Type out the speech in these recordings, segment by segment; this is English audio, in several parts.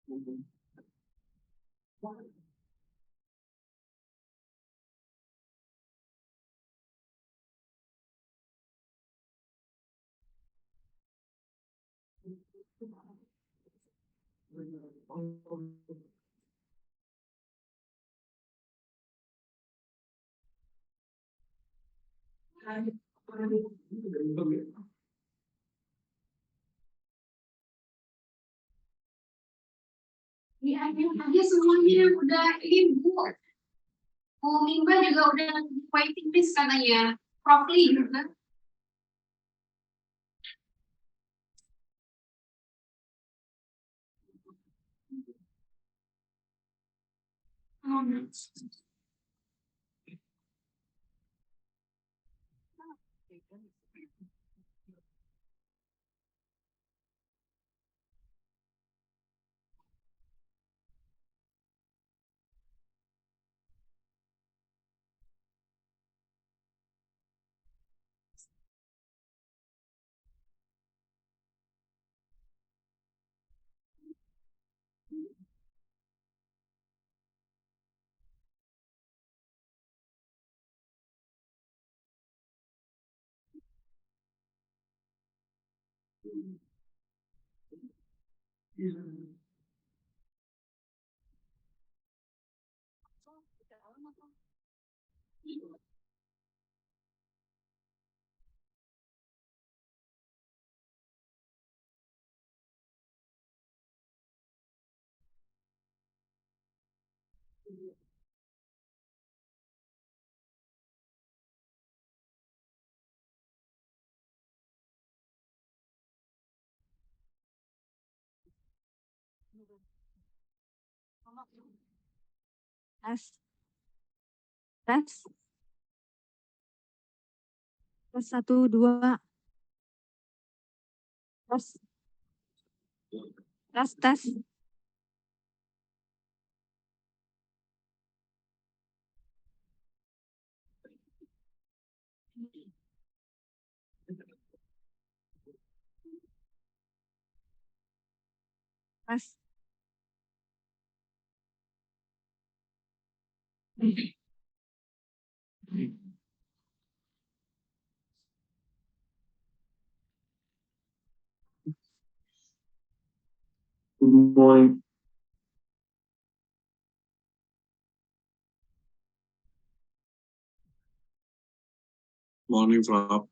Di aja semuanya udah libur. Bu Mimba juga udah waiting list katanya. Prof Lee juga. Tes, tes, tes satu dua, tes, tes, tes, tes. Good morning. Morning, Rob.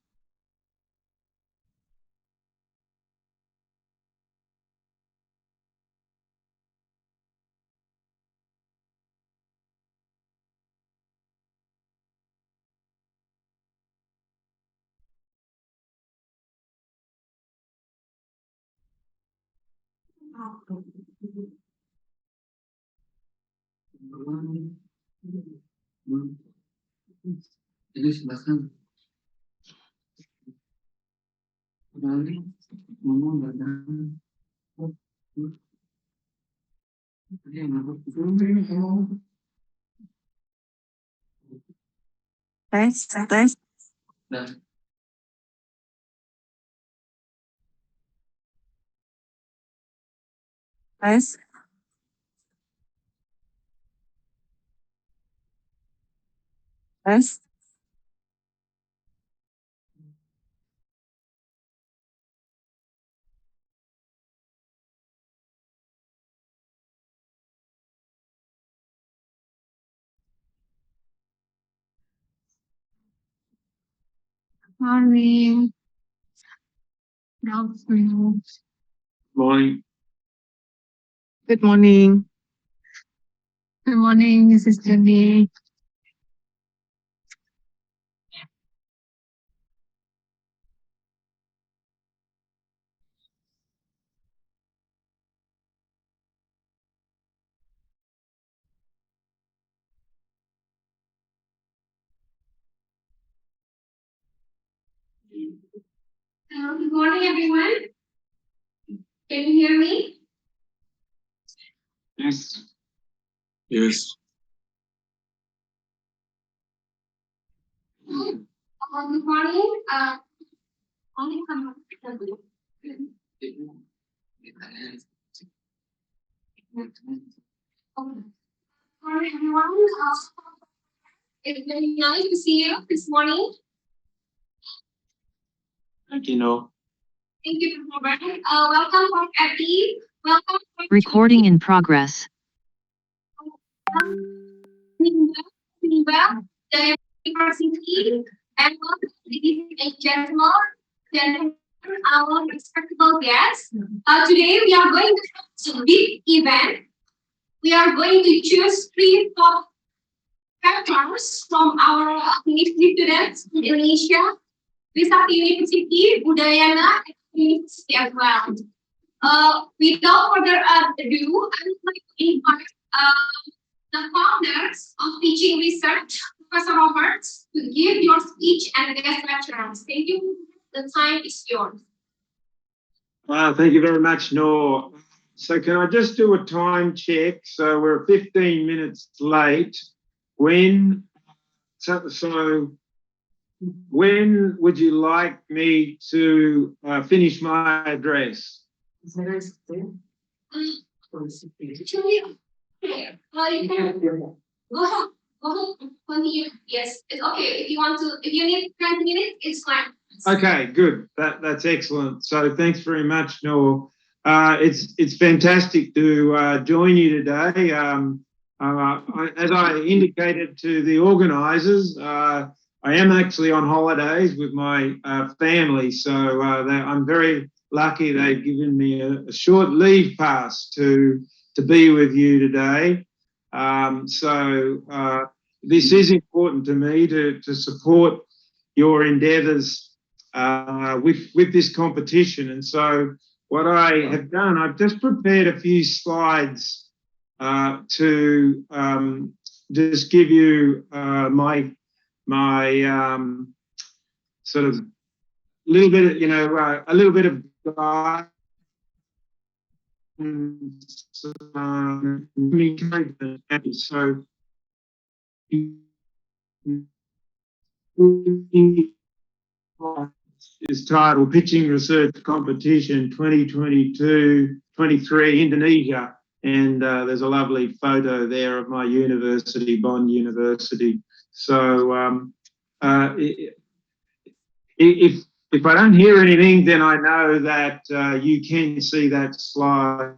Jadi silahkan. Kembali, ngomong nggak ada. Tadi yang aku Tes, tes, dan tes. Tes. Morning. Good afternoon. morning. Good morning. Good morning, Mrs. Judy. Good morning, everyone. Can you hear me? Yes. Yes. Good morning. Only come. Hi everyone. It's very nice to see you this morning. Thank you, Noel. Thank you, Robert. Welcome, Prof. Abby. Welcome, Prof. Recording in progress. Nimba, the University, and welcome, ladies and gentlemen, our respectable guests. Today we are going to have a big event. We are going to choose three top factors from our PhD students in Indonesia, Trisakti University, Udayana, and University as well. Without further ado, I would like to invite the founders of teaching research, Professor Roberts, to give your speech and guest lecturers. Thank you. The time is yours. Thank you very much, Noor. So can I just do a time check? So we're 15 minutes late. When would you like me to finish my address? Actually, okay. You can go ahead. Go ahead. Continue. Yes, it's okay. If you need 20 minutes, it's fine. Okay, good. That's excellent. So thanks very much, Noor. It's fantastic to join you today. As I indicated to the organisers, I am actually on holidays with my family, so I'm very lucky they've given me a short leave pass to be with you today. This is important to me to support your endeavours with this competition. And so what I have done, I've just prepared a few slides to just give you my sort of little bit, a little bit of guidance. So is titled Pitching Research Competition 2022-23 Indonesia, and there's a lovely photo there of my university, Bond University. So if I don't hear anything, then I know that you can see that slide.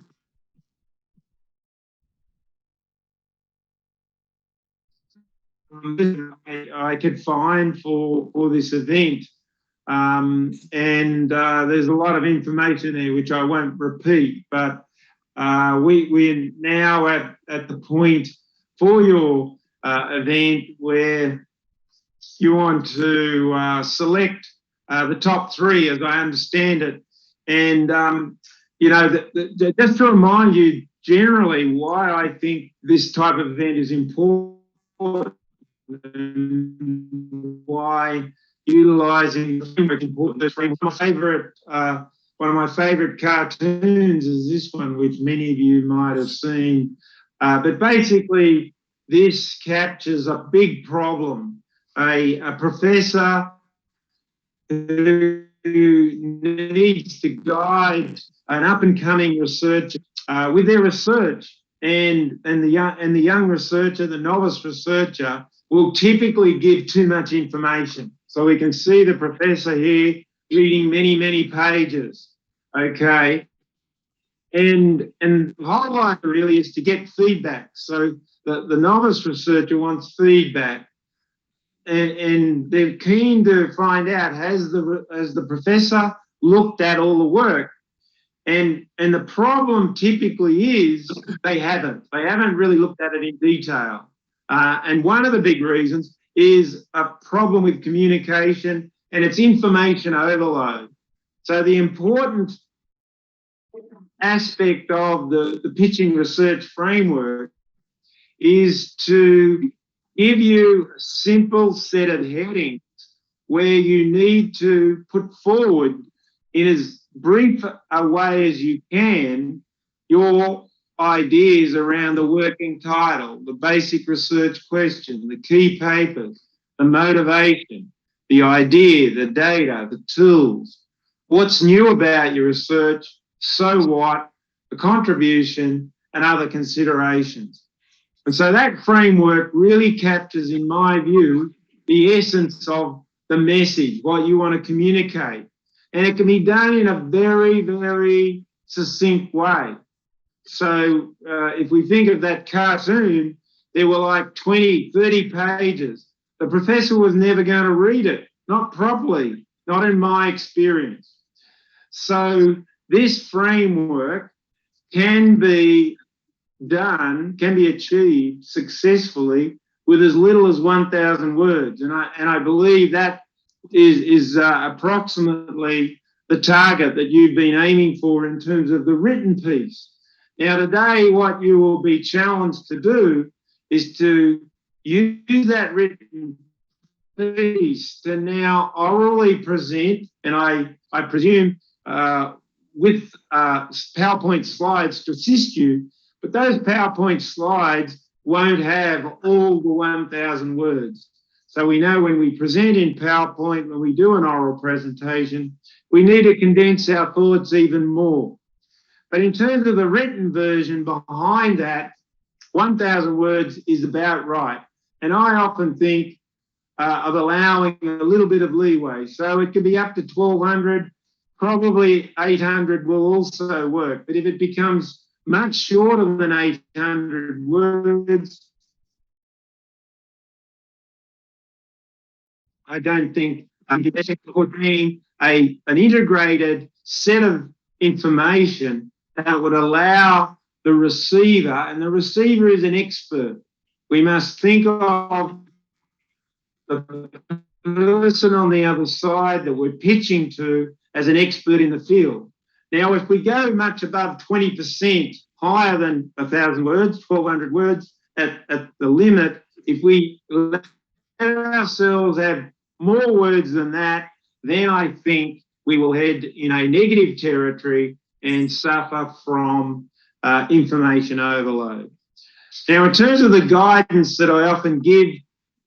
I could find for this event. And there's a lot of information there which I won't repeat, but we're now at the point for your event where you want to select the top three, as I understand it. And, just to remind you generally why I think this type of event is important, why utilising the framework is important. One of my favourite cartoons is this one, which many of you might have seen. But basically, this captures a big problem. A professor who needs to guide an up-and-coming researcher with their research, and the young researcher, the novice researcher, will typically give too much information. So we can see the professor here reading many pages. Okay. And the whole idea really is to get feedback. So the novice researcher wants feedback, and they're keen to find out, has the professor looked at all the work? And the problem typically is they haven't really looked at it in detail. And one of the big reasons is a problem with communication, and it's information overload. So the important aspect of the pitching research framework is to give you a simple set of headings where you need to put forward in as brief a way as you can your ideas around the working title, the basic research question, the key papers, the motivation, the idea, the data, the tools, what's new about your research, so what, the contribution, and other considerations. And so that framework really captures, in my view, the essence of the message, what you want to communicate. And it can be done in a very, very succinct way. So if we think of that cartoon, there were like 20, 30 pages. The professor was never going to read it, not properly, not in my experience. So this framework can be achieved successfully with as little as 1,000 words. And I believe that is approximately the target that you've been aiming for in terms of the written piece. Now, today, what you will be challenged to do is to use that written piece to now orally present, and I presume with PowerPoint slides to assist you, but those PowerPoint slides won't have all the 1,000 words. So we know when we present in PowerPoint, when we do an oral presentation, we need to condense our thoughts even more. But in terms of the written version behind that, 1,000 words is about right. And I often think of allowing a little bit of leeway. So it could be up to 1,200, probably 800 will also work. But if it becomes much shorter than 800 words, I don't think being an integrated set of information that would allow the receiver, and the receiver is an expert. We must think of the person on the other side that we're pitching to as an expert in the field. Now, if we go much above 20% higher than 1,000 words, 1,200 words at the limit, if we let ourselves have more words than that, then I think we will head in a negative territory and suffer from information overload. Now, in terms of the guidance that I often give,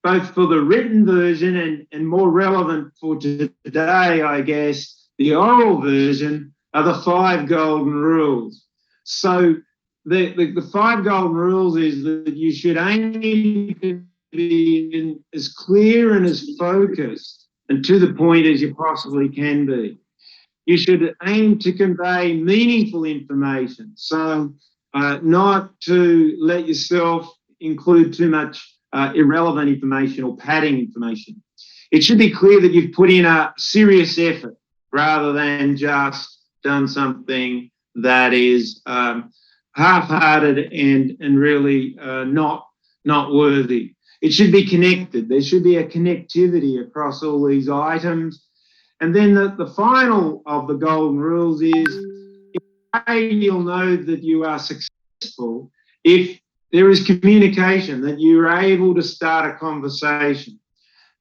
both for the written version and more relevant for today, I guess, the oral version, are the 5 golden rules. So the 5 golden rules is that you should aim to be as clear and as focused and to the point as you possibly can be. You should aim to convey meaningful information, so not to let yourself include too much irrelevant information or padding information. It should be clear that you've put in a serious effort rather than just done something that is half-hearted and really not worthy. It should be connected. There should be a connectivity across all these items. And then the final of the golden rules is you'll know that you are successful if there is communication, that you're able to start a conversation.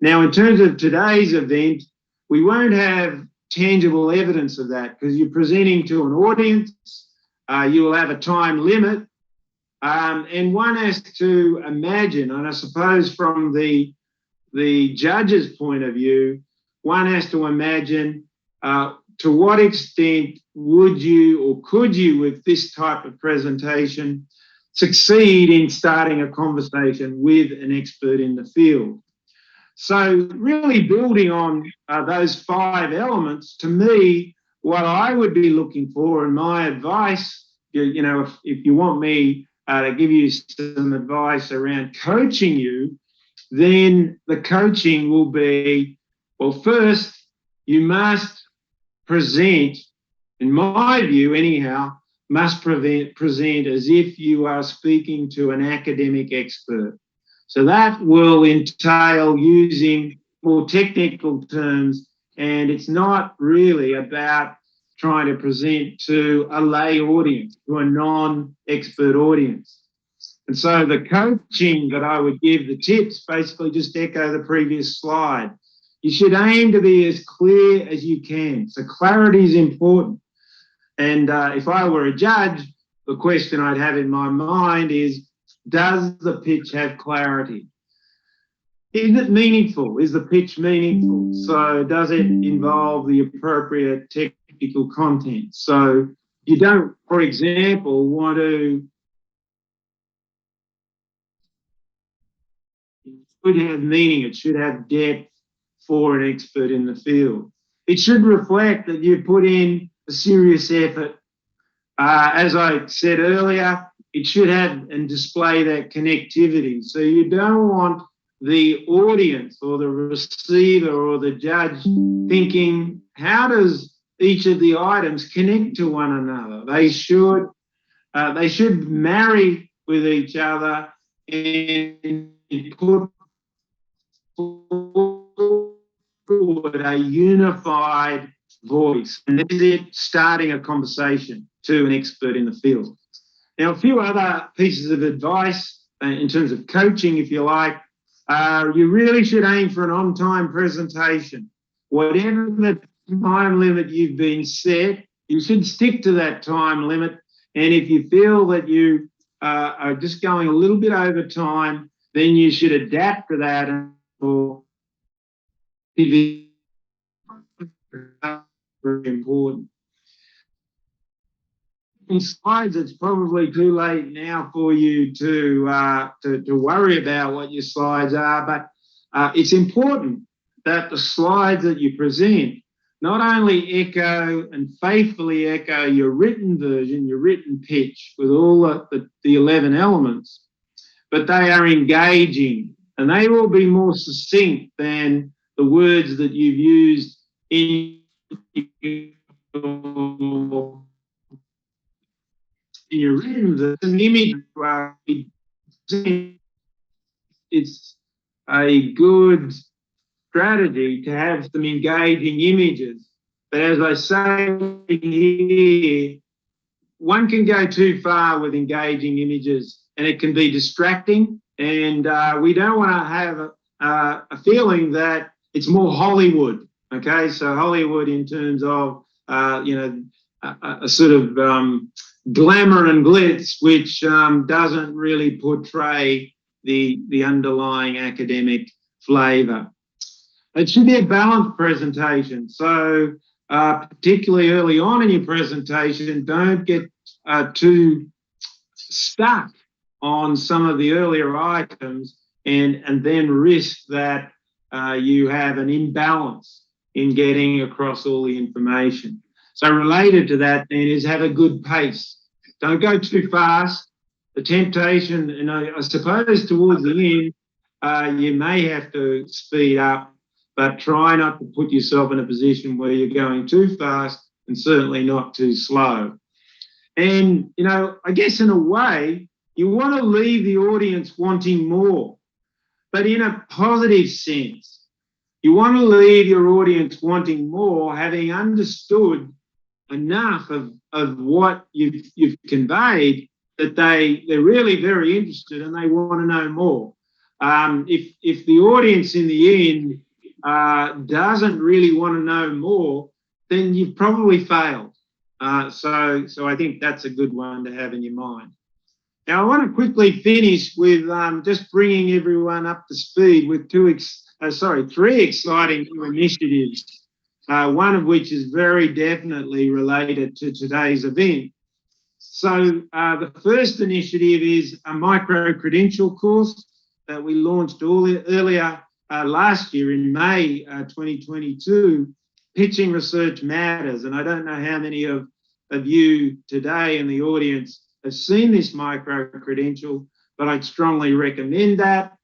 Now, in terms of today's event, we won't have tangible evidence of that because you're presenting to an audience. You will have a time limit. And one has to imagine, and I suppose from the judge's point of view, one has to imagine to what extent would you or could you, with this type of presentation, succeed in starting a conversation with an expert in the field. So really building on those 5 elements, to me, what I would be looking for, and my advice, you know, if you want me to give you some advice around coaching you, then the coaching will be, well, first, you must present, in my view anyhow, must present as if you are speaking to an academic expert. So that will entail using more technical terms, and it's not really about trying to present to a lay audience, to a non-expert audience. And so the coaching that I would give, the tips, basically just echo the previous slide. You should aim to be as clear as you can. So clarity is important. And if I were a judge, the question I'd have in my mind is, does the pitch have clarity? Is it meaningful? Is the pitch meaningful? So does it involve the appropriate technical content? So you don't, for example, want to have meaning. It should have depth for an expert in the field. It should reflect that you put in a serious effort. As I said earlier, it should have and display that connectivity. So you don't want the audience or the receiver or the judge thinking, how does each of the items connect to one another? They should marry with each other and put forward a unified voice. And this is it, starting a conversation to an expert in the field. Now, a few other pieces of advice in terms of coaching, if you like, you really should aim for an on-time presentation. Whatever the time limit you've been set, you should stick to that time limit. And if you feel that you are just going a little bit over time, then you should adapt to that. Very important. In slides, it's probably too late now for you to worry about what your slides are, but it's important that the slides that you present not only echo and faithfully echo your written version, your written pitch with all the 11 elements, but they are engaging and they will be more succinct than the words that you've used in your written version. An image, it's a good strategy to have some engaging images. But as I say here, one can go too far with engaging images and it can be distracting. And we don't want to have a feeling that it's more Hollywood. Okay, so Hollywood in terms of, a sort of glamour and glitz, which doesn't really portray the underlying academic flavour. It should be a balanced presentation. So particularly early on in your presentation, don't get too stuck on some of the earlier items and then risk that you have an imbalance in getting across all the information. So related to that then is have a good pace. Don't go too fast. The temptation, and I suppose towards the end, you may have to speed up, but try not to put yourself in a position where you're going too fast and certainly not too slow. And, I guess in a way, you want to leave the audience wanting more, but in a positive sense. You want to leave your audience wanting more, having understood enough of what you've conveyed that they're really very interested and they want to know more. If the audience in the end doesn't really want to know more, then you've probably failed. So I think that's a good one to have in your mind. Now, I want to quickly finish with just bringing everyone up to speed with three exciting new initiatives, one of which is very definitely related to today's event. So the first initiative is a micro-credential course that we launched earlier last year in May 2022, Pitching Research Matters. And I don't know how many of you today in the audience have seen this micro-credential, but I'd strongly recommend that.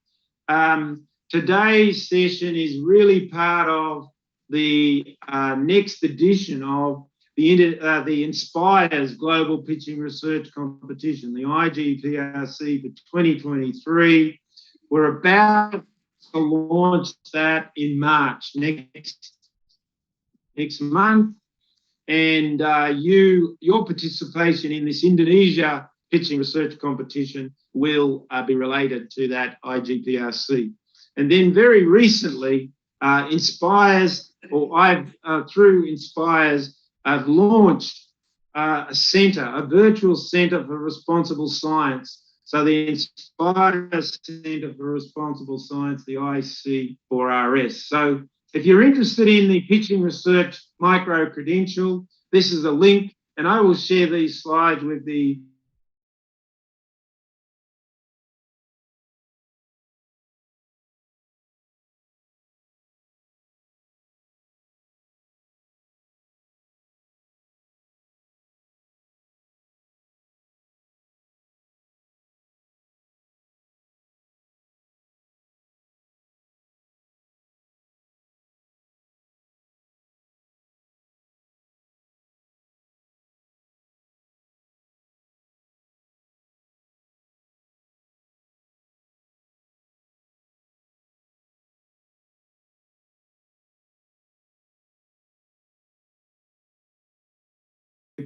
Today's session is really part of the next edition of the Inspires Global Pitching Research Competition, the IGPRC for 2023. We're about to launch that in March next month. And your participation in this Indonesia pitching research competition will be related to that IGPRC. And then very recently, through Inspires, I've launched a centre, a virtual centre for responsible science. So the Inspires Centre for Responsible Science, the IC4RS. So if you're interested in the pitching research micro-credential, this is a link, and I will share these slides with the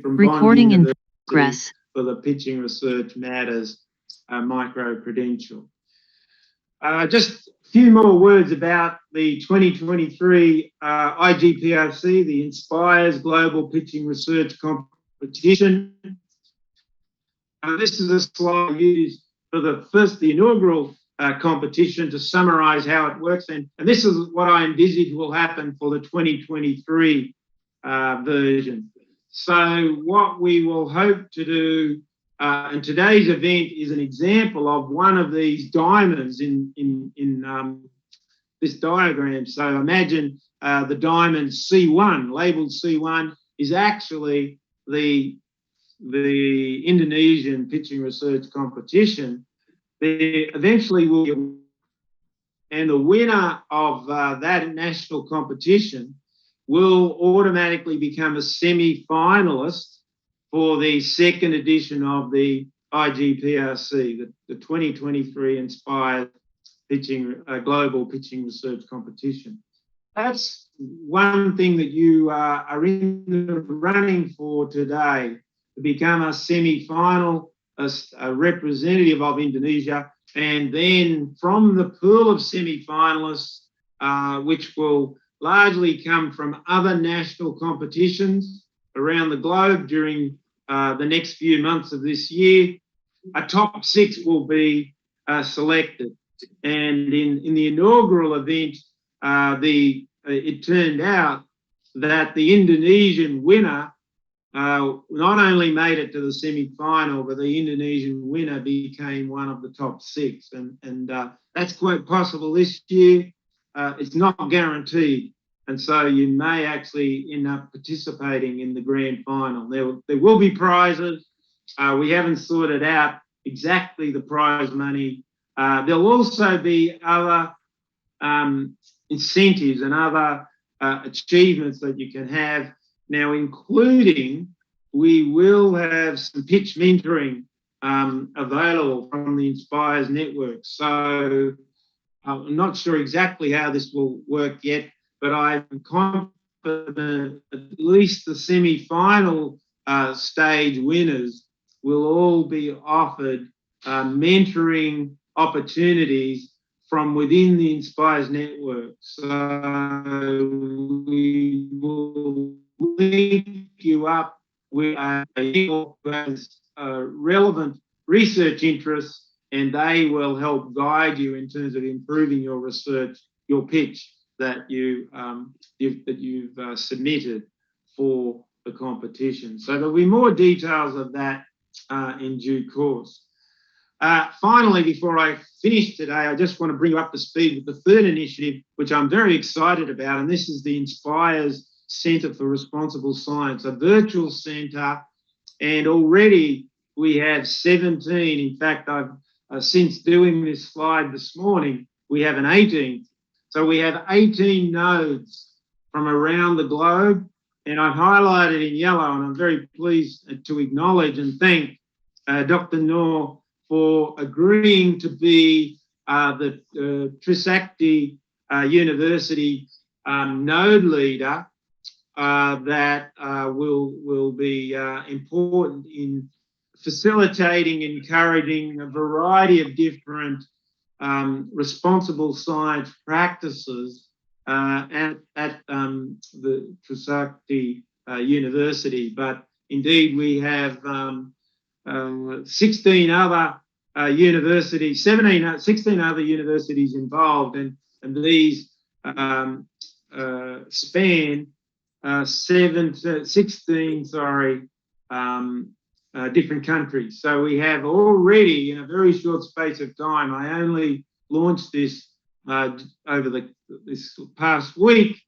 from Recording Bond in University progress. for the Pitching Research Matters micro-credential. Just a few more words about the 2023 IGPRC, the Inspires Global Pitching Research Competition. This is a slide used for the inaugural competition to summarise how it works. And this is what I envisage will happen for the 2023 version. So what we will hope to do, and today's event is an example of one of these diamonds in this diagram. So imagine the diamond C1, labelled C1, is actually the Indonesian pitching research competition. There eventually will be, and the winner of that national competition will automatically become a semi-finalist for the second edition of the IGPRC, the 2023 Inspired Global Pitching Research Competition. That's one thing that you are in the running for today, to become a semi-final, a representative of Indonesia, and then from the pool of semi-finalists, which will largely come from other national competitions around the globe during the next few months of this year, a top 6 will be selected. And in the inaugural event, it turned out that the Indonesian winner not only made it to the semi-final, but the Indonesian winner became one of the top 6. And that's quite possible this year. It's not guaranteed. And so you may actually end up participating in the grand final. There will be prizes. We haven't sorted out exactly the prize money. There'll also be other incentives and other achievements that you can have. Now, including, we will have some pitch mentoring available from the Inspires network. So I'm not sure exactly how this will work yet, but I'm confident at least the semi-final stage winners will all be offered mentoring opportunities from within the Inspires network. So we will link you up with people who has relevant research interests, and they will help guide you in terms of improving your research, your pitch that you've submitted for the competition. So there'll be more details of that in due course. Finally, before I finish today, I just want to bring you up to speed with the third initiative, which I'm very excited about, and this is the Inspires Centre for Responsible Science, a virtual centre, and already we have 17. In fact, I've since doing this slide this morning, we have an 18th. So we have 18 nodes from around the globe, and I've highlighted in yellow, and I'm very pleased to acknowledge and thank Dr. Noor for agreeing to be the Trisakti University node leader that will be important in facilitating, encouraging a variety of different responsible science practices at the Trisakti University. But indeed, we have 16 other universities, 16 other universities involved, and these span 16 different countries. So we have already, in a very short space of time, I only launched this over this past week,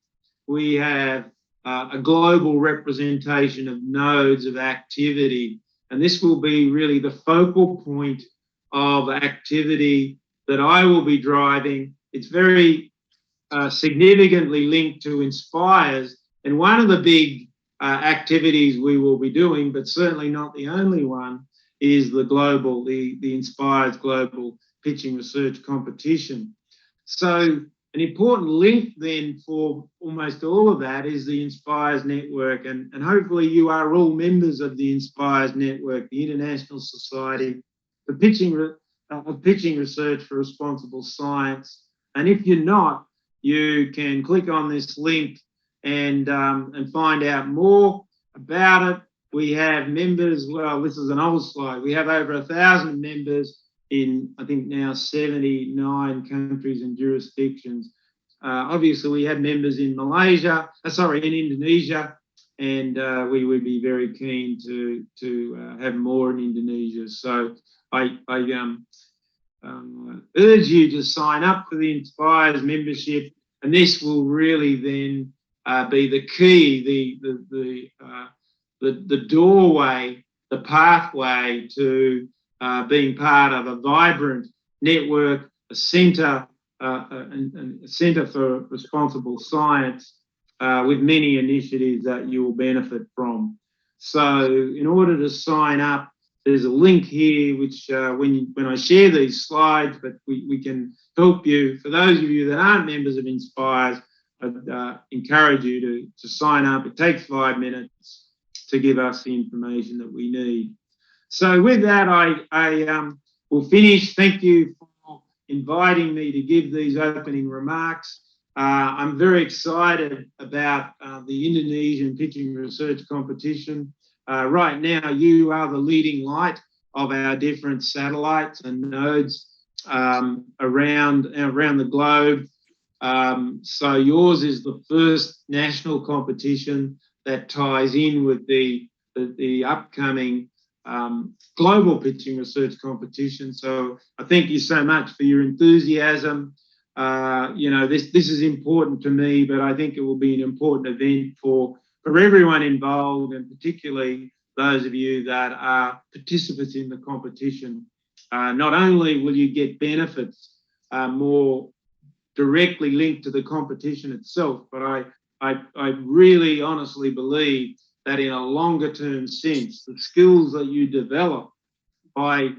we have a global representation of nodes of activity. And this will be really the focal point of activity that I will be driving. It's very significantly linked to Inspires. And one of the big activities we will be doing, but certainly not the only one, is the Inspires Global Pitching Research Competition. So An important link then for almost all of that is the Inspires Network, and hopefully you are all members of the Inspires Network, the International Society for Pitching Research for Responsible Science. And if you're not, you can click on this link and find out more about it. We have members, well, this is an old slide, we have over 1,000 members in, I think now 79 countries and jurisdictions. Obviously, we have members in in Indonesia, and we would be very keen to have more in Indonesia. So I urge you to sign up for the Inspires membership, and this will really then be the key, the doorway, the pathway to being part of a vibrant network, a centre for responsible science with many initiatives that you will benefit from. So in order to sign up, there's a link here which when I share these slides, but we can help you. For those of you that aren't members of Inspires, I'd encourage you to sign up. It takes 5 minutes to give us the information that we need. So with that, I will finish. Thank you for inviting me to give these opening remarks. I'm very excited about the Indonesian Pitching Research Competition. Right now, you are the leading light of our different satellites and nodes around the globe. So yours is the first national competition that ties in with the upcoming global pitching research competition. So I thank you so much for your enthusiasm. This is important to me, but I think it will be an important event for everyone involved, and particularly those of you that are participants in the competition. Not only will you get benefits more directly linked to the competition itself, but I really honestly believe that in a longer term sense, the skills that you develop by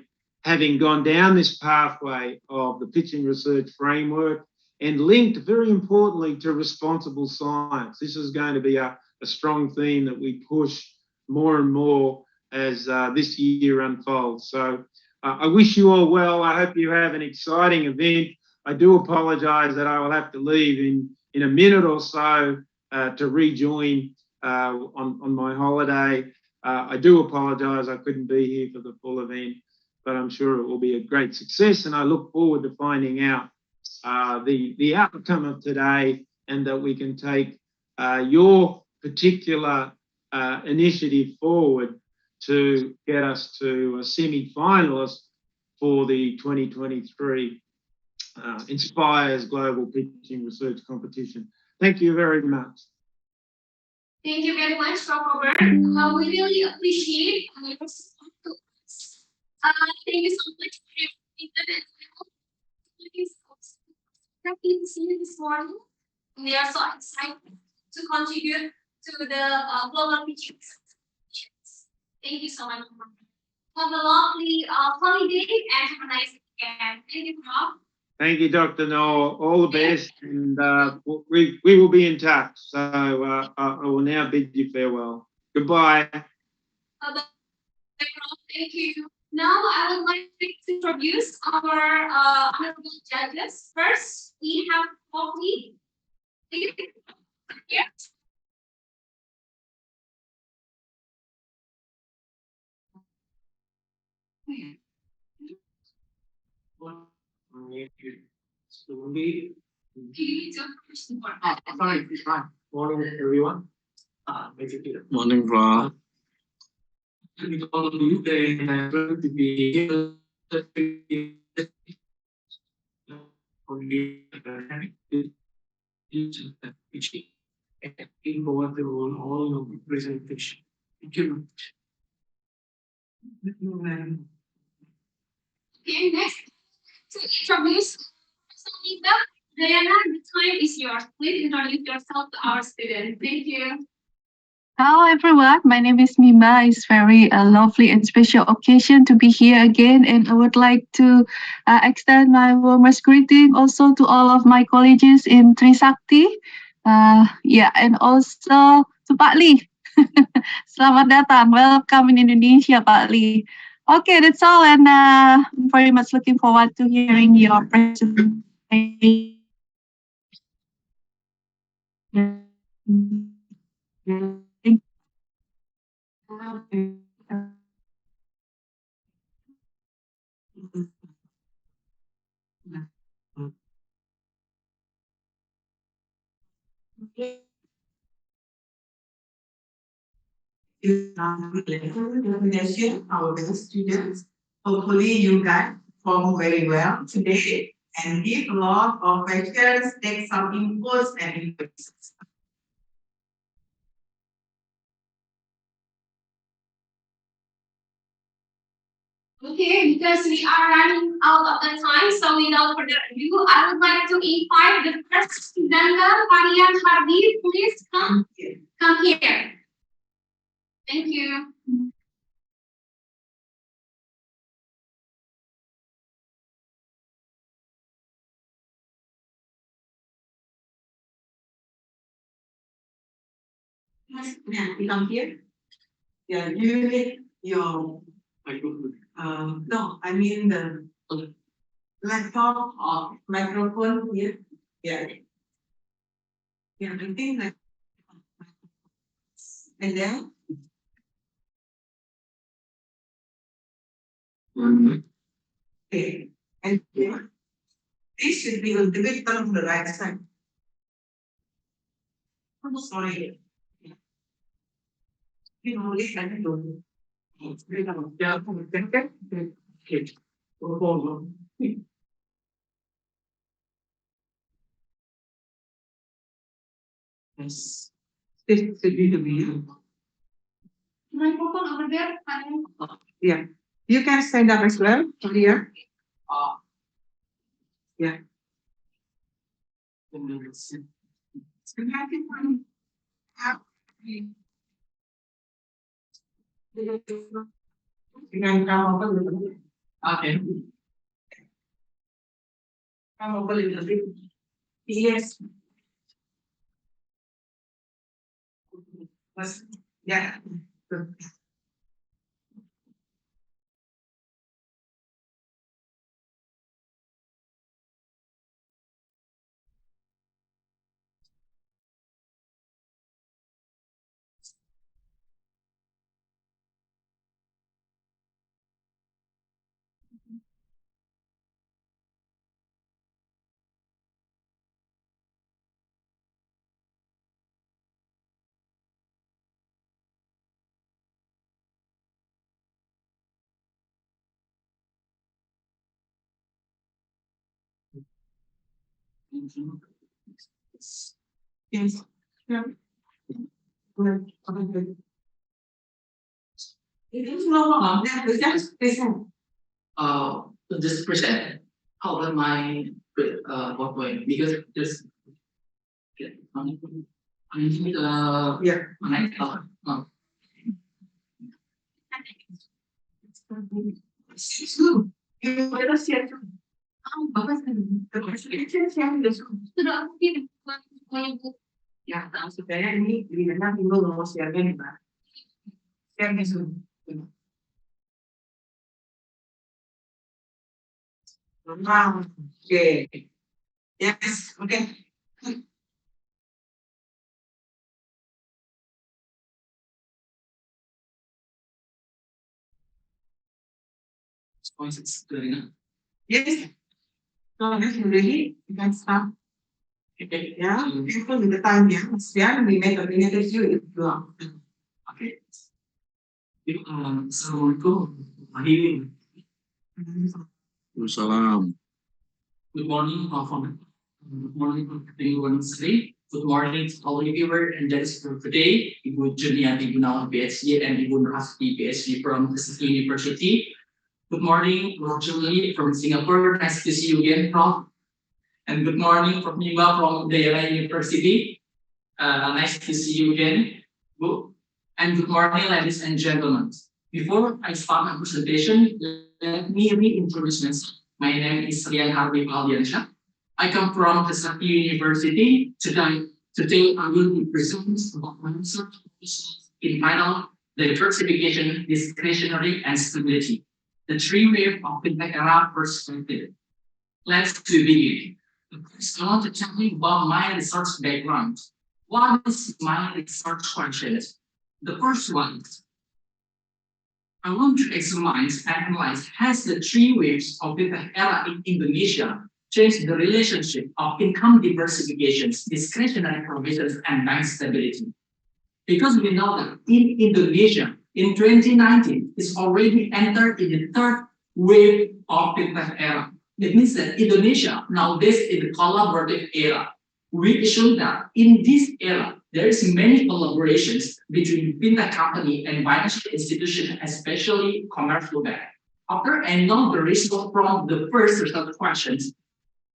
having gone down this pathway of the pitching research framework and linked very importantly to responsible science. This is going to be a strong theme that we push more and more as this year unfolds. So I wish you all well. I hope you have an exciting event. I do apologise that I will have to leave in a minute or so to rejoin on my holiday. I do apologise I couldn't be here for the full event, but I'm sure it will be a great success, and I look forward to finding out the outcome of today, and that we can take your particular initiative forward to get us to a semi-finalist for the 2023 Inspires Global Pitching Research Competition. Thank you very much. Thank you very much, Robert. We really appreciate your support to us. Thank you so much for your internet. Happy to see you this morning. We are so excited to contribute to the global pitching. Thank you so much. Have a lovely holiday and have a nice weekend. Thank you, Rob. Thank you, Dr. Noel. All the best, and we will be in touch. So I will now bid you farewell. Goodbye. Bye-bye, Rob. Thank you. Now I would like to introduce our honorable judges. First, we have Coffee. Yeah. Slowly. Sorry, Morning, everyone. Morning, Rob. All you and I'm going to be here. In over the all of the presentation. Thank you. Okay, next. To introduce Sanita, Diana, the time is yours. Please introduce yourself to our student. Thank you. Hello, everyone. My name is Mima. It's very lovely and special occasion to be here again, and I would like to extend my warmest greeting also to all of my colleagues in Trisakti. Yeah, and also to Pak Lee. Selamat datang. Welcome in Indonesia, Pak Lee. Okay, that's all, and I'm very much looking forward to hearing your presentation. Definition, our best students. Hopefully you guys perform very well today and give a lot of questions, take some inputs and inputs. Okay, because we are running out of the time, so without further ado, I would like to invite the first presenter, Marian Hardy. Please come here. Thank you. Yeah, you come here. Yeah, you need your no, I mean the laptop or microphone here. Yeah. Yeah, I think that and then okay. And then this should be a little bit on the right side. I'm sorry. You know, listen to Yeah, okay. Yes. this should be the view. Microphone over there. Yeah. You can stand up as well here. Yeah. Dengan kamu apa lebih? Okay. Kamu apa lebih? Yes. Mas, ya. Yes. Yeah. Good. Okay. It is no longer. Just present. Just present. How about my PowerPoint? Because just I need Yeah. my It's good. You better share too. Bapak the question share the school. Sudah aku kirim semuanya Bu. Ya, supaya ini dirinya timbul mau share nih, Pak. Share di Zoom. Wow. Okay. Yes. Okay. voice is good enough. Yes. So if you're ready, you can start. Okay. Yeah. People with the time, yeah. Yeah. We make a minute if you want. Okay. Assalamualaikum. Mahir. Salam. Good morning, good morning, everyone today. Good morning to all of you viewers and that's for today. Ibu Juniati Gunawan PhD and Ibu Nurhasti PhD from Pacific University. Good morning, Prof. Julie from Singapore. Nice to see you again, Prof. And good morning, Prof. Nima from Daerah University. Nice to see you again, Bu. And good morning, ladies and gentlemen. Before I start my presentation, let me reintroduce myself. My name is Rian Harvey Aldiansyah. I come from Trisakti University. Today I will be presenting about my research in final diversification, discretionary, and stability. The three wave of fintech era perspective. Let's begin. First, I want to tell you about my research background. What is my research questions? The first one, I want to examine and analyze has the three waves of the era in Indonesia changed the relationship of income diversifications, discretionary provisions, and bank stability. Because we know that in Indonesia, in 2019, it's already entered in the third wave of fintech era. It means that Indonesia nowadays is the collaborative era. We assume that in this era, there is many collaborations between fintech company and financial institution, especially commercial bank. After I know the result from the first result questions,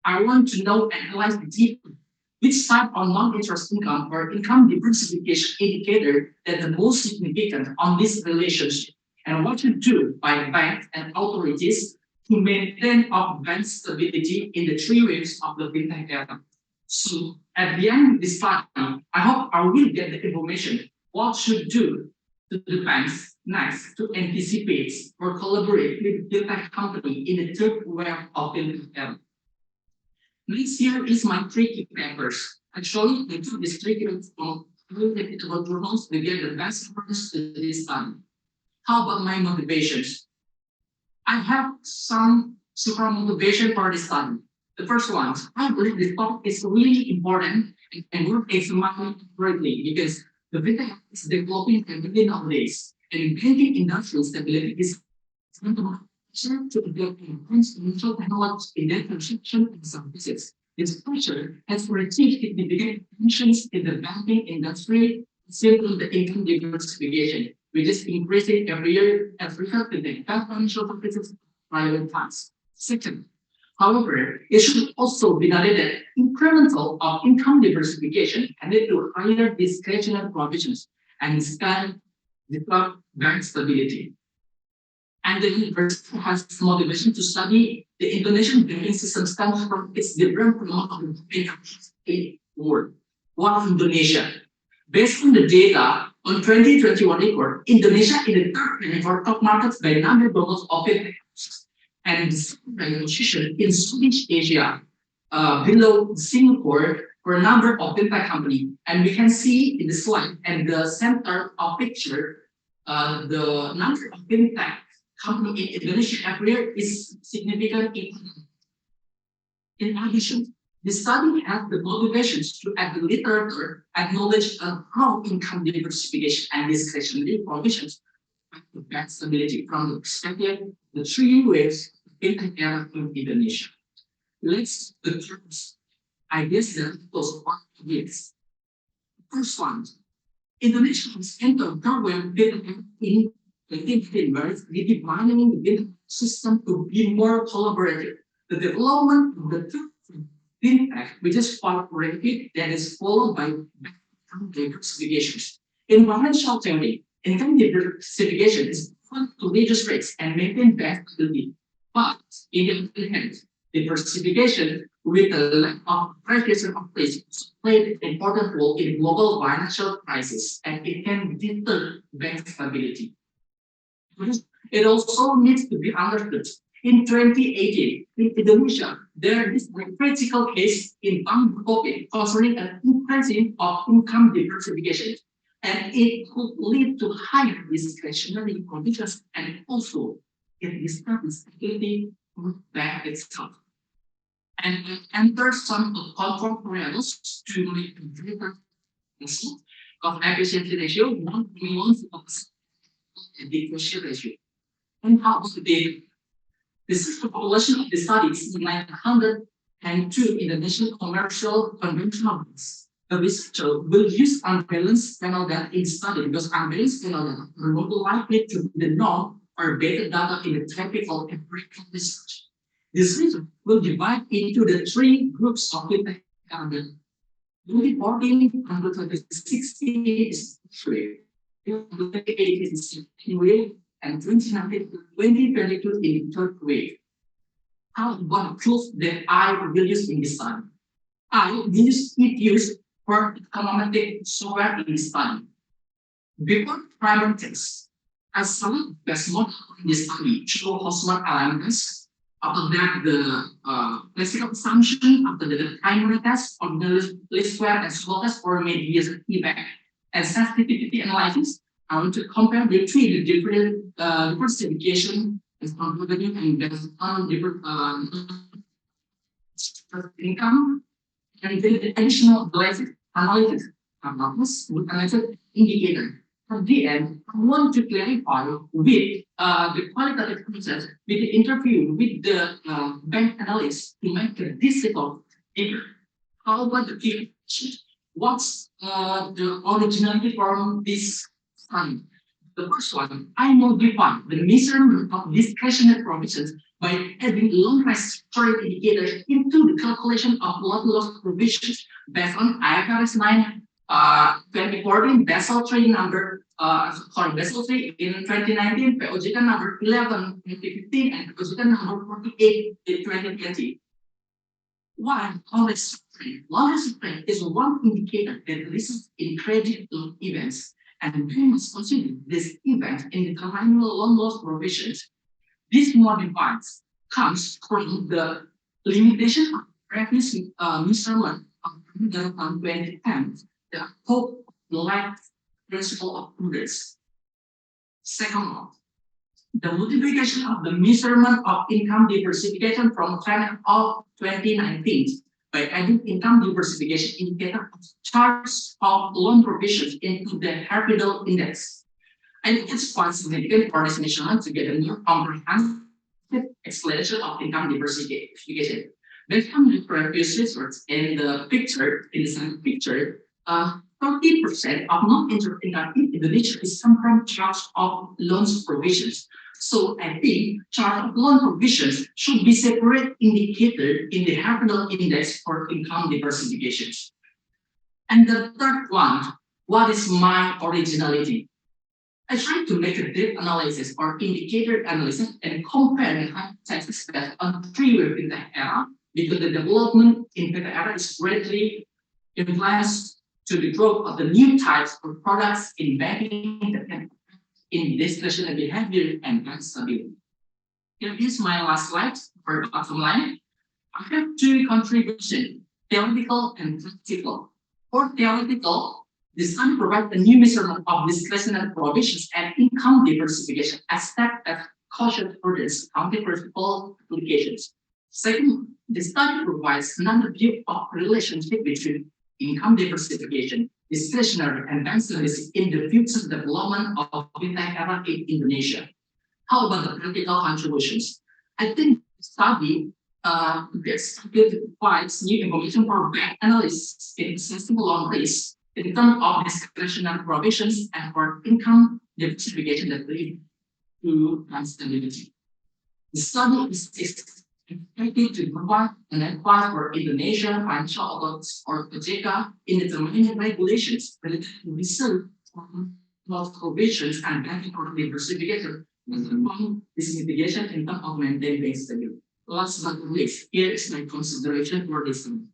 I want to know and analyze deeply which type of non-interest income or income diversification indicator that the most significant on this relationship, and what to do by banks and authorities to maintain of bank stability in the three waves of the fintech era. So at the end of this study, I hope I will get the information what should do to the banks next to anticipate or collaborate with fintech company in the third wave of fintech era. Next here is my three key papers. Actually, I took these three papers from reputable journals to get the best papers to this study. How about my motivations? I have some super motivation for this study. The first one, I believe this topic is really important and worth examining greatly because the fintech is developing rapidly nowadays, and banking industry stability is fundamental to adopt enhanced financial technology in their transaction and services. This pressure has achieved significant tensions in the banking industry, simply the income diversification, which is increasing every year as result of the financial services private funds. Second, however, it should also be noted that incremental of income diversification can lead to higher discretionary provisions and can disrupt bank stability. And the university has motivation to study the Indonesian banking system stems from its different amount of banking in world. What Indonesia? Based on the data on 2021 report, Indonesia is the third rank for top markets by number of dollars of it and the second rank position in Southeast Asia, below Singapore for a number of fintech company. And we can see in the slide and the center of picture, the number of fintech company in Indonesia every year is significant. In addition, the study has the motivations to add the literature and knowledge of how income diversification and discretionary provisions affect bank stability from the perspective of the three waves in era in Indonesia. Let's the terms. I guess that those 1 years. First one, Indonesia has entered third wave in 2015, redefining the business system to be more collaborative. The development of the third fintech, which is corporated, that is followed by diversifications. In financial theory, income diversification is fun to reduce rates and maintain bank stability. But in the other hand, diversification with a lack of pressure of place played an important role in global financial crisis, and it can deter bank stability. It also needs to be understood. In 2018, in Indonesia, there is a critical case in Bangkok concerning an increasing of income diversification, and it could lead to higher discretionary conditions and also it disturbs stability of bank itself. And it enters some control variables to make a greater of efficiency ratio, 1.1 the ratio. And how about the data? The system population of the study is 902 Indonesian commercial conventional banks. The researcher will use unbalanced panel data in study because unbalanced panel data are more likely to be the norm or better data in the typical empirical research. This research will divide into the three groups of fintech companies. 2014 and 2016 is three. 2018 in second wave and 2019 to 2022 in third wave. How about tools that I will use in this time? I will use for econometric software in this time. Before primary tests, I select best model in this study, show Housemark alignments. After that, the classical assumption, after the primary test, ordinary least square and small test for mediation feedback. And sensitivity analysis, I want to compare between the different diversification and probability and based on different income and then the additional analysis with analysis indicator. At the end, I want to clarify with the qualitative process, with the interview with the bank analyst to make a digital figure. How about the key? What's the originality from this study? The first one, I modify the measurement of discretionary provisions by adding long-range storage indicators into the calculation of loan loss provisions based on IFRS 9 2014 Basel 3 number, Basel 3 in 2019, POJK number 11 in 2015, and POJK number 48 in 2020. Why knowledge spread? Knowledge spread is one indicator that results in credit loan events, and we must consider this event in determining loan loss provisions. This modifies comes from the limitation of previous measurement of the 2010, the hope life principle of prudence. Second one, the multiplication of the measurement of income diversification from trend of 2019 by adding income diversification indicator of charts of loan provisions into the Harvard Index. And it's quite significant for this measurement to get a new comprehensive explanation of income diversification. Based on the previous research in the picture, in the second picture, 30% of non-interest income in Indonesia is come from charge of loans provisions. So I think charge of loan provisions should be separate indicator in the Harvard Index for income diversifications. And the third one, what is my originality? I try to make a deep analysis or indicator analysis and compare the hypothesis based on three-wave fintech era because the development in fintech era is greatly influenced to the growth of the new types of products in banking that can in discretionary behavior and bank stability. Here is my last slide for the bottom line. I have two contributions, theoretical and practical. For theoretical, the study provides a new measurement of discretionary provisions and income diversification as step as cautious prudence accounting principle applications. Second, the study provides another view of relationship between income diversification, discretionary, and bank stability in the future development of fintech era in Indonesia. How about the practical contributions? I think the study provides new information for bank analysts in assessing loan risk in terms of discretionary provisions and for income diversification that lead to bank stability. The study is expected to provide an advice for Indonesia financial authorities or OJK in determining regulations related to research on loss provisions and banking product diversification and this mitigation in terms of maintaining bank stability. Last but not least, here is my consideration for this one.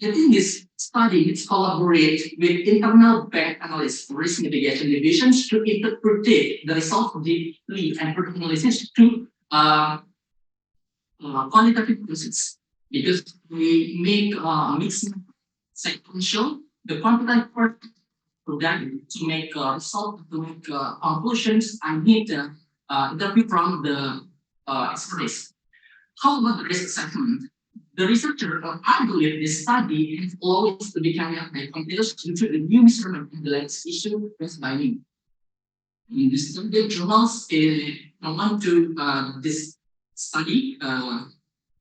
I think this study needs collaborate with internal bank analysts, risk mitigation divisions to interpret the results of the lead and product analysis to qualitative process because we make mixing sequential the quantitative part to make result to make conclusions. I need the interview from the experts. How about the risk assessment? The researcher, I believe this study has always to be carried out by computers due to the new measurement in the latest issue raised by me. In the study journals, I want to this study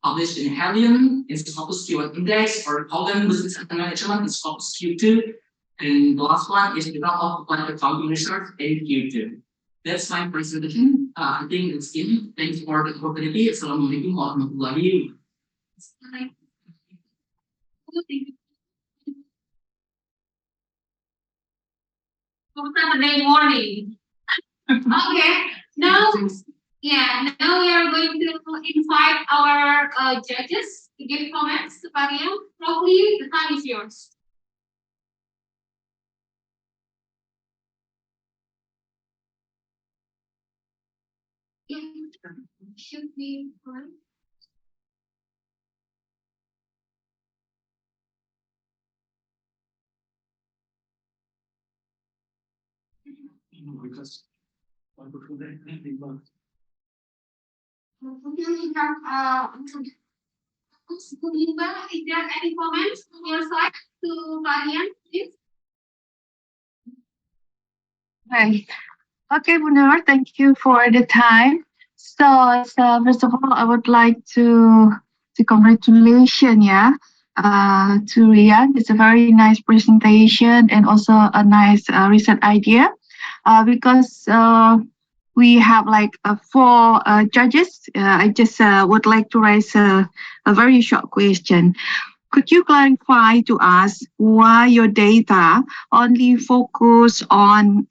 published in Helium in Scopus Q1 Index or Hogan Business and Management in Scopus Q2. And the last one is Journal of Applied Accounting Research in Q2. That's my presentation. I think it's it. Thanks for the opportunity. Assalamualaikum warahmatullahi Saturday morning. Okay. Now, yeah, now we are going to invite our judges to give comments to Pariam. Probably the time is yours. Yeah, should be fine. Because Okay, we have Budiba. Is there any comments from your side to Pariam, please? Right. Okay, Bunur, thank you for the time. So first of all, I would like to congratulation, yeah, to Rian. It's a very nice presentation and also a nice recent idea, because we have like four judges. I just would like to raise a very short question. Could you clarify to us why your data only focus on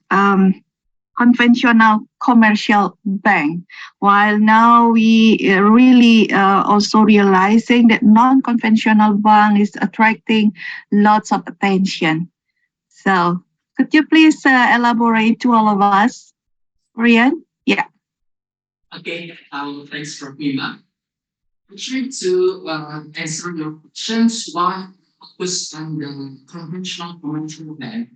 conventional commercial bank, while now we really also realizing that non-conventional bank is attracting lots of attention. So could you please elaborate to all of us, Rian? Yeah. okay, thanks for Mima. I'm trying to answer your questions. Why focus on the conventional commercial bank?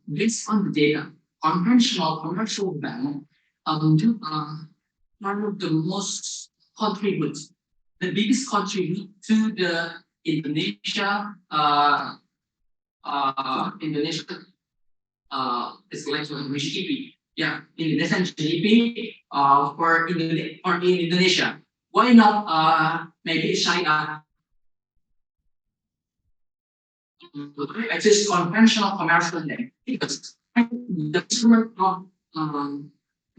Based on the data, conventional commercial bank do one of the most contribute, the biggest contribute to the Indonesia Indonesia is like GDP. Yeah, Indonesian GDP for in Indonesia. Why not maybe China? I just conventional commercial bank because the measurement of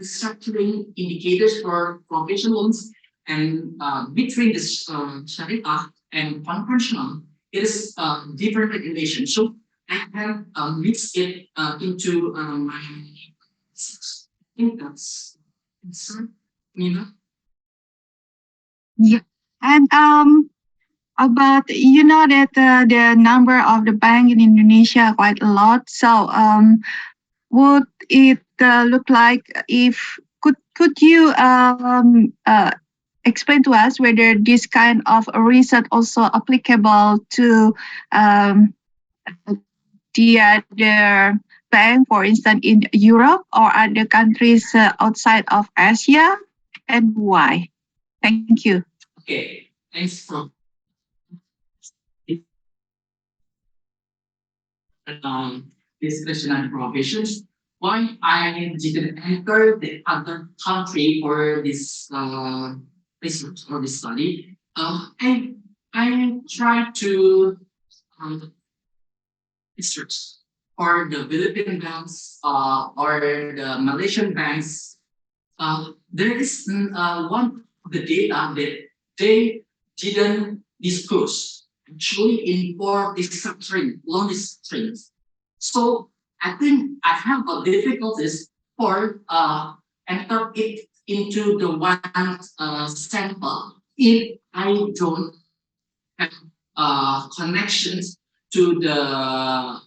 structuring indicators for professional loans and between this Sharia and conventional, it is different regulation. So I can mix it into my. I think that's you know. Yeah. And about you know that the number of the bank in Indonesia quite a lot. So would it look like if could you explain to us whether this kind of research also applicable to um, the other bank, for instance, in Europe or other countries outside of Asia, and why? Thank you. Okay, thanks for this question and provisions. Why I didn't enter the other country for this research or this study? I tried to um, research for the Philippine banks or the Malaysian banks. There is one of the data that they didn't disclose. Actually, in for restructuring, loan restructurings. So I think I have a difficulties for enter it into the one sample if I don't have connections to the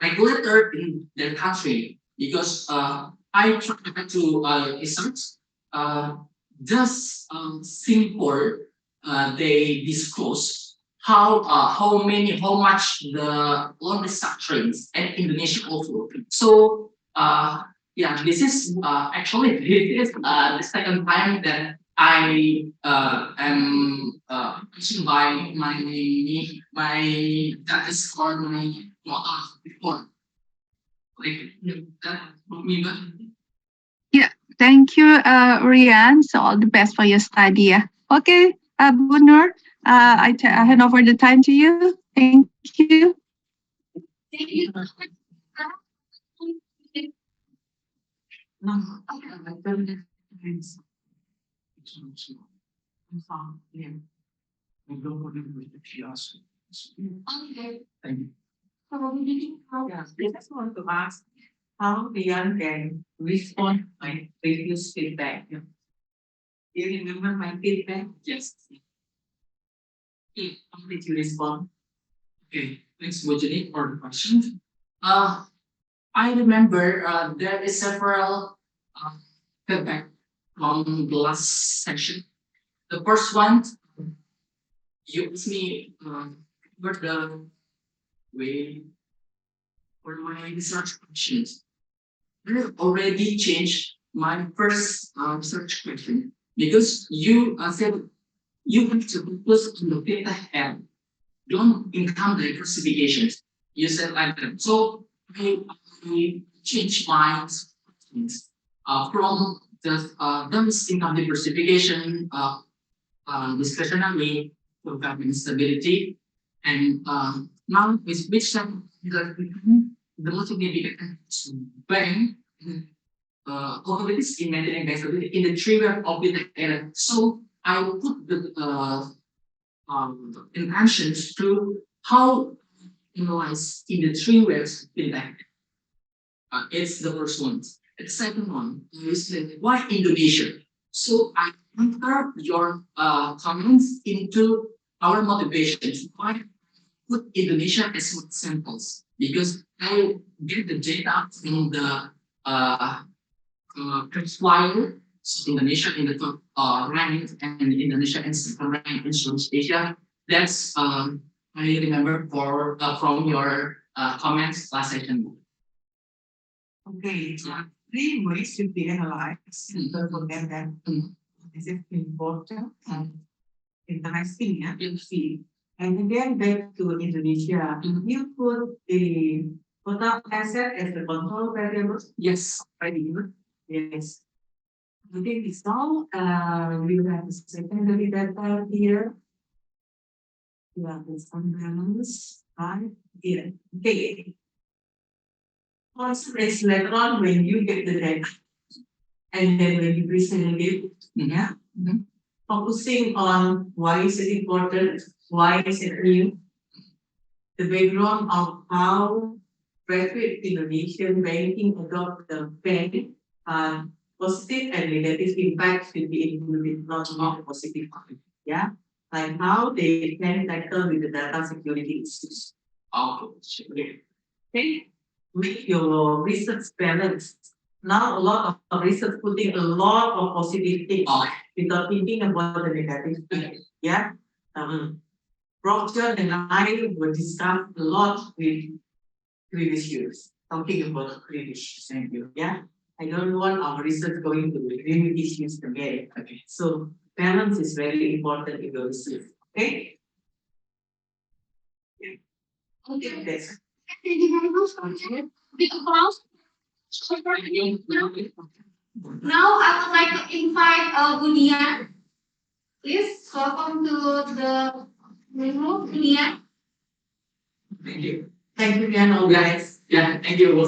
regulator in their country because I try to research uh, does Singapore they disclose how much the loan restructurings and Indonesia also. So yeah, this is actually this is the second time that I am questioned by my that is called my before like that me but Yeah, thank you, Rian. So all the best for your study. Yeah. Okay, Bunur, I hand over the time to you. Thank you. Thank you. No, I don't have friends. I'm from here. I don't know if she asked. Okay. Thank you. Yeah, I just want to ask how the young can respond to my previous feedback. Do you remember my feedback? Yes. How did you respond? Okay. Thanks, Wojani, for the question. Uh, I remember there is several uh, feedback from the last section. The first one, you asked me what the way for my research questions. I already changed my first research question because you said you have to focus on the data and don't income diversifications. You said like that. So I changed my questions from the those income diversification discretionary to government stability and now with which the most significant bank capabilities in maintaining bank stability in the three web of the era. So I put the intentions to how analyze in the three webs fintech. It's the first one. The second one is like, why Indonesia? So I enter your comments into our motivations. Why put Indonesia as samples? Because I get the data from the uh, flyer. So Indonesia in the top rank and Indonesia in second rank in Southeast Asia. That's I remember for from your comments last session. Okay, three ways to be analyzed. Don't forget that this is important and interesting, yeah, you see. And again, back to Indonesia, you put the total asset as the control variable. Yes. Very good. Yes. Okay, so we have the secondary data here. Yeah, it's unbalanced, right? Here. Okay. Also, it's later on when you get the data. And then when you present it, yeah, focusing on why is it important, why is it new, the background of how private Indonesian banking adopt the bank, positive and negative impacts will be included, not only positive. Yeah, like how they can tackle with the data security issues. Okay. Okay, make your research balanced. Now a lot of research putting a lot of positive things without thinking about the negative things. Yeah. Roger and I will discuss a lot with previous years, talking about previous issues. Thank you. Yeah. I don't want our research going to the new issues again. Okay. So balance is very important in your research. Okay. Okay. That's Thank you very much, Roger. Big applause. Now I would like to invite Bunia. Please welcome to the room, Bunia. Thank you. thank you again, all guys. Yeah. Thank you.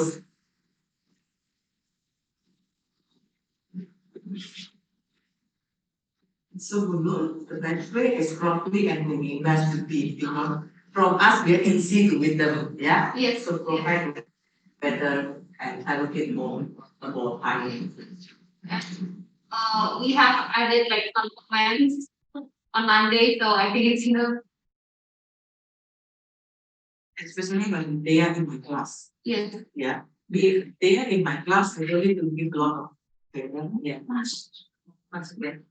So good. The best way is properly and the invest to be because from us we are easy to win them. Yeah. Yes. So provide better and allocate more about time. We have added like some comments on Monday, so I think it's Especially when they are in my class. yes. Yeah. They are in my class, I really to give a lot of data. Yeah. Mas better.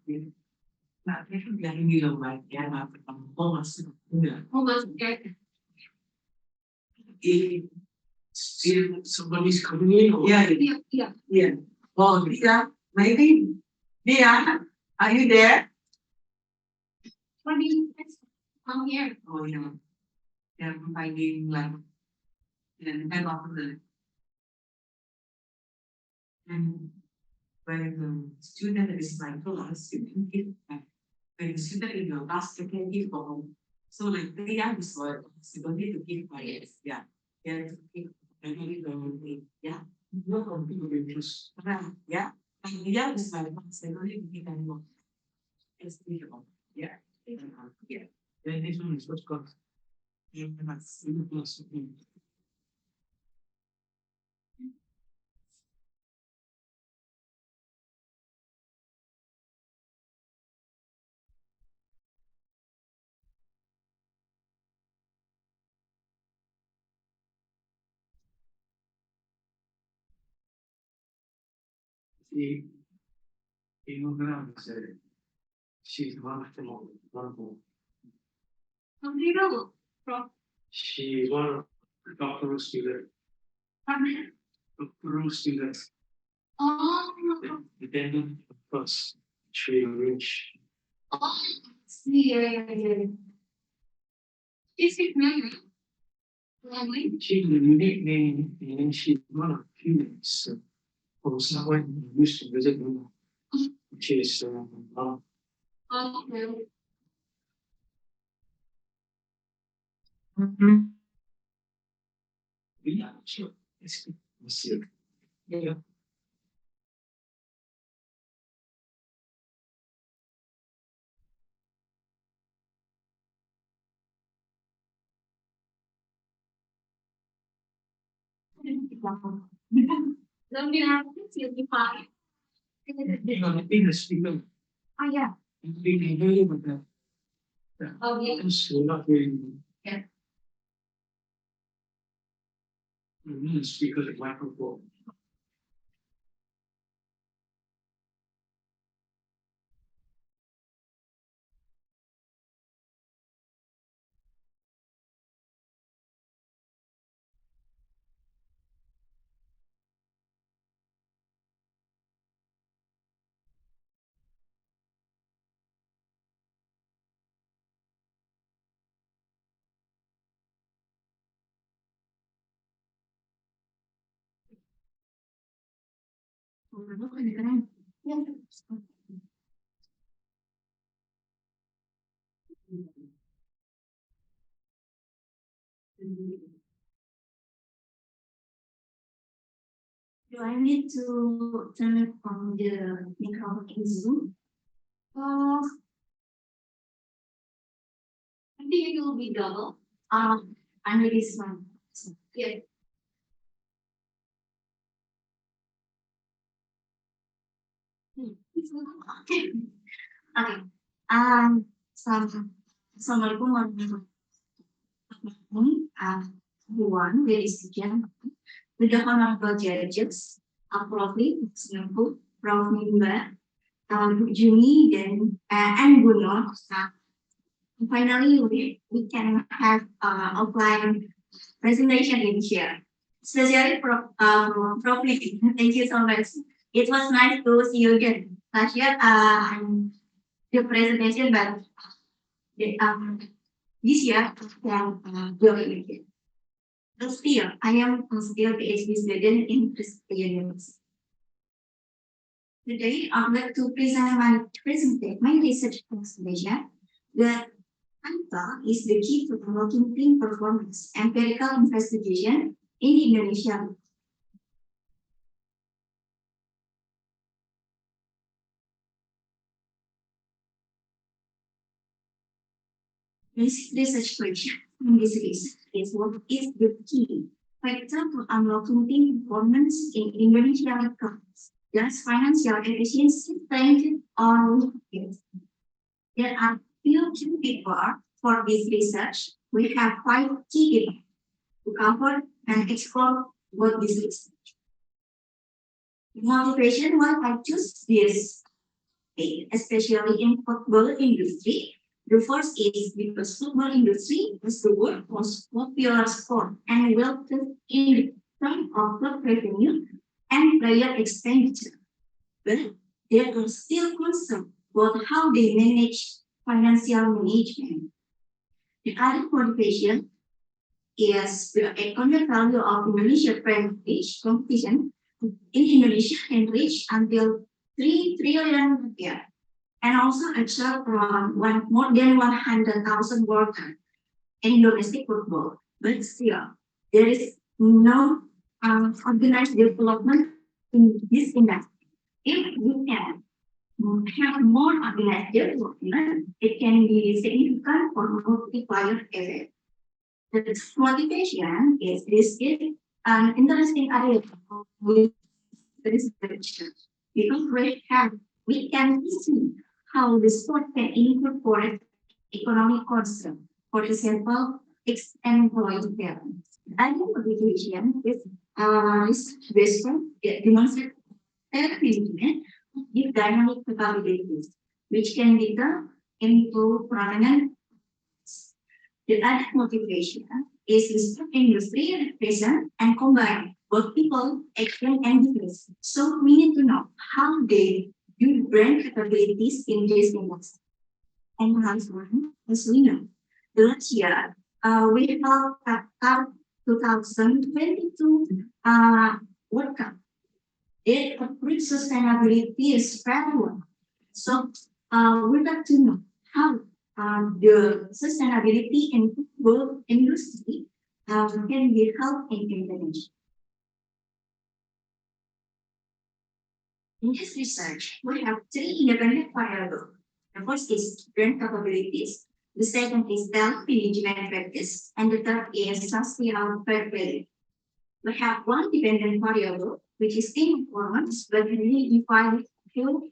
Nah, mereka bilang ini loh, Mbak, ya, nggak ketemu. Oh, masuk. Enggak. Who was get Still somebody's coming in. Or? Yeah, yeah. Oh, Dia, maybe. Dia, are you there? what do you come here? Oh, yeah. They're finding like and of the and when the student is my class, you can give back. When the student in your class, you can give home. So like they are this word, you don't need to give by it. Yeah. Yeah, to give and really don't yeah. No, people interest. Right. Yeah. And yeah, is my class, I don't need to give anymore. It's beautiful. Yeah. Yeah. Then this one is what's called Yeah, that's plus. She, she's wonderful, wonderful. How do you know? She's one of the doctoral students. Doctoral students. Oh, Dependent of us. She rich. oh, see, yeah. Is it really? Lovely. She's a unique name, and she's one of few from someone who used to visit me, which is Okay. yeah, sure. It's good. Yeah. Don't be happy, you'll be fine. You're gonna be the speaker. Oh, yeah. You're being very with that. Oh, yeah. You're not really. Yeah. You need to speak with the microphone. Yeah. Do I need to turn it on the microphone in Zoom? I think it will be double. Under this one. Yeah. Okay. Okay. Assalamualaikum warahmatullahi wabarakatuh. Everyone, ladies and gentlemen, with the honorable judges, Profi, Prof. Mimba, Juni, and Bruno. Finally, we can have offline presentation in here. Especially Prof. Lee. Thank you so much. It was nice to see you again. Last year, the presentation, but this year, can do it again. But still, I am still PhD student in Presbyterian University. Today, I would like to present my research presentation that ANTA is the key to promoting team performance empirical investigation in Indonesia. Basic research question in this research is what is the key factor to unlocking team performance in Indonesian economies? Does financial efficiency play on it? There are few key people for this research. We have 5 key people to cover and explore what this research. Motivation why I choose this, especially in football industry. The first is because football industry is the world's most popular sport and wealthy in terms of club revenue and player expenditure. But there are still concerns about how they manage financial management. The other motivation is the economic value of Indonesia French competition in Indonesia can reach until 3 trillion rupiah and also attract more than 100,000 workers in domestic football. But still, there is no organized development in this industry. If we can have more organized development, it can be significant for multiplier effect. The motivation is this is an interesting area with research because we can see how the sport can incorporate economic concept. For example, employee parents. Other motivation is research based demonstrate Self-management give dynamic capabilities, which can lead into prominent. The other motivation is respect industry represent and combine both people, action, and business. So we need to know how they do brand capabilities in this industry. And last one, as we know, last year we held Qatar 2022 World Cup. It approved sustainability is very well. So we'd like to know how the sustainability in football industry can be helped in Indonesia. In this research, we have three independent variables. The first is brand capabilities, the second is talent management practice, and the third is social fair play. We have one dependent variable, which is team performance, but we define to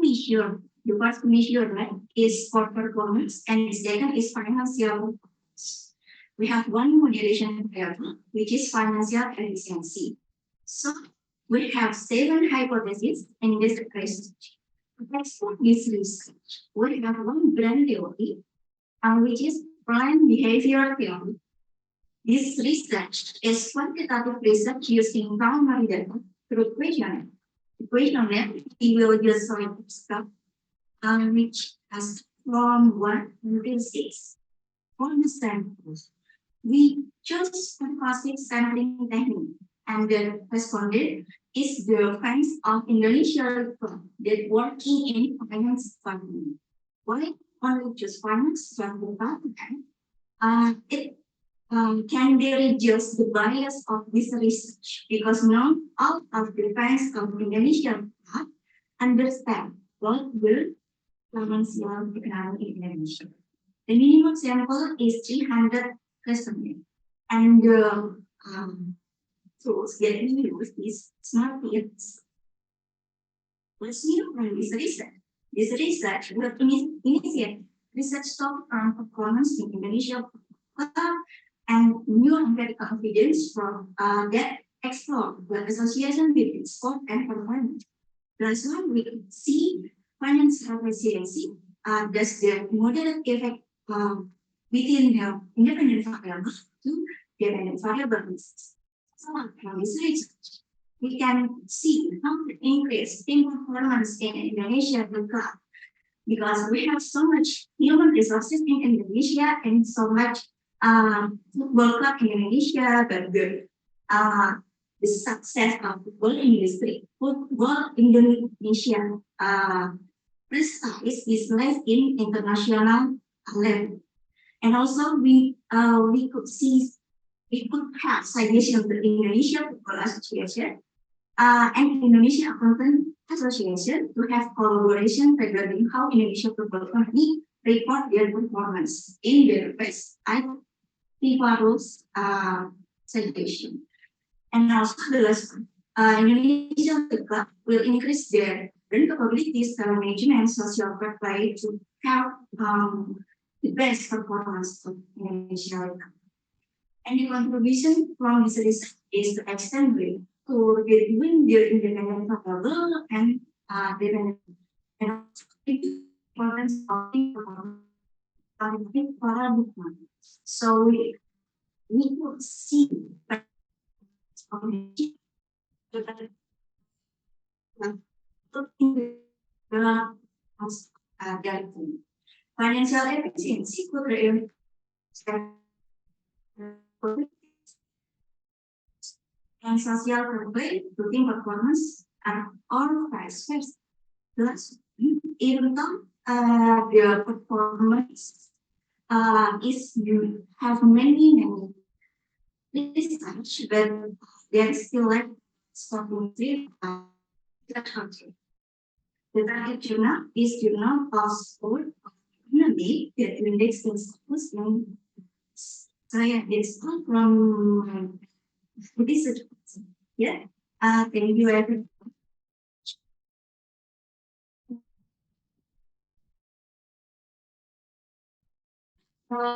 be sure. The first measurement is for performance, and the second is financial. We have one moderation variable, which is financial efficiency. So we have seven hypotheses in this research. Let's put this research. We have one brand theory, which is brand behavior theory. This research is quantitative research using primary data through questionnaire. The questionnaire we will use stuff which has from 1 until 6. For the samples, we chose the classic sampling technique, and the respondent is the fans of Indonesia that working in finance department. Why only choose finance department? It can they reduce the bias of this research because not all of the fans of Indonesia understand what will financial economy in Indonesia. The minimum sample is 300 customers, and the tools that we use is smart tips. Let's new from this research. This research will initiate research stop from performance in Indonesia and new empirical evidence from that explore the association between sport and performance. Plus one, we see financial resiliency. Does the moderate effect within the independent variables to dependent variables? So from this research, we can see how to increase team performance in Indonesia because we have so much human resources in Indonesia and so much football club in Indonesia, but the success of football industry, football Indonesia is less in international level. And also we could see we could have citation of the Indonesia Football Association and Indonesia Accountant Association to have collaboration regarding how Indonesia football company report their performance in their best FIFA rules citation. And also the last Indonesia club will increase their capabilities, talent management, social play to have the best performance of Indonesia. And the contribution from this research is to extend to reviewing their independent variable and dependent and importance of so we could see financial efficiency could and social progress, routine performance, and all vice versa. Plus, even though the performance is you have many research, but there is still like stopping the country. The target journal is journal of sport economy that index the schools in saya it's from research. Yeah. Thank you everyone.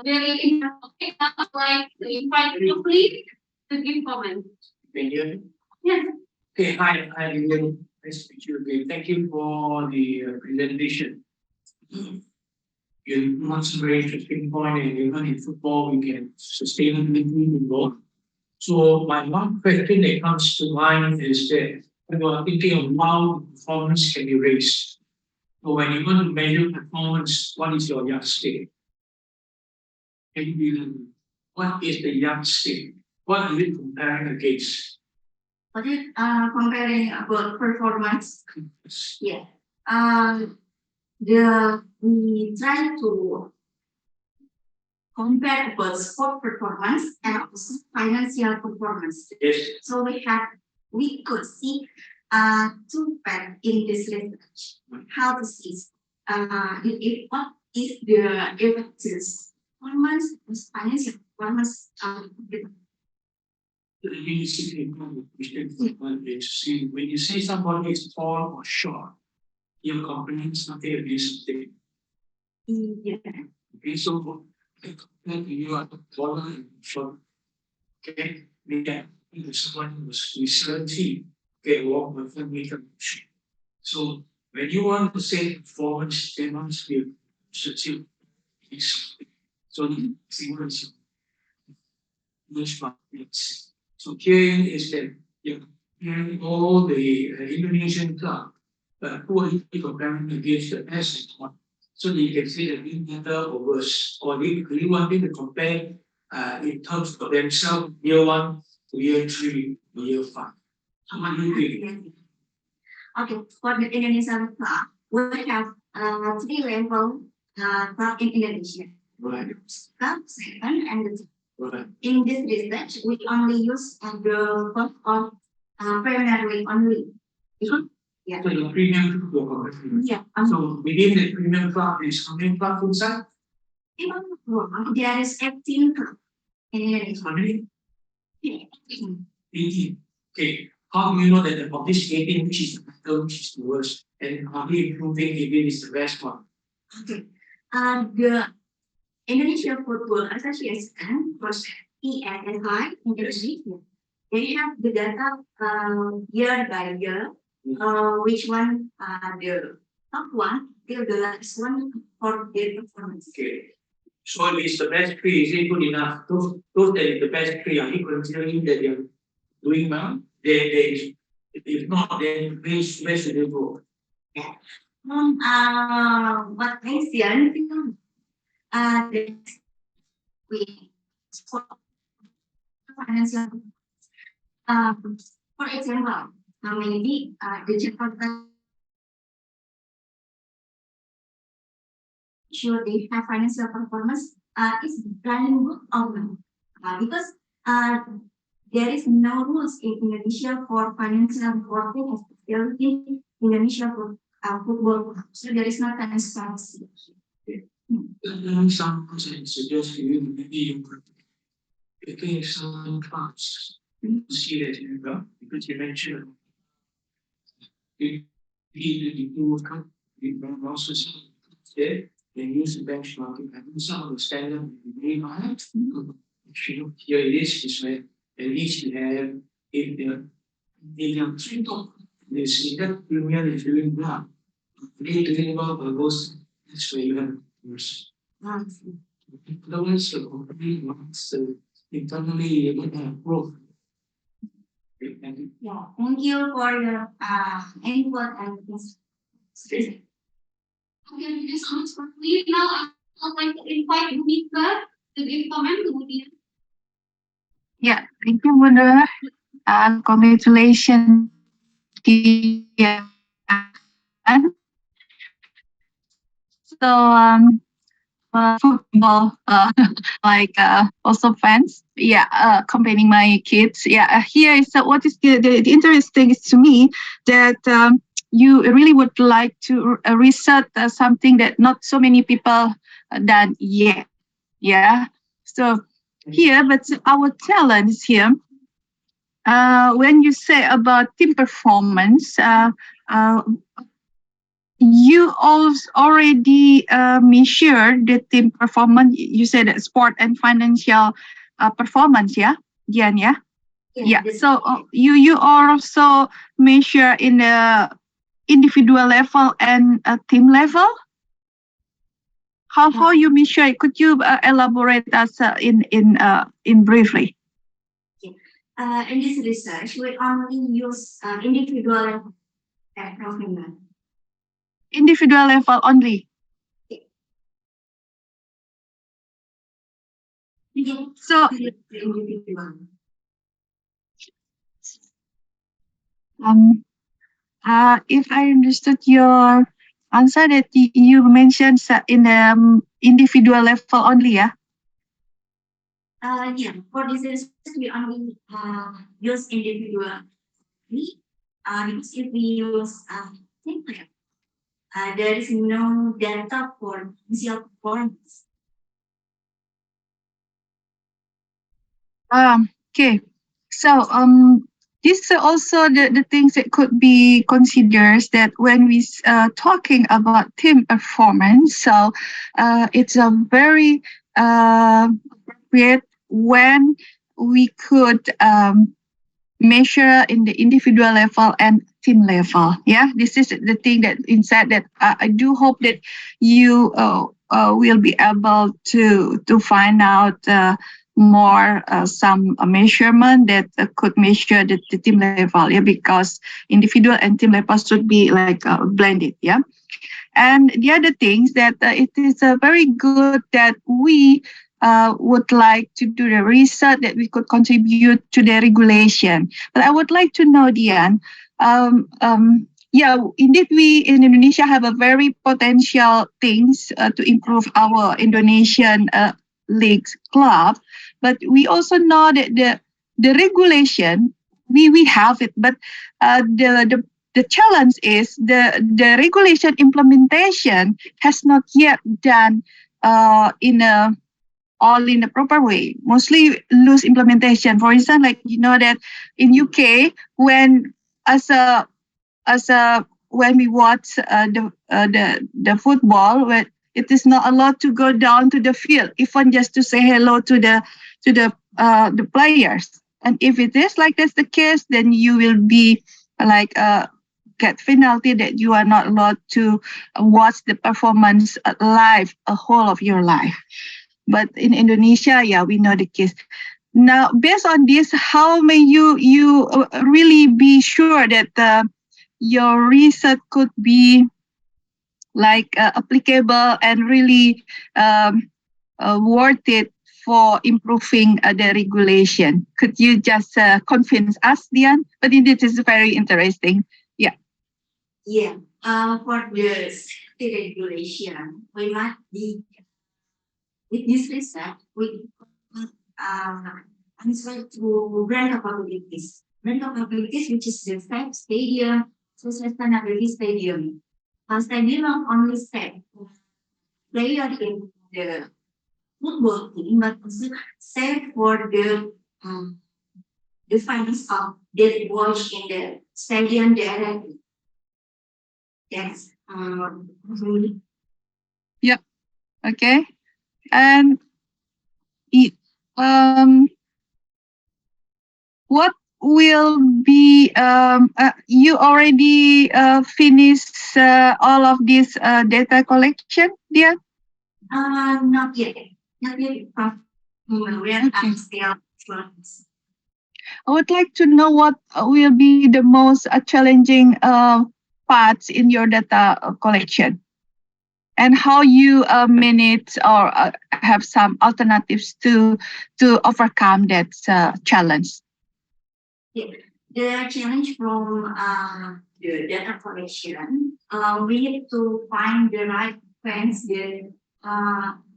Very interesting. Now I'd like to invite you to give comment. Thank you. Yes. Okay, hi, I'm William. Nice to meet you again. Thank you for the presentation. You mentioned a very interesting point, and even in football, we can sustainably involve. So my one question that comes to mind is that when you are thinking of how performance can be raised. So when you want to measure performance, what is your yardstick? Can you even what is the yardstick? What are you comparing against? What is comparing about performance? Yeah. We try to compare about sport performance and also financial performance. Yes. So we could see two facts in this research. How to see what is the effective performance with financial performance. The realistic question is see when you say somebody is tall or short, you're comparing something against something. Yeah. Okay, so compared to you are taller and short. Okay, yeah, someone who's 17, okay, walk with 1 meter. So when you want to say performance, they must be such so the sequence yes. So here is that you're comparing all the Indonesian club, but who are you comparing against the best one? So that you can say that in better or worse, or they really wanting to compare in terms of themselves year one to year three to year five. So what do you think? Okay, for the Indonesian club, we have three level club in Indonesia. Right, Club, second, and the right. in this research, we only use the first of primarily only. Yeah. So the premium club. Yeah. So within the premium club is how many clubs inside? Even there is 18 club in Indonesia. How many? Yeah. 18. Okay. How do you know that of this 18, which is the better, which is the worst? And how do you proving 18 is the best one? Okay. The Indonesia Football Association, was ESSI in Indonesia, they have the data year by year, which one the top one till the last one for their performance. Okay. So if it's the best three, is it good enough? Those that is the best three, are you considering that they're doing well? If not, then where should they go? What I see, the we for financial, for example, maybe the Jakarta sure they have financial performance is running good or not. Because uh, there is no rules in Indonesia for financial reporting, especially in Indonesia for football. So there is no transparency. Some person suggest you maybe you could take some class to see that you know, because you mentioned you need to improve you can also see there and use the benchmarking and some of the standard you may not have. If you look here it is where at least you have in the medium three top this in that premium is doing well. Really doing well but those that's where you have worse. Influence the company wants to internally growth. Yeah, thank you for your input and this. Okay, thank you so much for please now I would like to invite Mika to give comment kemudian. Yeah, thank you, Bunda. Congratulations, Kian. So, football, like also fans. Yeah, accompanying my kids. Yeah, here is what is the interesting is to me that you really would like to research something that not so many people done yet. Yeah, so here, but our talent is here. When you say about team performance, uh, you also already measure the team performance. You said that sport and financial performance, yeah, Gian, yeah. Yeah. So you also measure in the individual level and a team level. How you measure it? Could you elaborate us in briefly? In this research, we only use individual improvement. Individual level only. So Individual. um if I understood your answer that you mentioned in individual level only, yeah. Yeah, for this research, we only use individual. Because if we use template, there is no data for visual performance. Okay. So these are also the things that could be considered that when we talking about team performance. So it's a very appropriate when we could measure in the individual level and team level. Yeah, this is the thing that inside that I do hope that you will be able to find out more some measurement that could measure the team level. Yeah, because individual and team level should be like blended. Yeah. And the other things that it is very good that we would like to do the research that we could contribute to the regulation. But I would like to know, Dian, yeah, indeed, we in Indonesia have a very potential things to improve our Indonesian leagues club, but we also know that the regulation we have it, but the challenge is the regulation implementation has not yet done in a all in the proper way. Mostly loose implementation. For instance, like you know that in UK when as a when we watch the football, when it is not allowed to go down to the field, even just to say hello to the players. And if it is like that's the case, then you will be like get penalty that you are not allowed to watch the performance live a whole of your life. But in Indonesia, yeah, we know the case. Now, based on this, how may you really be sure that your research could be like applicable and really worth it for improving the regulation? Could you just convince us, Dian? But indeed, it's very interesting. Yeah. Yeah. For the safety regulation, we must be with this research, we answer to grant capabilities. Grant capabilities, which is the state stadium, sustainability stadium. Stadium not only set player in the football team, but also set for the fans of the watch in the stadium directly. Yes. Yeah. Okay. And it, what will be you already finished all of this data collection, Dia? Not yet. Not yet. We are Okay. still students. I would like to know what will be the most challenging parts in your data collection and how you manage or have some alternatives to overcome that challenge. Yeah. The challenge from the data collection, we need to find the right friends that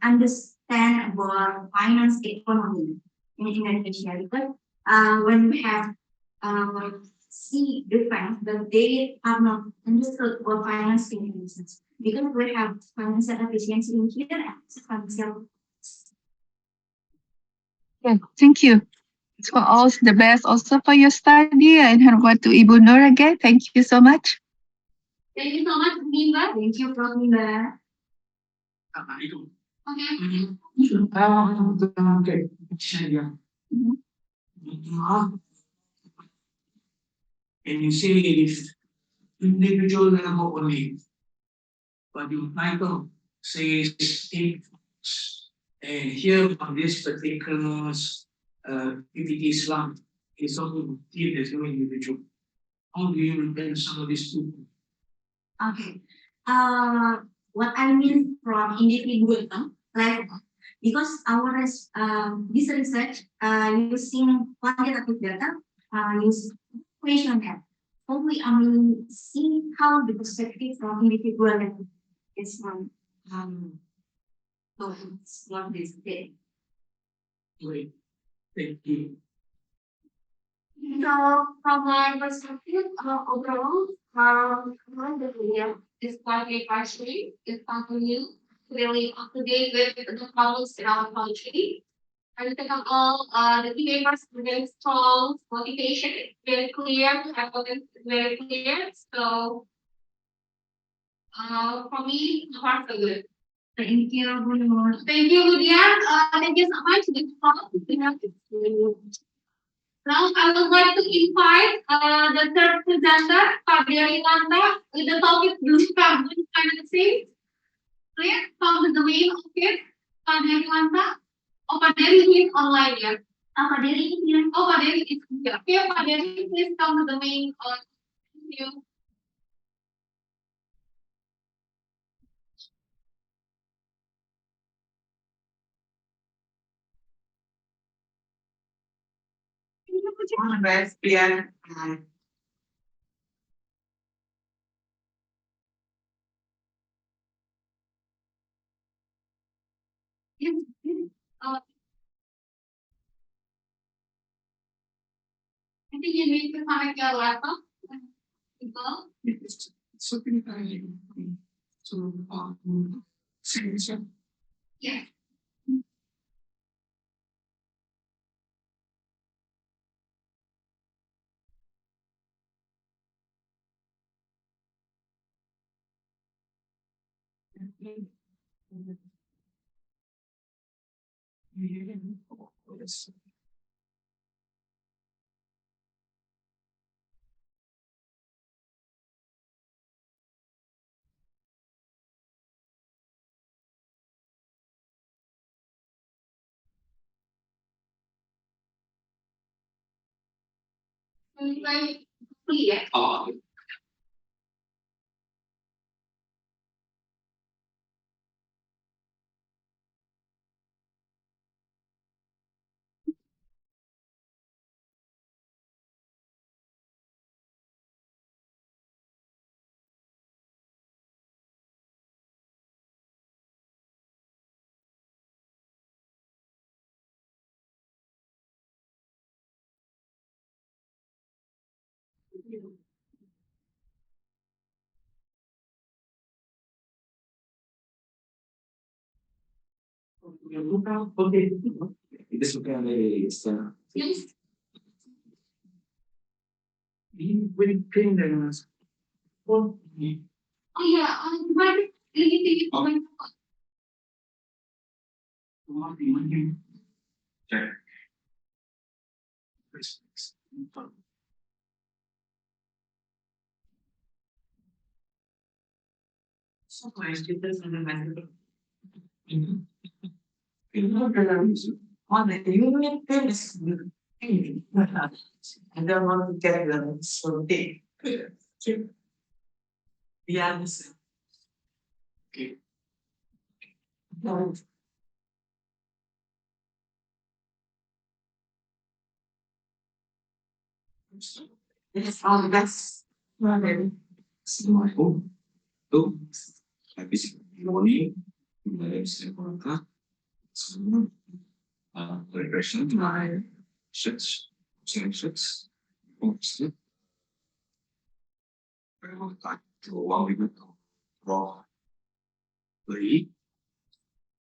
understand about finance economy in Indonesia. Because when we have see the friends, but they are not understood about finance in business. Because we have financial efficiency in here and financial. Yeah, thank you. So all the best also for your study and over to Ibu Nur again. Thank you so much. Thank you so much, Nima. Thank you, Prof. Nima. Itu. Okay. Okay. Saya. Mhm. Ah, and you say it is individual level only, but the title says team focus. And here on this particular PPT slide, it's also team as no individual. How do you represent some of these two? Okay. What I mean from individual, no? Like because this research using quantitative data, use question data. So we see how the perspective from individual is so it's not this day. Great, thank you. So from my perspective, overall, the media is quite a partially is continue really up to date with the problems in our country. And second of all, the key papers very strong motivation, very clear, evidence is very clear. So for me, the parts are good. Thank you, Bruno. Thank you, Lydia. Thank you so much. This talk. Now I would like to invite the third presenter, Februari with the topic blue carbon financing. Clear? From the domain of it, Februari. Oh, Februari is online ya. Februari is here. Oh, Februari is here. Okay, Februari, please come to the main. Thank you. All the best, Priya. Yes, yes. I think you need to connect your laptop. People. It's something that I so serious. Yes. Yes. Like, clear. Okay. This is Yes. we bring the Oh yeah, but really check. Sometimes people from the method. On the unit things. I don't want to get them so big. Yeah, listen. Okay. No. It's all the best. So my home. So I basically morning, I sleep on that. So regression to my shits, shits, sleep. I would like to allow you to draw the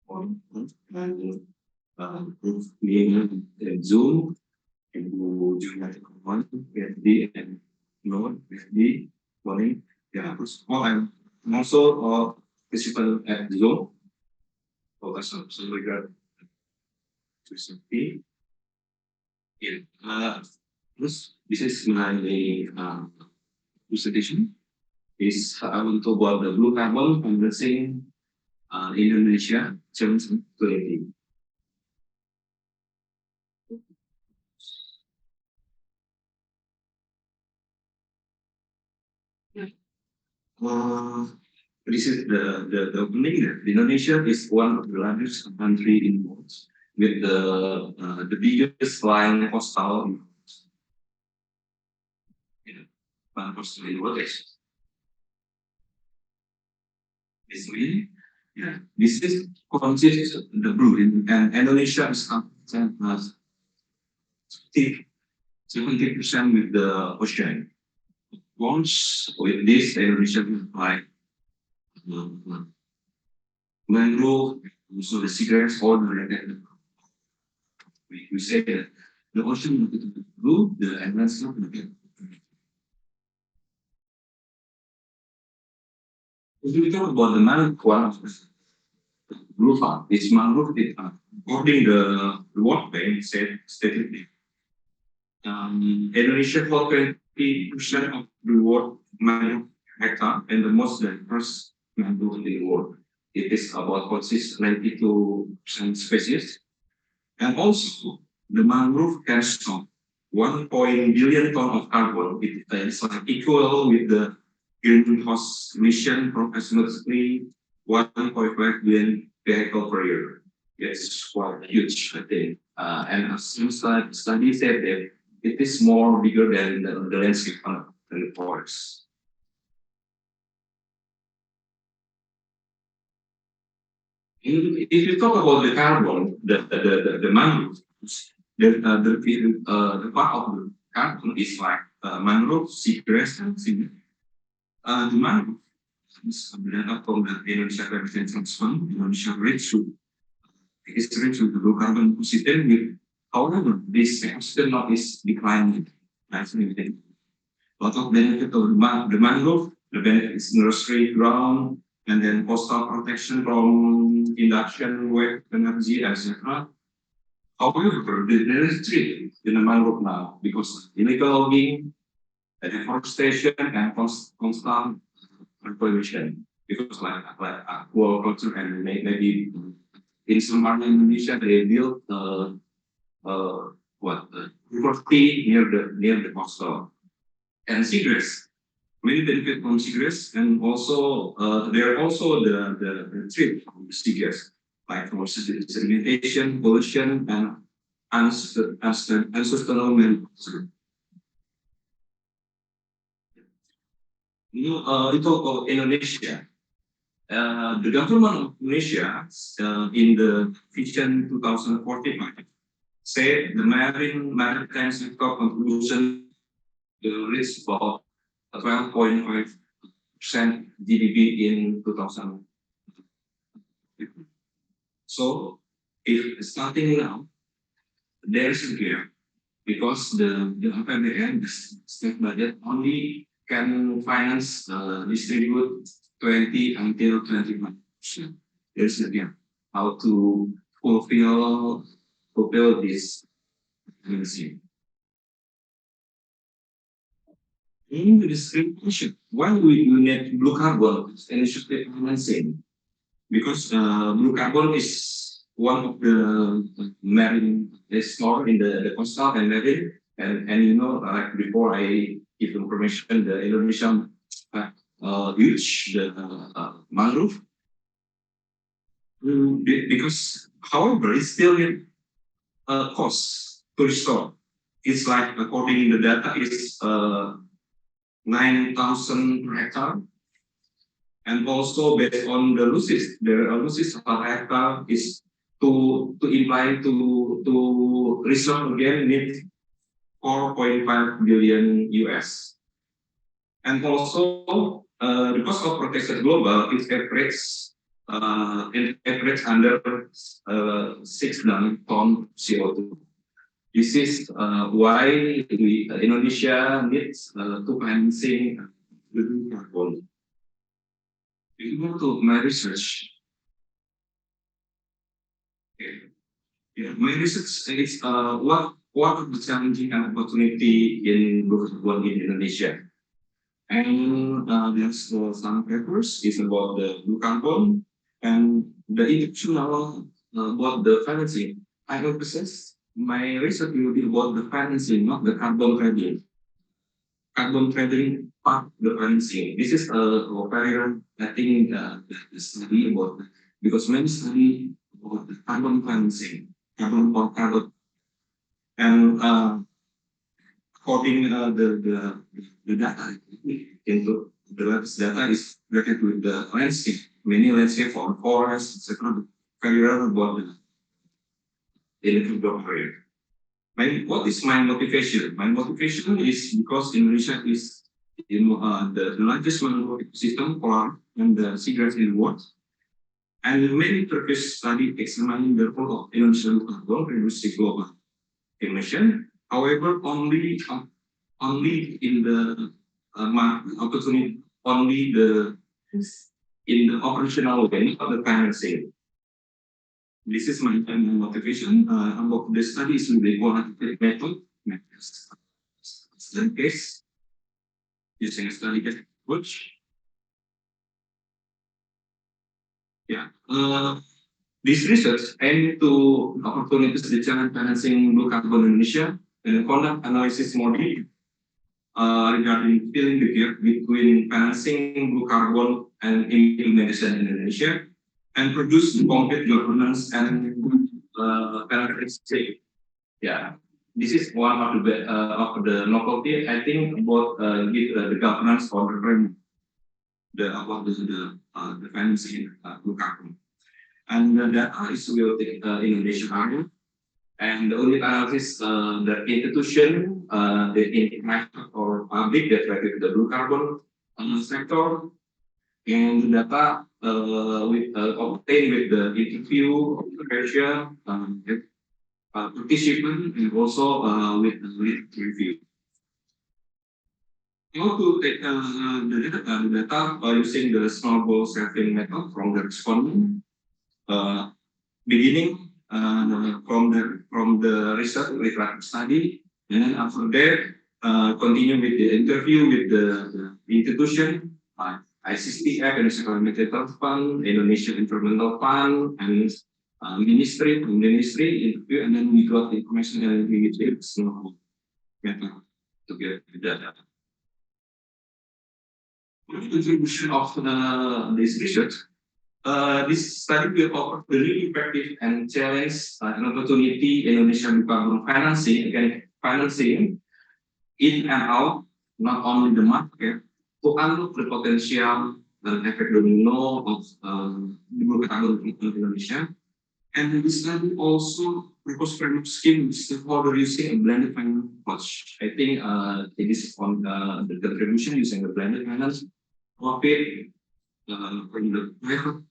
on and proof being Zoom and geometric one with D and node with D morning. Yeah, I'm also principal at Zoom. So regard to simply in This is my presentation. Is I want to talk about the blue carbon financing Indonesia 2020. Uh, this is the opening. Indonesia is one of the largest country in the world with the biggest flying coastal coastal in the world. This way, yeah, this is consists the blue and Indonesia is 70% with the ocean. Once with this, Indonesia will buy mangrove, so the cigarettes, all the we say that the ocean will be blue, the Atlantic will get. If we talk about the mangrove, one of the blue farm, this mangrove, according the World Bank said statistically, Indonesia hold 20% of the world mangrove hectare and the most diverse mangrove in the world. It is about consists 92% species. And also, the mangrove can store 1 billion ton of carbon. It is like equal with the greenhouse emission from approximately 1.5 billion vehicle per year. It's quite huge, I think. And some studies said that it is more bigger than the landscape than the forest. If you talk about the carbon, the mangrove, the part of the carbon is like mangrove, seagrass, and sea. The mangrove is the data from the Indonesia Representative Fund, Indonesia rich to is rich with low carbon ecosystem with however this ecosystem now is declining. That's a lot of benefit of the mangrove, the benefit is nursery ground, and then coastal protection from induction, wave energy, etc. However, there is threat in the mangrove now because illegal logging, deforestation, and constant pollution. Because like aquaculture and maybe in some part of Indonesia they build property near the coastal and cigarettes. Many benefit from cigarettes and also there are also the threat from cigarettes like for sedimentation, pollution, and unsustainable manufacturing. You talk about Indonesia. The government of Indonesia in the Vision 2045 said the maritime sector contribution will reach about 12.5% GDP in 2000. So if starting now, there is a gap because the APBN, the state budget, only can finance distribute 20 until 25%. There is a gap how to fulfill this policy. In the description, why we need blue carbon initiative financing? Because blue carbon is one of the marine store in the coastal and marine, and you know like before I give information the Indonesian huge the mangrove because however it's still in cost to restore. It's like according to the data it's 9,000 per hectare. And also based on the losses per hectare is to imply to reserve again need 4.5 billion US. And also the cost of protection global is average under 6 ton CO2. This is why Indonesia needs to financing the carbon. If you go to my research, okay, Yeah, my research is what are the challenging and opportunity in blue carbon in Indonesia. And there's some papers is about the blue carbon and the international about the financing. I hope my research will be about the financing, not the carbon trading. Carbon trading part the financing. This is a very I think the study about because many study about the carbon financing, carbon or carbon, and according the data into the latest data is related with the landscape, many landscape for forests, etc. Very rare about the electric area. What is my motivation? My motivation is because Indonesia is the largest mangrove ecosystem for and the seagrass in the world. And many previous study examining the role of Indonesian carbon reducing global emission. However, only in the opportunity, only the in the operational way of the financing. This is my motivation. About the studies with the quantitative method, study case, using a study case approach. Yeah. This research aimed to opportunities the challenge financing blue carbon Indonesia and conduct analysis model regarding filling the gap between financing blue carbon and implementation in Indonesia and produce concrete governance and characteristic. Yeah, this is one of the novelty I think about the governance for the about the financing blue carbon. And the data is will take Indonesian area and the only analysis the institution, the international or public that related to the blue carbon sector and the data with obtained with the interview, observation, participant, and also with the review. How to take the data by using the snowball sampling method from the respondent, beginning from the research literature study, and then after that continue with the interview with the institution, ICCF, Indonesia Environmental Fund, Indonesia Environmental Fund, and ministry interview, and then we got the information and we did snowball method to get the data. Contribution of this research. This study will offer very effective and challenge an opportunity Indonesian carbon financing, again, financing in and out, not only the market, to unlock the potential effect domino of the carbon in Indonesia. And this study also propose framework scheme stakeholder using a blended finance approach. I think it is on the contribution using the blended finance profit from the private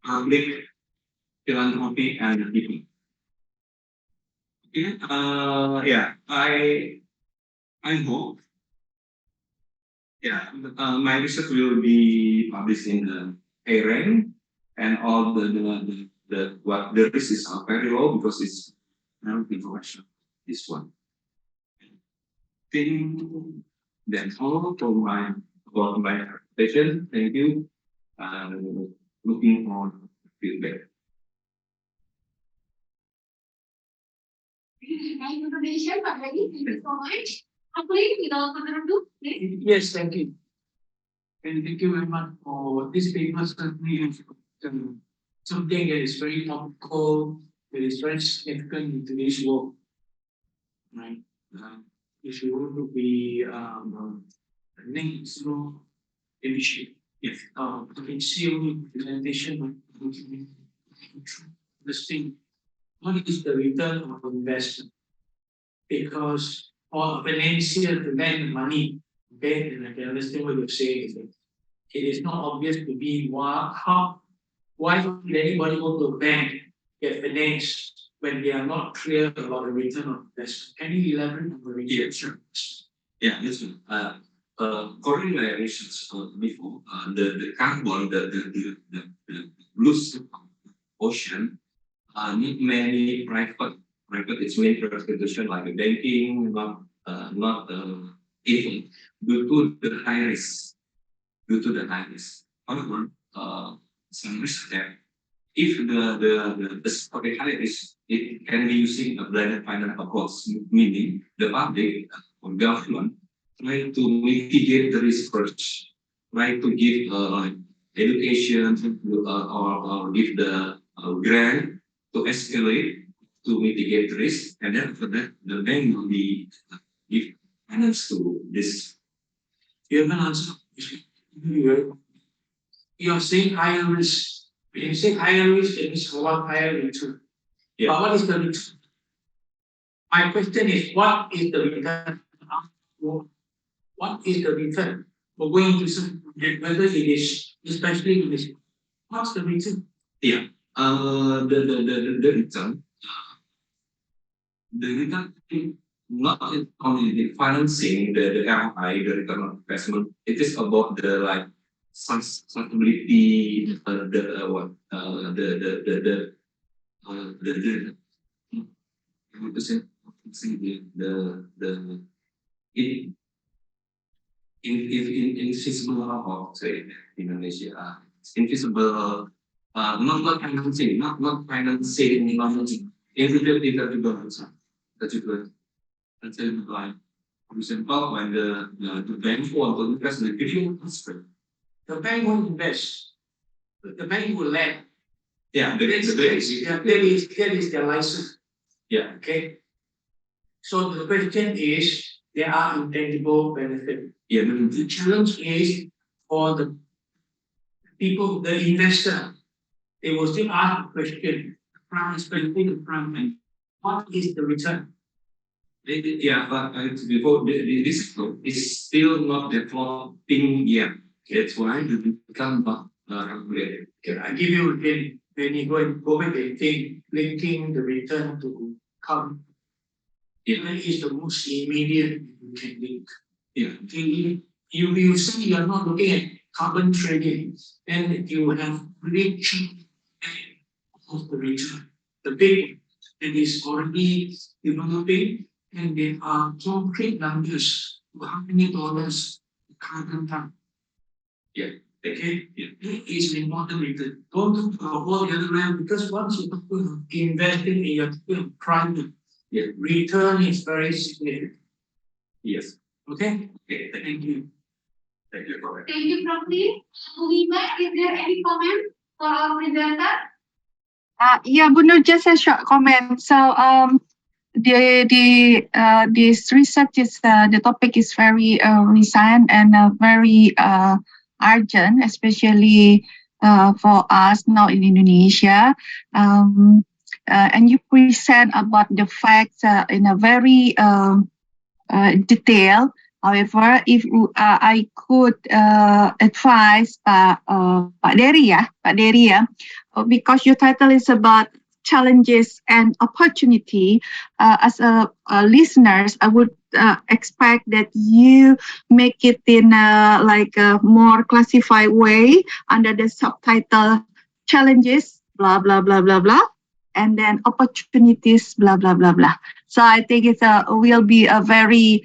public philanthropy and people. Okay, yeah, I hope, yeah, my research will be published in the AREN and all the what the risk is very low because it's not information. This one. Think that's all for my about my presentation. Thank you. Looking for feedback. Thank you for the share, Pak Hadi. Thank you so much. Please, without further ado, please. Yes, thank you. And thank you very much for this paper. Certainly, something that is very topical, that is very significant in today's world. Right? If you want to be linked through initiative, if you can see only presentation, this thing, what is the return of investment? Because for a financier to lend money, okay, and I can understand what you're saying is that it is not obvious to me why would anybody go to a bank get financed when they are not clear about the return of investment. Can you elaborate on the return? Yeah, sure. Yeah, listen. According to my research before, the carbon, the blue ocean need many private it's main institution like the banking, not even due to the high risk, However, some risk there. If the okay, high risk, it can be using a blended finance approach, meaning the public or government try to mitigate the risk first, try to give education or give the grant to escalate to mitigate risk, and then after that the bank will be give finance to this. You have an answer. You're saying higher risk. When you say higher risk, it means what higher return. Yeah. But what is the return? My question is, what is the return? What is the return for going to some whether it is especially in this? What's the return? Yeah. The return. The return not only the financing, the ROI, the return on investment. It is about the like sustainability, the what the how to say the in invisible of say Indonesia invisible not financing not financing invisible that you could let's say like for example when the bank want to invest in the video aspect the bank won't invest the bank will lend yeah that is their license yeah okay. So the question is, there are intangible benefits. Yeah, the challenge is for the people, the investor, they will still ask the question, the prime and what is the return? Yeah, but before this is still not developing yet. That's why it become not regulated. Okay, I give you when you go back and think linking the return to come. It is the most immediate you can link. Yeah. You say you are not looking at carbon trading, then you have really cheap of the return. The big that is already developing, and there are concrete numbers of how many dollars the carbon ton. Yeah. Okay. Yeah. It is an important return. Don't look for all the other way because once you talk about investing in your private. Yeah, return is very significant. Yes. Okay. Okay. Thank you. Thank you for that. Thank you, Prof. Lee. Lima, is there any comment for our presenter? Yeah, Bunur, just a short comment. So, this research is the topic is very recent and very urgent, especially for us now in Indonesia. And you present about the facts in a very detail. However, if I could advise Pak Dery, because your title is about challenges and opportunity. As a listeners, I would expect that you make it in a more classified way under the subtitle challenges, blah blah blah blah blah, and then opportunities, blah blah blah blah. So I think it will be a very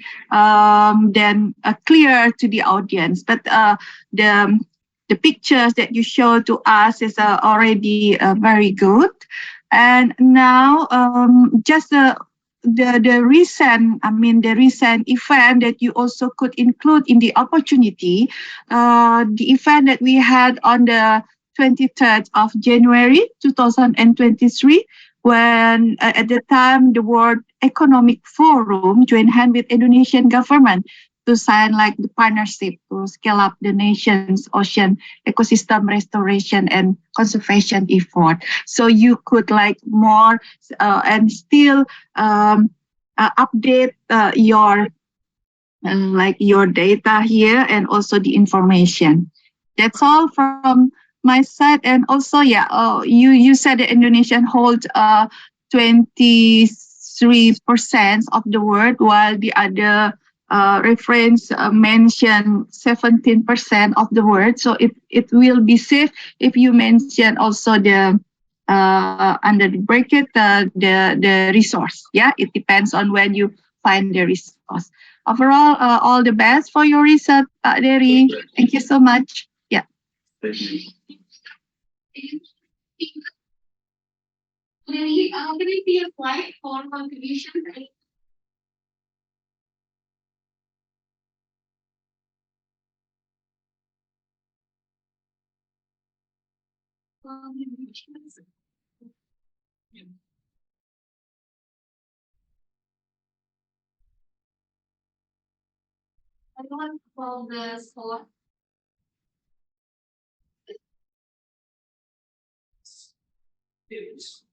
clear to the audience. But the pictures that you show to us is already very good. And now just the recent event that you also could include in the opportunity, the event that we had on the 23rd of January 2023, when at the time the World Economic Forum joined hand with Indonesian government to sign the partnership to scale up the nation's ocean ecosystem restoration and conservation effort. So you could more and still update your your data here and also the information. That's all from my side. And also, you said that Indonesian holds 23% of the world, while the other reference mentioned 17% of the world. So it will be safe if you mention also the under the bracket the resource. Yeah, it depends on when you find the resource. Overall, all the best for your research, Pak Dery. Thank you so much. Yeah. Thank you. Really, can I see a slide for contribution? Contributions. I want for the score. Yes.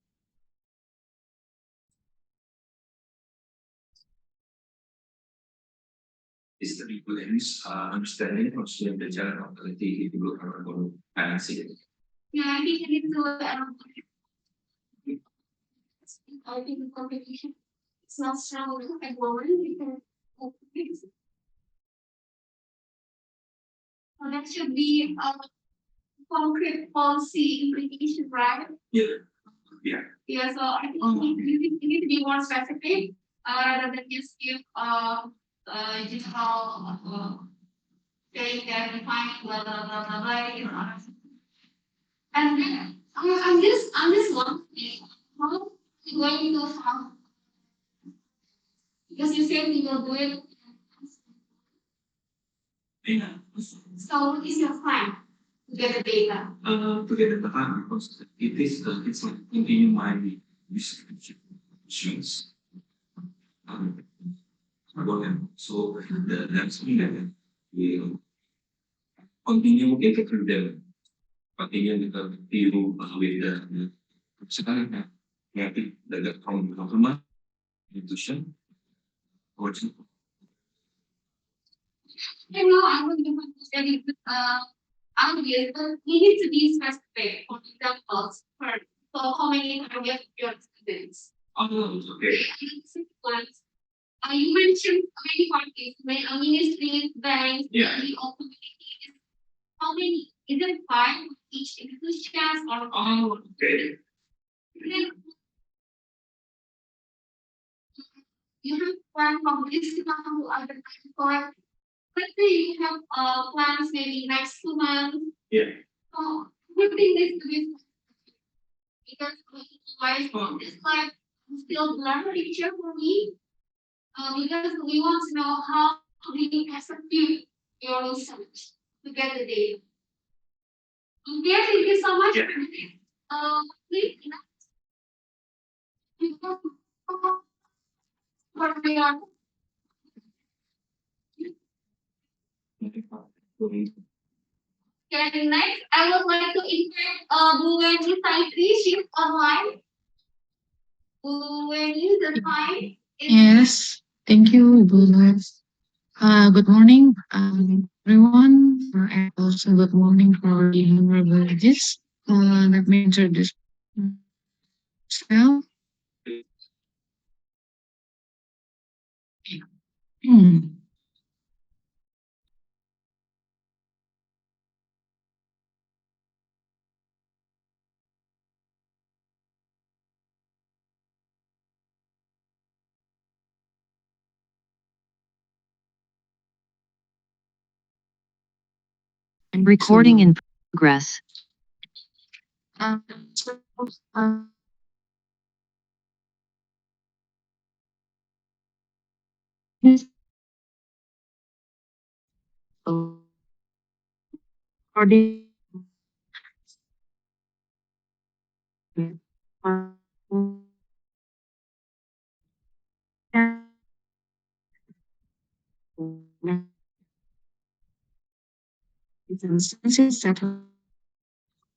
Is the people's understanding of student bicara ability to look around for balancing. Yeah, I think I need to I think the competition it's not strong enough at the moment. We can fix it. So that should be a concrete policy implication, right? Yeah. Yeah. Yeah, so I think you need to be more specific rather than just give just how saying that we find blah blah blah blah blah. You know. And then I'm just wondering how you going to how because you said you will do it. Yeah. So what is your plan to get the data? To get the data because it's like continue my research issues. Um, so the next thing will continue with the continue with the view with the sekarang ya the from government institution or I know I would give a study obvious, but you need to be specific. For examples, for how many target your students. okay. Ones. You mentioned many parties, ministries, banks, Yeah. many communities. How many? Is it five each institutions or Okay. then you have plan from this month to other for let's say you have plans maybe next 2 months. Yeah. Good thing is to be because otherwise this like still blur picture for me. Because we want to know how do you execute your research to get the data. Okay, thank you so much. Yeah. Please, what we are getting next, I would like to invite Buweni Saitri. She's online. Buweni, the time. Yes. Thank you, Ibu Lars. Good morning, everyone, and also good morning for the honorable judges. Let me introduce myself. Hmm. And recording in progress. Uh, so, uh, this recording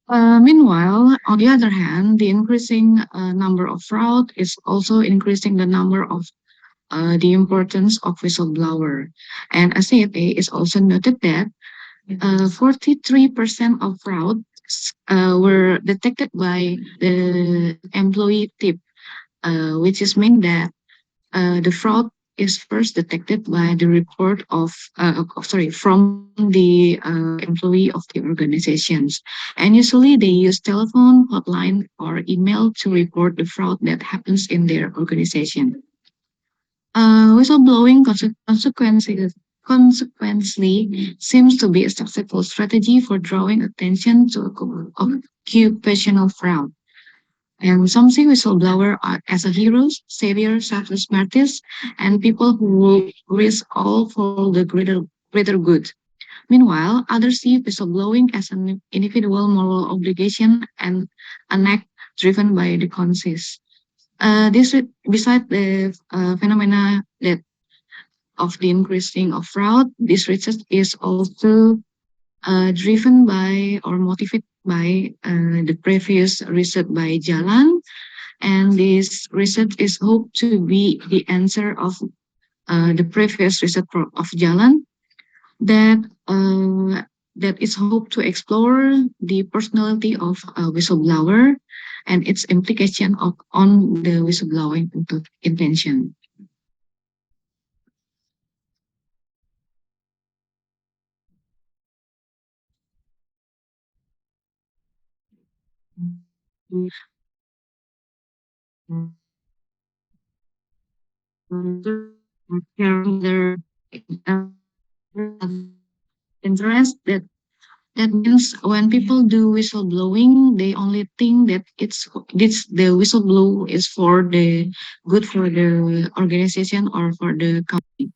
uh, meanwhile, on the other hand, the increasing number of fraud is also increasing the number of the importance of whistleblower. And a CFA is also noted that 43% of frauds were detected by the employee tip, which is mean that the fraud is first detected by the report from the employee of the organizations. And usually they use telephone, hotline, or email to report the fraud that happens in their organization. Whistleblowing consequently seems to be a successful strategy for drawing attention to occupational fraud. And some see whistleblower as a heroes, saviors, selfless martyrs, and people who will risk all for the greater good. Meanwhile, others see whistleblowing as an individual moral obligation and an act driven by the conscience. Beside the phenomena that of the increasing of fraud, this research is also driven by or motivated by the previous research by Jalan, and this research is hoped to be the answer of the previous research of Jalan that that is hoped to explore the personality of a whistleblower and its implication on the whistleblowing intention. Sharing their uh, interest that means when people do whistleblowing, they only think that it's the whistleblow is for the good for the organization or for the company.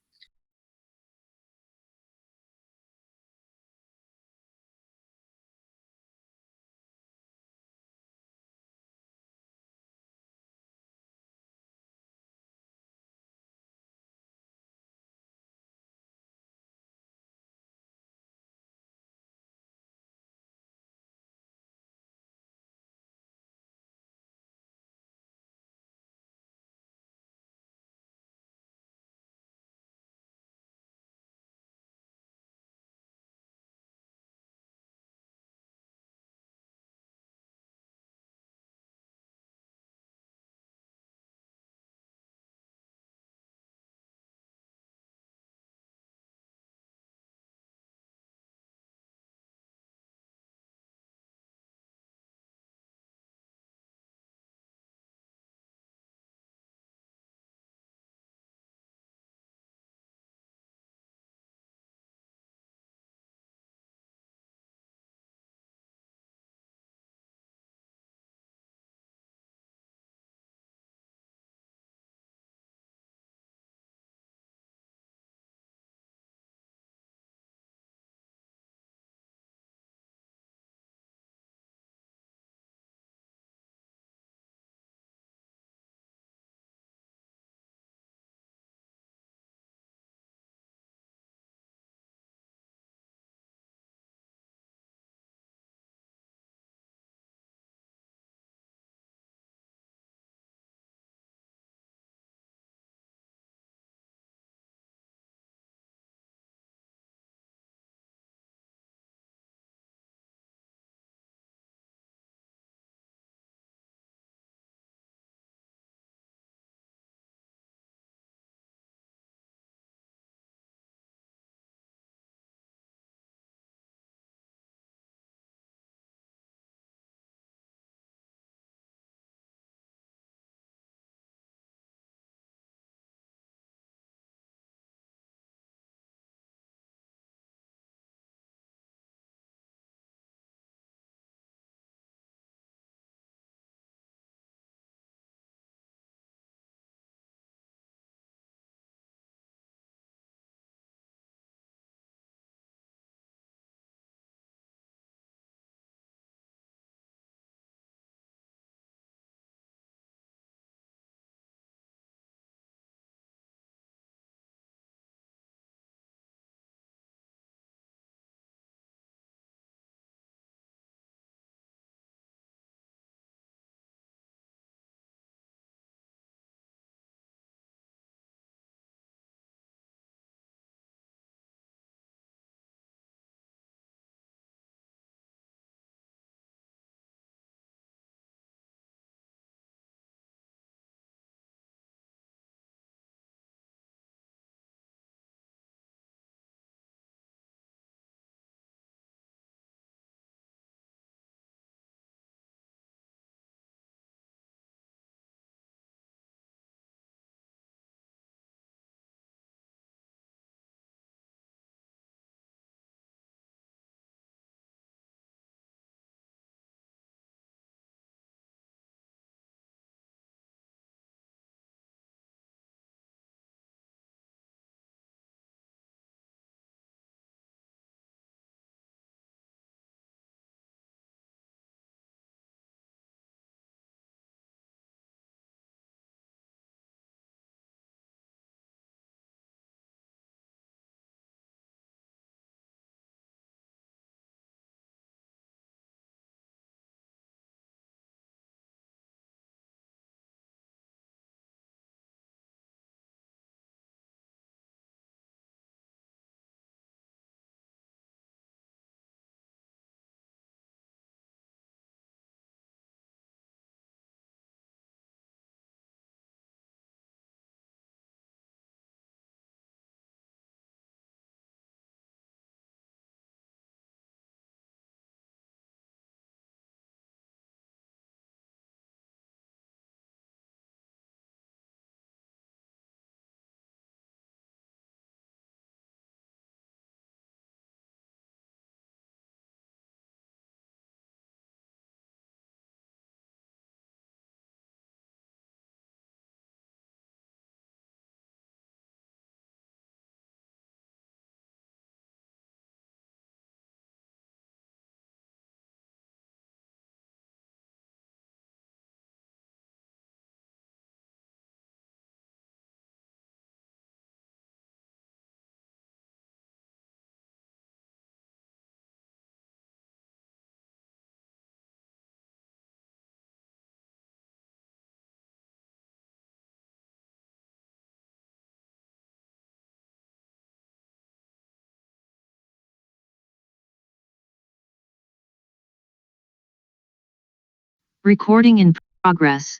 Recording in progress.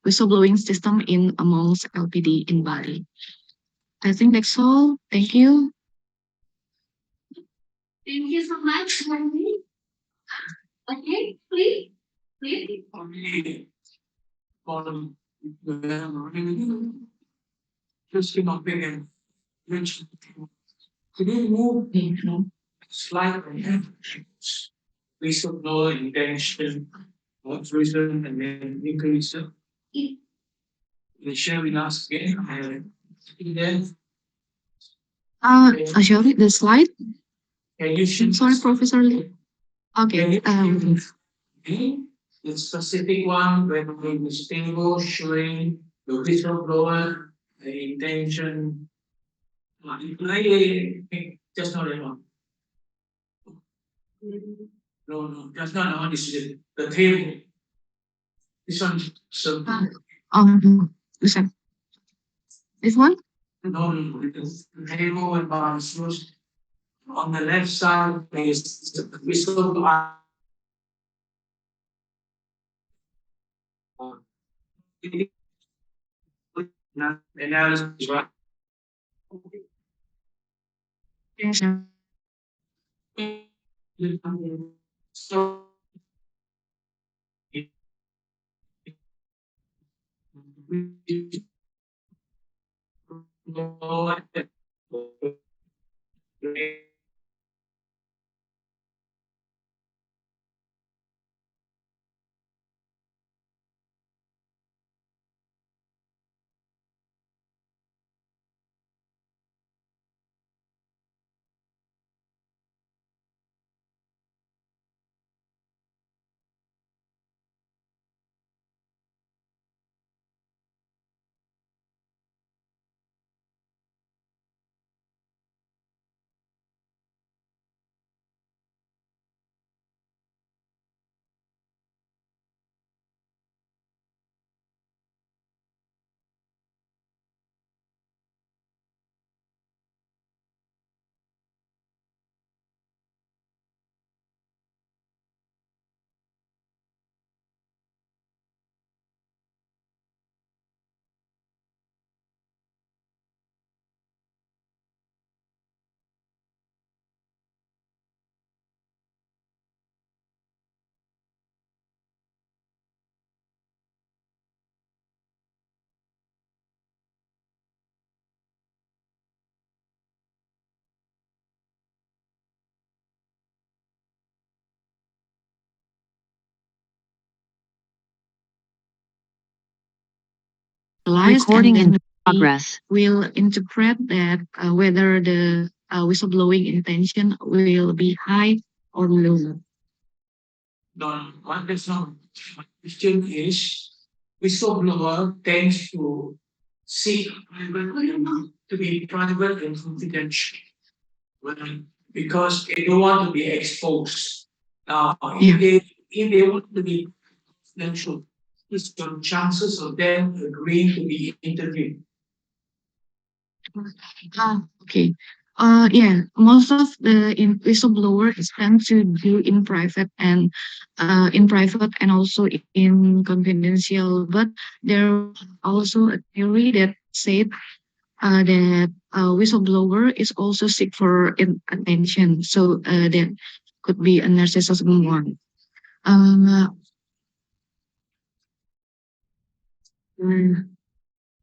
whistleblowing system in amongst LPD in Bali. I think that's all. Thank you. Thank you so much, Wendy. Okay, please. Please. Only on just cannot begin. Which could you move slide whistleblower intention, what reason, and then increase the share with us again. And then Shall we the slide? can you show Sorry, Professor Lee. Okay. the specific one when we stable showing the whistleblower, the intention. Just not that one. No, just not that one. This is the table. This one, so This one. This one? no, the table and shows on the left side is the whistleblower. Analysis, right? Yes. So Recording and in then progress. we'll interpret that whether the whistleblowing intention will be high or low. no, what is not question is whistleblower tends to seek to be private and confidential. Because they don't want to be exposed. Now, if they want to be confidential, there's some chances of them agreeing to be interviewed. Okay. Yeah, most of the whistleblowers tend to do in private and also in confidential. But there also a theory that said that whistleblower is also seek for attention. So that could be a narcissism one.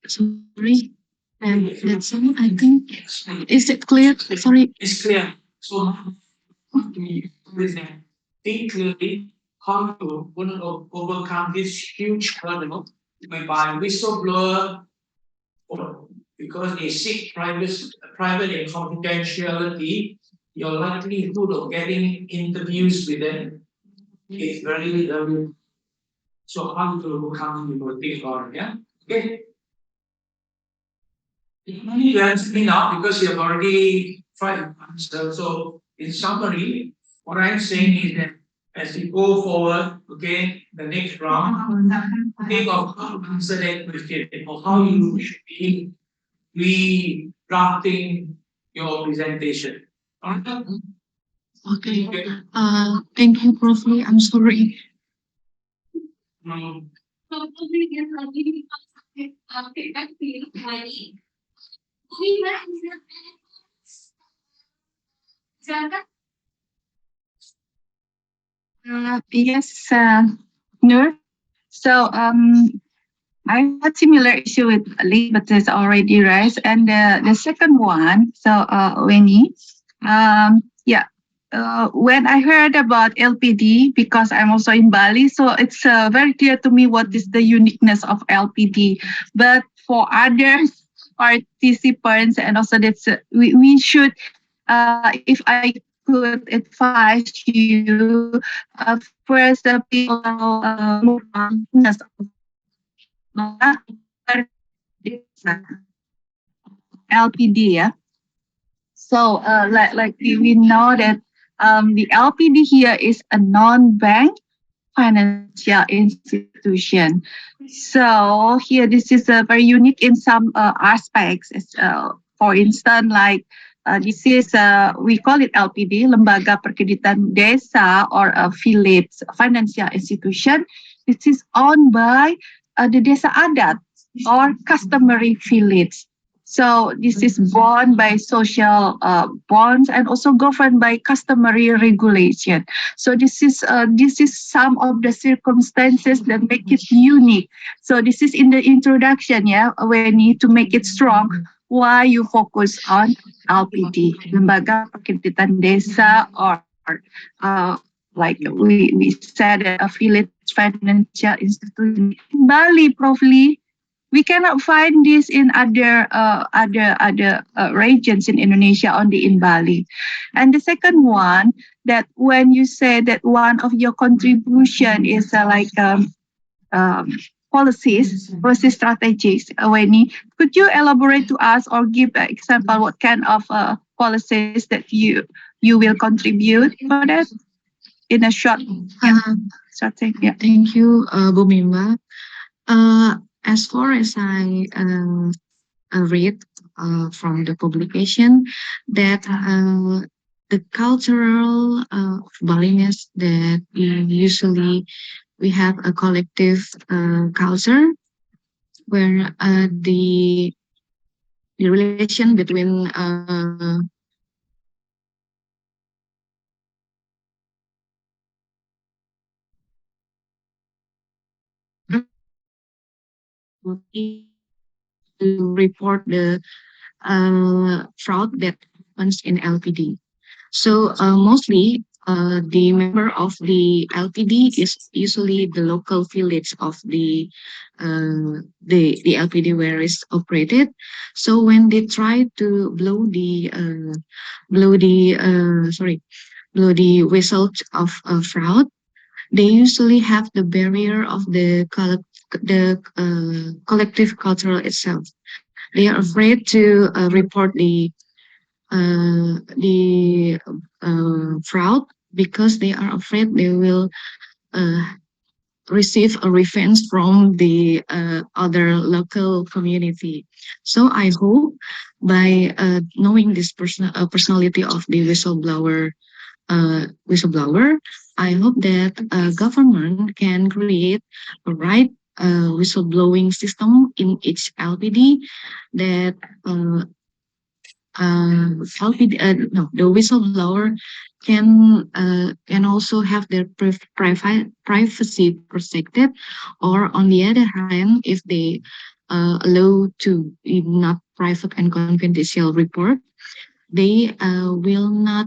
Sorry, and that's all. I think. Is it clear? Sorry. It's clear. So we present think clearly how to overcome this huge hurdle whereby whistleblower because they seek private and confidentiality, your likelihood of getting interviews with them is very so how to overcome your think about it, yeah? Okay. You answer me now because you have already tried to answer. So in summary, what I'm saying is that as we go forward, okay, the next round, think of how to answer that question or how you should be redrafting your presentation. Alright? Okay. Thank you, Prof. Lee. I'm sorry. So probably there's a really feedback feeling money. We have Zaka. Yes, Nur. So I had similar issue with late, but it's already rise. And the second one, so Winnie, yeah. When I heard about LPD, because I'm also in Bali, so it's very clear to me what is the uniqueness of LPD. But for other participants, and also that's we should, if I could advise you, first please allow more uniqueness of LPD, yeah. So, like we know that the LPD here is a non-bank financial institution. So here, this is very unique in some aspects. For instance, like this is we call it LPD, Lembaga Perkreditan Desa, or a village financial institution. This is owned by the Desa Adat or customary village. So this is borne by social bonds and also governed by customary regulation. So this is some of the circumstances that make it unique. So this is in the introduction, yeah, when you to make it strong. Why you focus on LPD, Lembaga Perkreditan Desa, or like we said, a village financial institution in Bali, probably we cannot find this in other regions in Indonesia, only in Bali. And the second one, that when you say that one of your contribution is um, policy strategies, Weni, could you elaborate to us or give an example what kind of policies that you will contribute for that in a short thing? Yeah. Thank you, Bu Mimba. As far as I read from the publication, that the cultural Balinese that usually we have a collective culture where the relation between to report the fraud that happens in LPD. So mostly the member of the LPD is usually the local village of the LPD where it's operated. So when they try to blow the blow the whistle of fraud, they usually have the barrier of the collective cultural itself. They are afraid to report the fraud because they are afraid they will uh, receive a revenge from the other local community. So I hope by knowing this personality of the whistleblower, I hope that government can create a right whistleblowing system in each LPD that LPD, no, the whistleblower can also have their privacy protected, or on the other hand, if they allow to not private and confidential report, they will no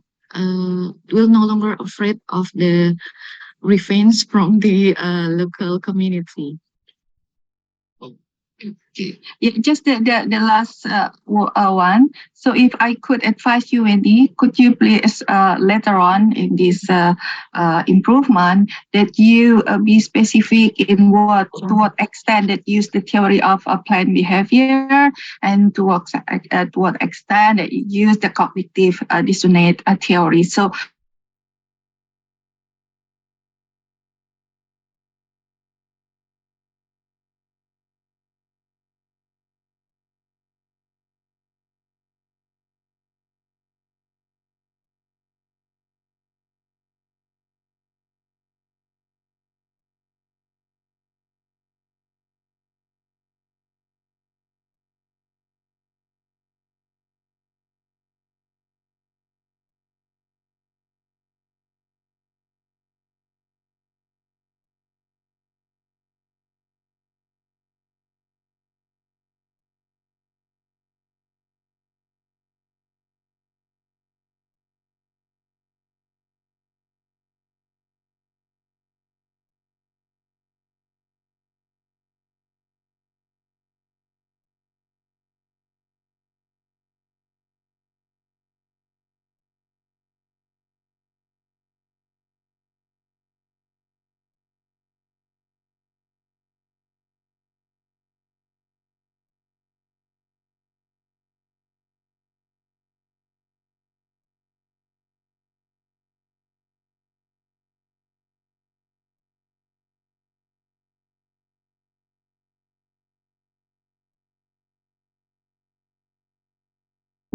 longer afraid of the revenge from the local community. Yeah, just the last one. So if I could advise you, Wendy, could you please later on in this improvement that you be specific in what to what extent that use the theory of planned behavior, and to what extent that you use the cognitive dissonance theory. So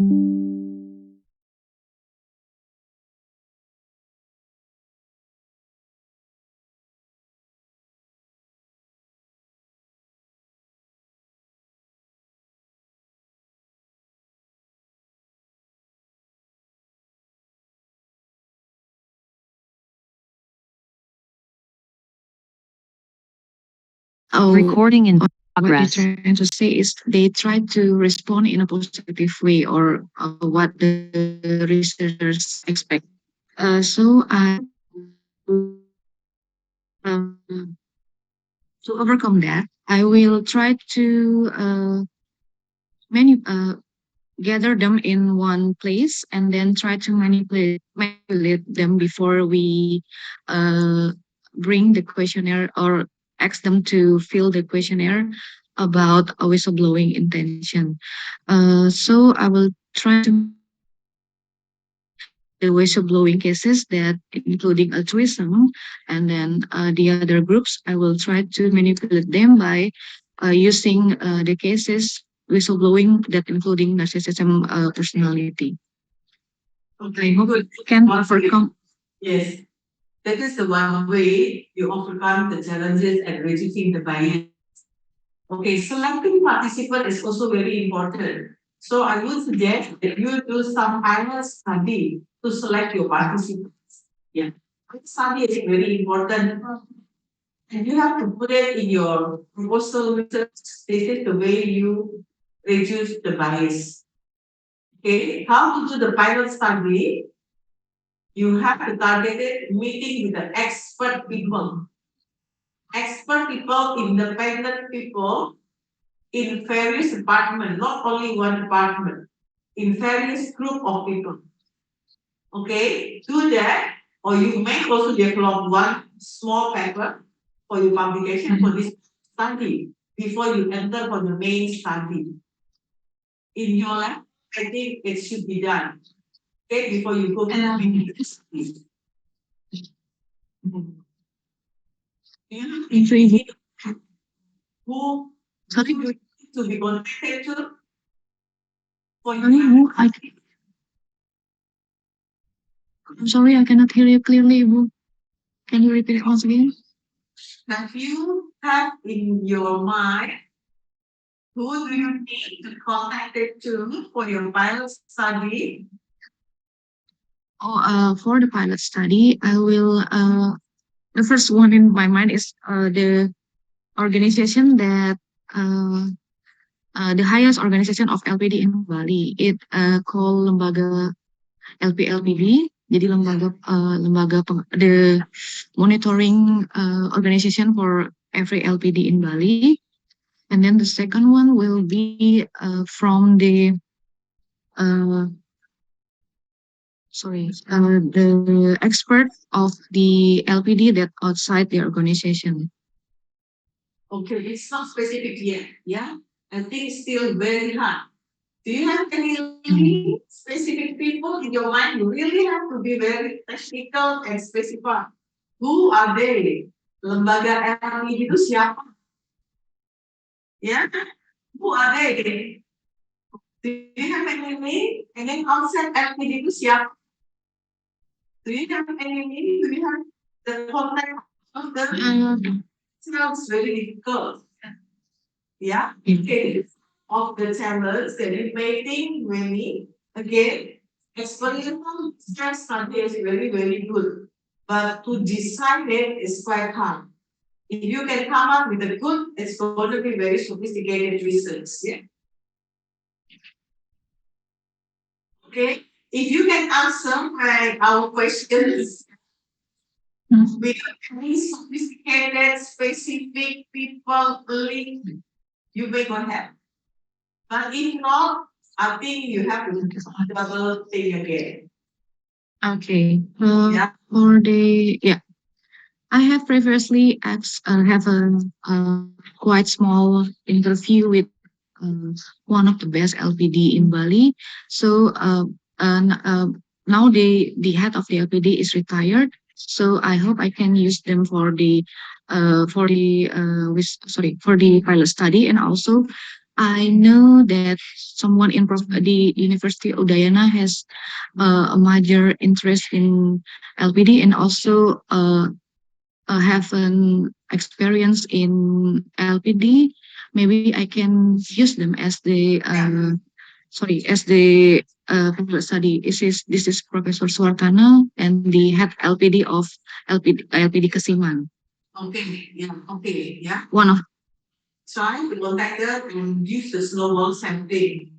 Oh, recording in progress. What they're trying to say is they try to respond in a positive way or what the researchers expect. So I um, to overcome that, I will try to gather them in one place and then try to manipulate them before we uh, bring the questionnaire or ask them to fill the questionnaire about a whistleblowing intention. So I will try to the whistleblowing cases that including altruism, and then the other groups I will try to manipulate them by using the cases whistleblowing that including narcissism personality. I Okay, hope good. we can Once again, overcome. yes, that is the one way you overcome the challenges and reducing the bias. Okay, selecting participant is also very important. So I would suggest that you do some pilot study to select your participants. Yeah, study is very important. And you have to put it in your proposal research. This is the way you reduce the bias. Okay, how to do the pilot study? You have to target it meeting with the expert people. Expert people, independent people in various departments, not only one department, in various group of people. Okay, do that, or you may also develop one small paper for your publication for this study before you enter for the main study. In your lab, I think it should be done. Okay, before you go to the main study. Sorry, Who sorry, you need to be contacted to for sorry, your Ibu. I'm sorry, I cannot hear you clearly, Ibu. Can you repeat it once again? that you have in your mind. Who do you need to contact it to for your pilot study? Oh, for the pilot study, I will. The first one in my mind is the organization that uh, the highest organization of LPD in Bali. It called lembaga LPLPD. Jadi the monitoring organization for every LPD in Bali. And then the second one will be from uh, the expert of the LPD that outside the organization. Okay, it's not specific yet. Yeah, I think it's still very hard. Do you have any specific people in your mind? You really have to be very technical and specific. Who are they? Lembaga LPD itu siapa? Ya, who are they? Do you have any name? And then outside LPD itu siapa? Do you have any name? Do you have the contact of the? Sounds very difficult. Yeah. Okay. Of the channels that it may think many again. Experimental stress study is very, very good. But to decide it is quite hard. If you can come up with a good, it's going to be very sophisticated research. Yeah. Okay. If you can answer our questions with any sophisticated, specific people link, you may go ahead. But if not, I think you have to double think again. Okay. Yeah. For the I have previously have a quite small interview with one of the best LPD in Bali. So now the head of the LPD is retired. So I hope I can use them for the pilot study, and also I know that someone in the University of Udayana has a major interest in LPD and also have an experience in LPD. Maybe I can use them as the sorry as the favorite study. This is Professor Suartana and the head LPD of LPD Kasiman. Okay, yeah, okay, yeah. One of Try to contact them and use the snowball sampling.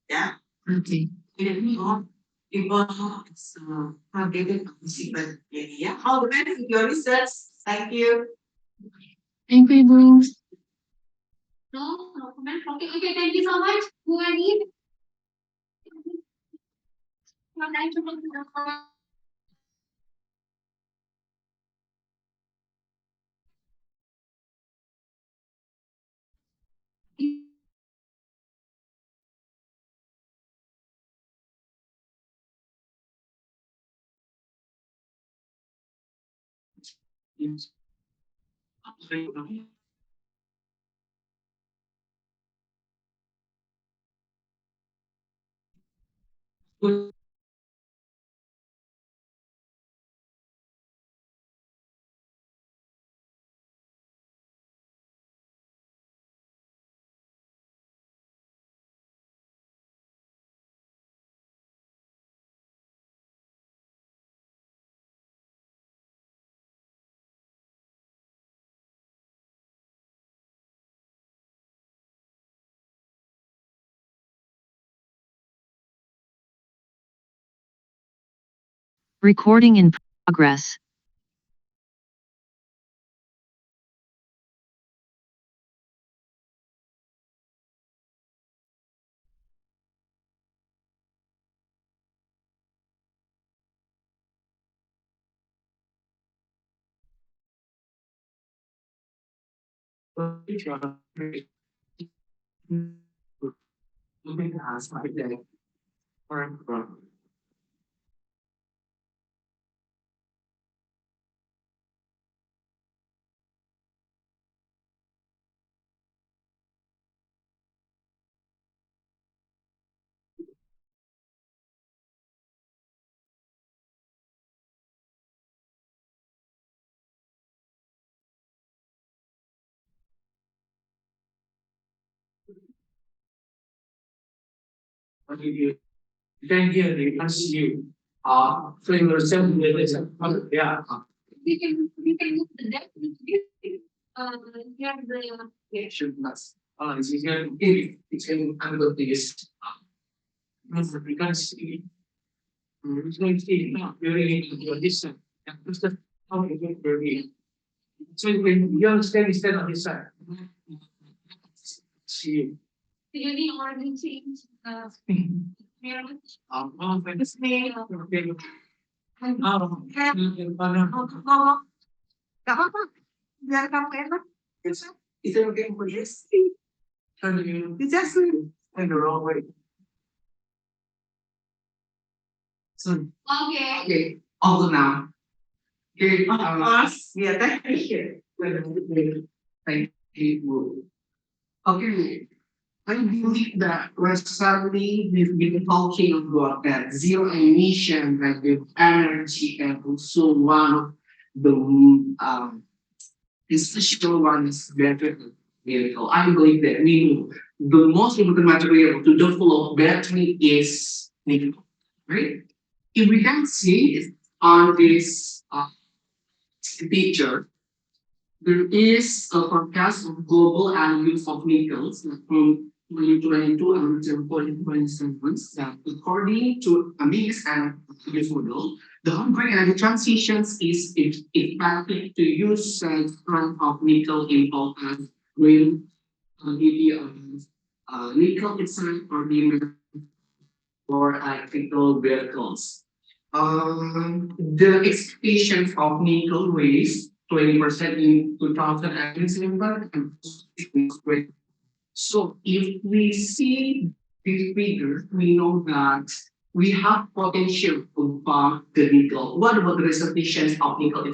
Yeah. okay. Any of people targeted participant. Yeah. All the best with your research. Thank you. Thank you, Ibu. No comment. Okay, okay, thank you so much. Who I need? Recording in progress. You can hear the as you frame yourself with this. Yeah. We can use the deck. Here the Yeah, should not. It's easier to give. It's going to handle this. We can see. It's going to see. No, we really need to do this. Yeah, just the how you get very. So when you understand instead of this side. See. you need already change here. This name. Okay. Gak apa-apa. Biar kamu enak. It's it's okay for this. Turn you You just in the wrong way. So Okay. okay, all now. Okay, us. Yeah, thank you. thank you. Okay, I believe that recently we've been talking about that zero emission, like with energy, and also one of the essential ones battery vehicle. I believe that we know the most important material to develop battery is nickel, right? If we can see it on this picture, there is a forecast of global annual use of nickels from 2022 until 2027 that according to AMIS and previous model, the ongoing energy transitions is expected to use strength of nickel in all as green quantity of nickel itself or the for electrical vehicles. The expectations of nickel raised 20% in 2007 and so if we see this figure, we know that we have potential to farm the nickel. What about the reservations of nickel?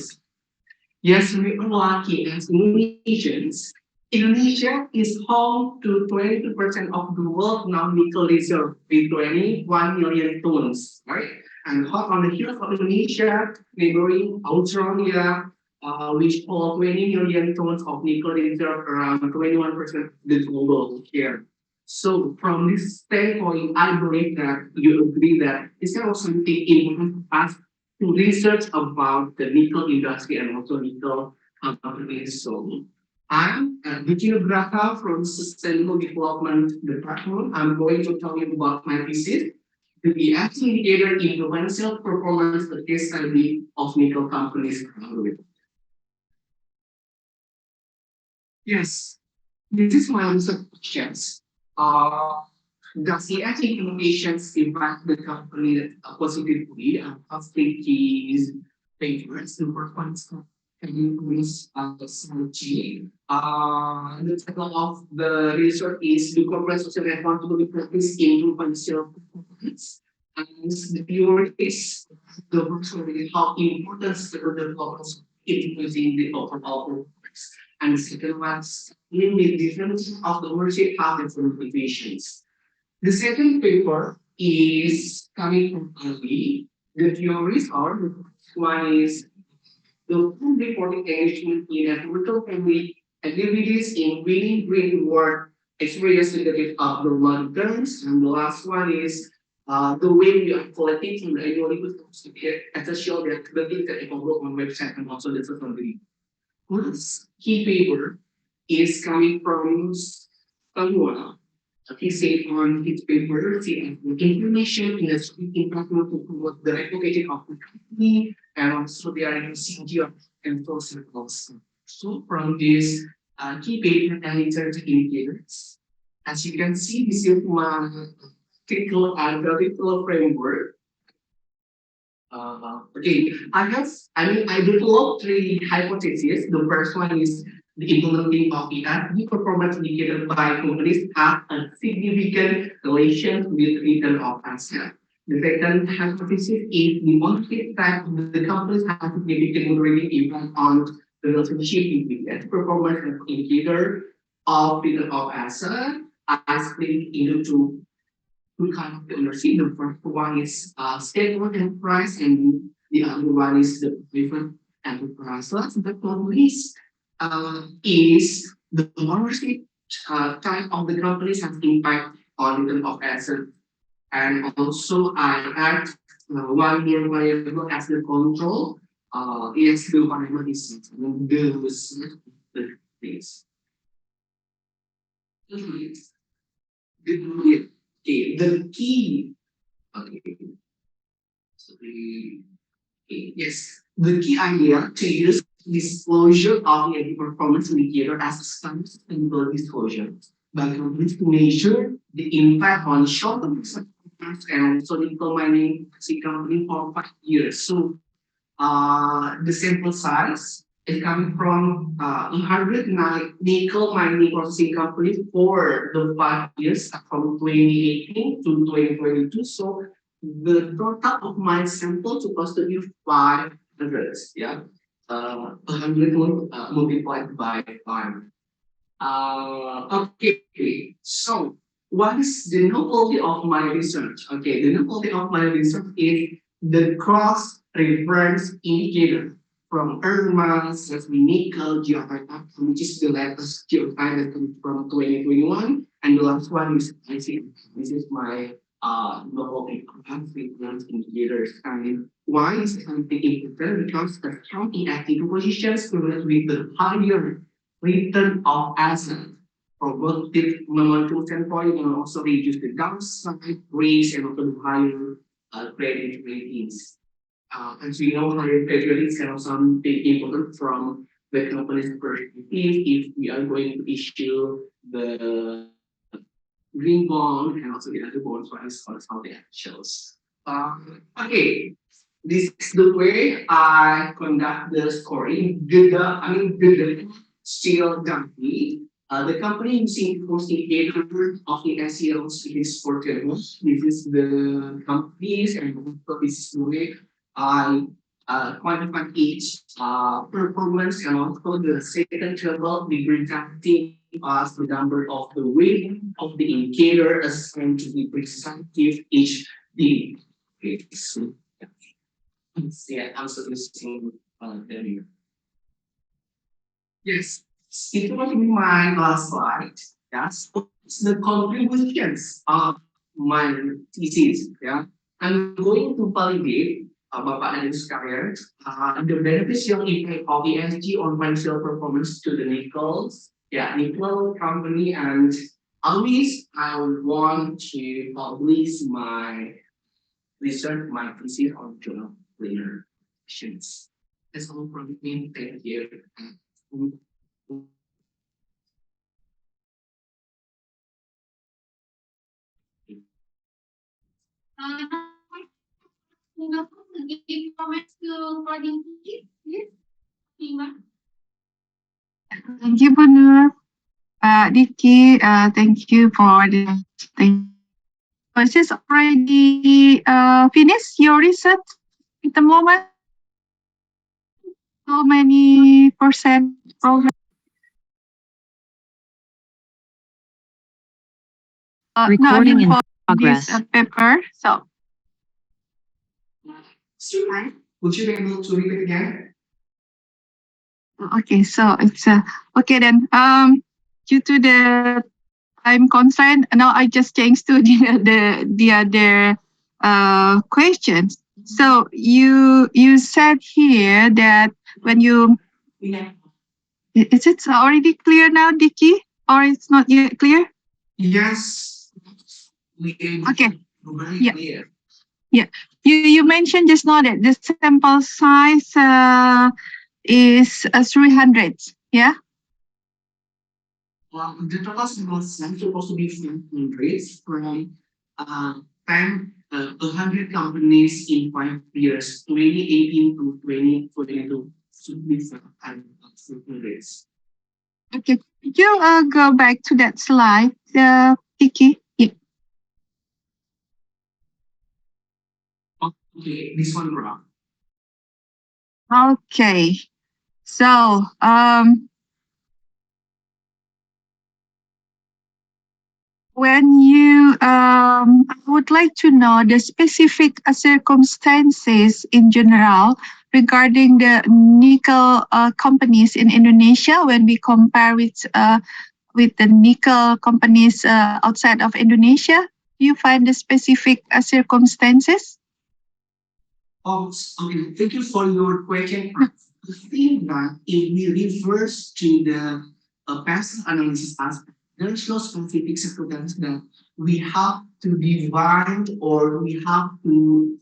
Yes, we are lucky as Indonesians Indonesia is home to 22% of the world non-nickel reserve with 21 million tons, right? And hot on the heels of Indonesia, neighboring Australia, which hold 20 million tons of nickel reserve, around 21% of the global share. So from this standpoint, I believe that you agree that it's kind of something important for us to research about the nickel industry and also nickel companies. So I'm Dikir Braka from Sustainable Development Department. I'm going to tell you about my thesis, the ESG indicator influential performance the case study of nickel companies. Yes, this is my answer questions. Uh, does ESG innovations impact the company positively? How three is favors the performance can increase synergy. The title of the research is the corporate social responsibility practice in financial performance. And the theory is the virtually how important stakeholder development is using the overall performance. And the second one is the difference of the ownership habits and motivations. The second paper is coming from early. The theories are the first one is the full reporting engagement in a total family activities in winning green reward experience negative abnormal terms. And the last one is the way we are collecting the annual input essential that activities that available on website and also the social media. This key paper is coming from Samuel. He said on his paper, the information in the speaking document to promote the replicating of the company, and also they are using geo and social also. So from this key paper and literature indicators, as you can see, this is my critical algorithm framework. Okay, I developed three hypotheses. The first one is the implementing of the performance indicator by companies have a significant relation with return of asset. The second hypothesis is the ownership type of the companies have significant moderating impact on the relationship between the performance and indicator of return of asset. I split into two kind of ownership. The first one is state-owned enterprise, and the other one is the private enterprise. So the police is the ownership type of the companies has impact on the of asset, and also I add one more variable as the control. Is the variable is the things. The key. Okay. So yes, the key idea to use disclosure of the performance indicator as a sustainable disclosure by companies to measure the impact on short-term performance and also nickel mining company for 5 years. So the sample size is coming from 109 nickel mining processing companies for the 5 years from 2018 to 2022. So the total of my sample supposed to be 500. Yeah, 100 multiplied by 5. Okay, so what is the novelty of my research? Okay, the novelty of my research is the cross reference indicator from IRMA, nickel, geothermal, which is the latest geothermal from 2021, and the last one is IC. This is my novelty cross reference indicators. And why is something important? Because the county active positions with the higher return of asset from both the momentum standpoint and also reduce the downside risk and also the higher credit ratings. As we know, higher credit ratings can also be important from the company's perspective if we are going to issue the green bond and also the other bonds as how they shows. Okay, this is the way I conduct the scoring. The still company. The company using most indicator of the SEOs is for This is the companies and also this is the way I quantify each performance and also the second level, we presenting us the number of the weight of the indicator assigned to be presented each day. Okay, so yeah, answer this thing earlier. Yes, it was my last slide. Yes, it's the contributions of my thesis. Yeah, I'm going to validate Bapak dan Ibu sekalian the beneficial impact of ESG on financial performance to the nickels. Yeah, nickel company and always I want to publish my research, my thesis on journal later. That's all from me. Thank you. Now, give comments to coordinator. Yes, Ima. Thank you, Bu Nur. Diki, thank you for the thing. Was this already finished your research at the moment? How many percent progress? No, I Recording mean in for this progress. paper. So, Sir, would you be able to repeat again? okay, so it's okay then. Due to the time constraint, now I just changed to the other questions. So you said here that when you Yeah. is it already clear now, Dicky, or it's not yet clear? Yes. Okay. Very Yeah. clear. You mentioned just now that the sample size is 300. Yeah. The total sample size supposed to be 500 from 10, 100 companies in 5 years, 2018 to 2022. Should be 500. Okay. Could you go back to that slide, Dicky? Yeah. Okay, this one, bro. Okay. So, when you, I would like to know the specific circumstances in general regarding the nickel companies in Indonesia when we compare with the nickel companies outside of Indonesia. Do you find the specific circumstances? Oh, okay. Thank you for your question. I think that if we refers to the past analysis aspect, there's no specific circumstance that we have to divide or we have to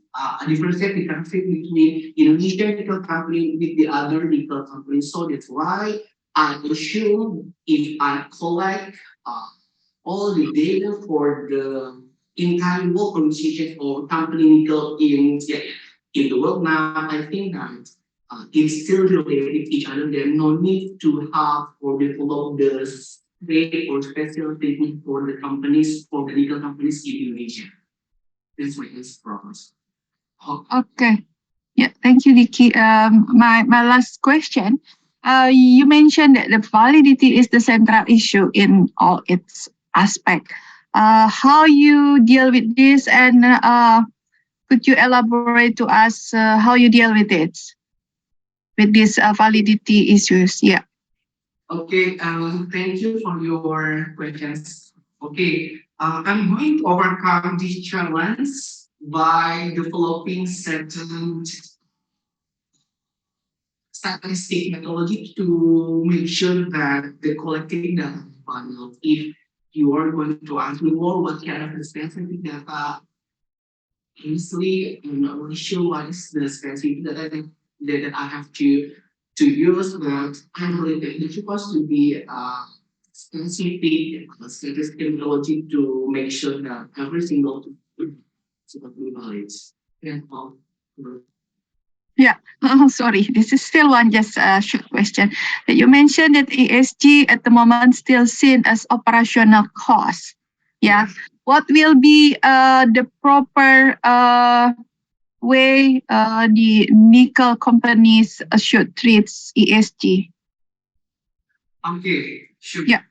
differentiate the conflict between Indonesian nickel company with the other nickel company. So that's why I assume if I collect all the data for the entire world organization or company nickel in the world now, I think that it's still related with each other. There's no need to have or develop the rate or special treatment for the companies, for the legal companies in Indonesia. That's my answer, Professor. Okay. Yeah, thank you, Vicky. My last question. You mentioned that the validity is the central issue in all its aspect. How you deal with this, and could you elaborate to us how you deal with it, with these validity issues? Yeah. Okay, thank you for your questions. Okay, I'm going to overcome this challenge by developing certain statistic methodology to make sure that the collecting data final. If you are going to ask me more what kind of specific data, honestly, I'm not really sure what is the specific data that I have to use, but I believe that it's supposed to be specific statistical methodology to make sure that every single supposed to be valid. And all. Yeah. Oh, sorry. This is still one just short question. You mentioned that ESG at the moment still seen as operational cost. Yeah. What will be the proper way the nickel companies should treat ESG? Okay, sure. Yeah.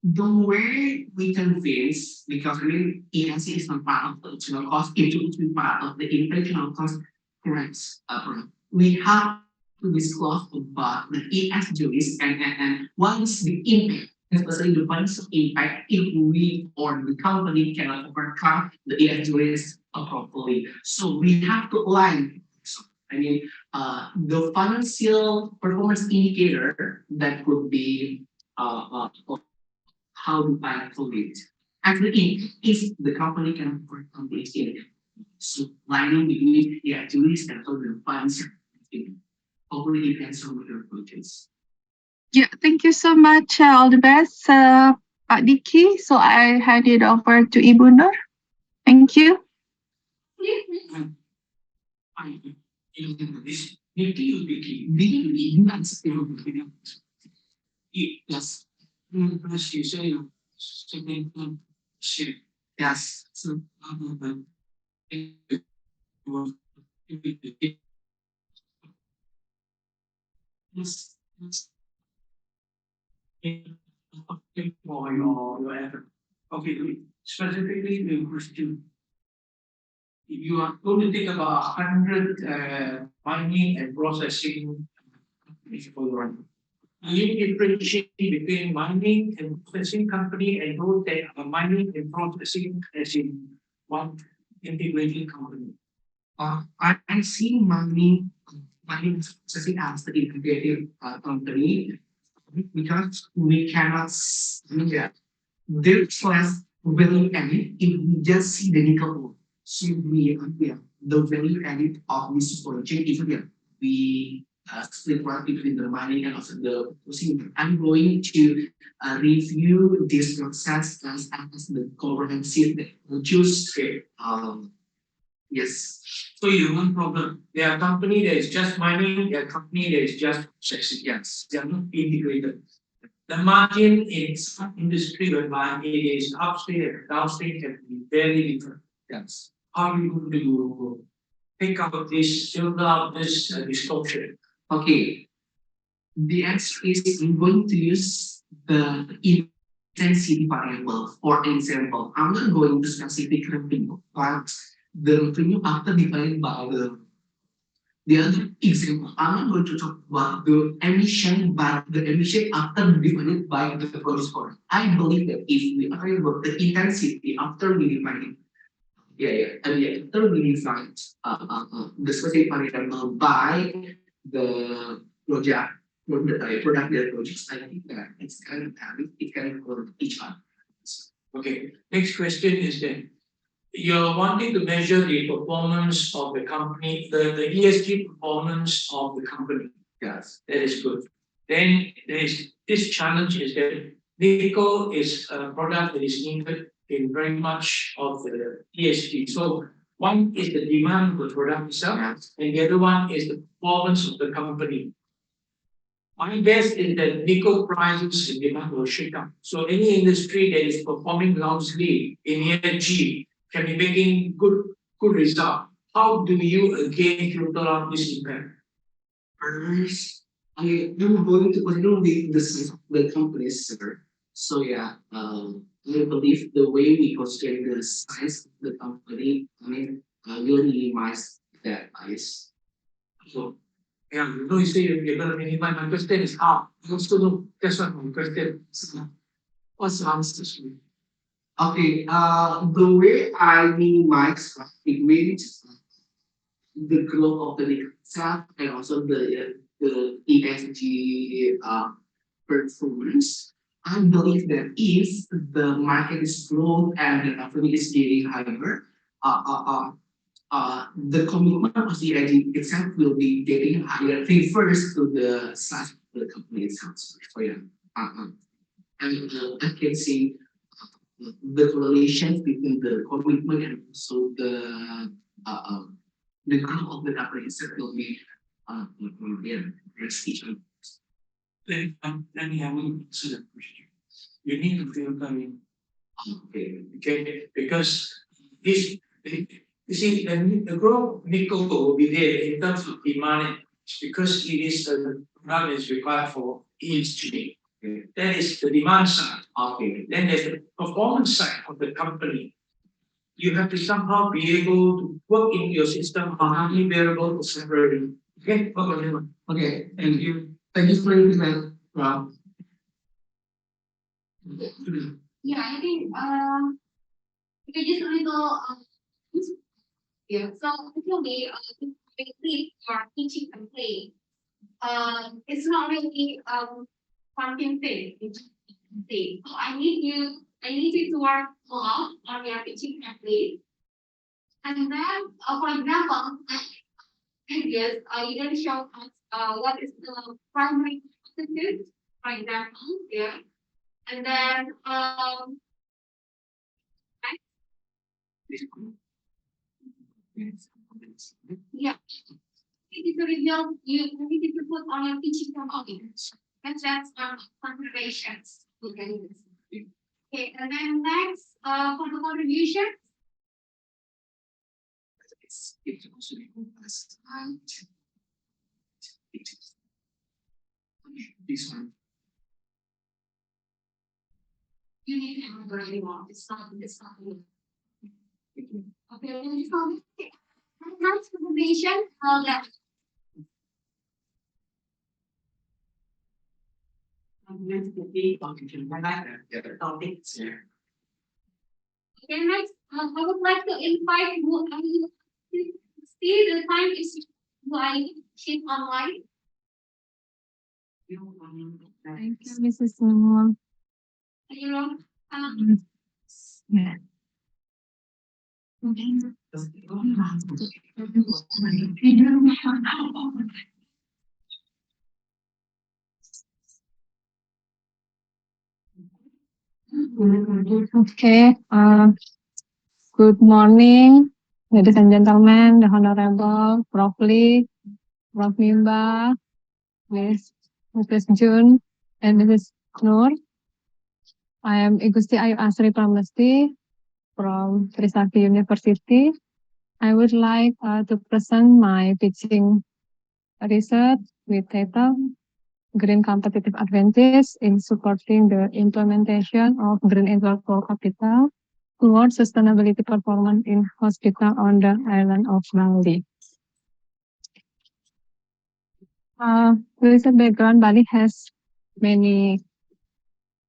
The way we can face, because I mean ESG is not part of the original cost, it should be part of the inflationary cost corrects. We have to disclose about the ESG risk and what is the impact, especially the financial impact if we or the company cannot overcome the ESG risk appropriately. So we have to align. So, I mean, the financial performance indicator that could be how do I call it? Actually, if the company can work on this area, so lining between the activities and also the funds, hopefully depends on your approaches. Yeah, thank you so much. All the best, Pak Diki. So I hand it over to Ibu Nur. Thank you. I this Vicky, that's yes. As you say, second shit. Yes. So, yes, yes. For your effort. Okay, specifically the question, if you are going to think about 100 mining and processing for your you differentiate between mining and processing company and those that are mining and processing as in one integrated company. I see mining and processing as the integrated company because we cannot see that there's less value added if we just see the nickel ore. So yeah, the value added of this project is yeah, we split part between the mining and also the processing. I'm going to review this process as the comprehensive juice trade. Yes. So you one problem. There are company that is just mining, there are company that is just processing. Yes, they are not integrated. The margin in some industry whereby it is upstream and downstream can be very different. Yes. How are you going to think about this, filter out this distortion? Okay. The answer is I'm going to use the intensity variable. For example, I'm not going to specific revenue, but the revenue after divided by the other example, I'm not going to talk about the emission, but the emission after divided by the produce product. I believe that if we are talking about the intensity after we define it, after we define the specific variable by the project, product that projects, I think that it's kind of habit, it can go each other. Okay, next question is then you're wanting to measure the performance of the company, the ESG performance of the company. Yes, that is good. Then there is this challenge is that nickel is a product that is needed in very much of the ESG. So one is the demand of the product itself, and the other one is the performance of the company. My guess is that nickel prices and demand will shake up. So any industry that is performing largely in ESG can be making good result. How do you again filter out this impact? First, I'm going to consider the size of the companies, sir. So yeah, I believe the way we consider the size of the company, I mean, will minimize that bias. So yeah, you know, you say you're gonna minimize. My question is how? I also know that's what my question is. What's the answer to me? Okay, the way I minimize it means the growth of the nickel itself and also the ESG performance. I believe that if the market is growth and the revenue is getting higher, uh, uh, uh, the commitment of the ESG itself will be getting higher refers to the size of the company itself. So yeah, I can see the correlation between the commitment and also uh, uh, the growth of the company itself will be yeah, prestige. Let me have a answer that question. You need to feel coming. Okay, because this You see, the growth nickel will be there in terms of demand because it is a drug that is required for ESG. That is the demand side of it. Then there's the performance side of the company. You have to somehow be able to work in your system on how many variables separately. Okay, okay, thank you. Thank you for your time. Wow. Yeah, I think okay, just a little yeah. So actually, basically, for teaching and play, it's not really something thing. So I need you to work more on your teaching and play. And then, for example, yes, you can show us what is the primary constitute, for example, yeah. And then yeah, it is a result you need to put on your teaching components. And that's considerations. Okay. Okay, and then next, for the contribution. This one. You need to remember you want. It's not. Okay, then you found it. Next contribution, that Let's be the topics. okay, next, I would like to invite who see the time is live, sheet online. Thank you, Mrs. Moore. You know, Yeah. Okay. Good morning, ladies and gentlemen, the Honorable Prof. Lee, Prof. Mimba, Mrs. Jun, and Mrs. Nur. I am Igusti Ayu Asri Pramesti from Trisakti University. I would like to present my teaching research with title Green Competitive Advantage in Supporting the Implementation of Green Intellectual Capital towards Sustainability Performance in Hospital on the Island of Bali. Research background, Bali has many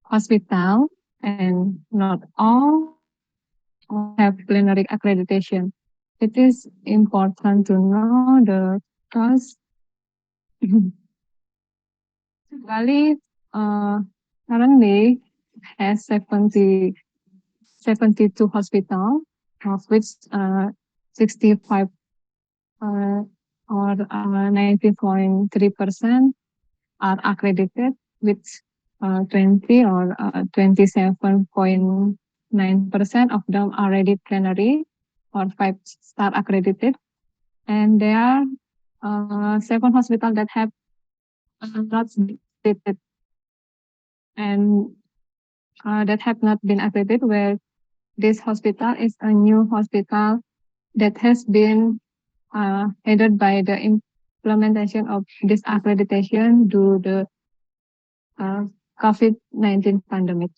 hospitals and not all have plenary accreditation. It is important to know the cause. Bali currently has 72 hospitals, of which 65 or 90.3% are accredited, with 20 or 27.9% of them are already plenary or 5-star accredited. And there are 7 hospitals that have not been accredited and that have not been accredited, where this hospital is a new hospital that has been aided by the implementation of this accreditation due to the COVID-19 pandemic.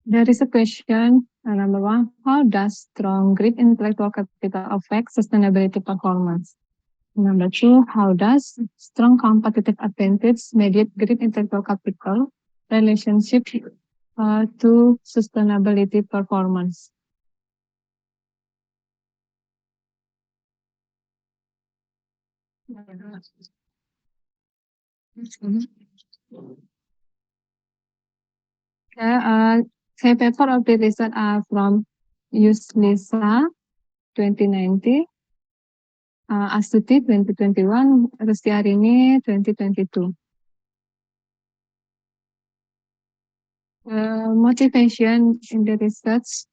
There is a question, number 1, how does strong green intellectual capital affect sustainability performance? Number 2, how does strong competitive advantage mediate green intellectual capital relationship to sustainability performance? Say paper of the research are from Yuslisa 2019, Astuti 2021, Rustiarini 2022. Motivation in the research.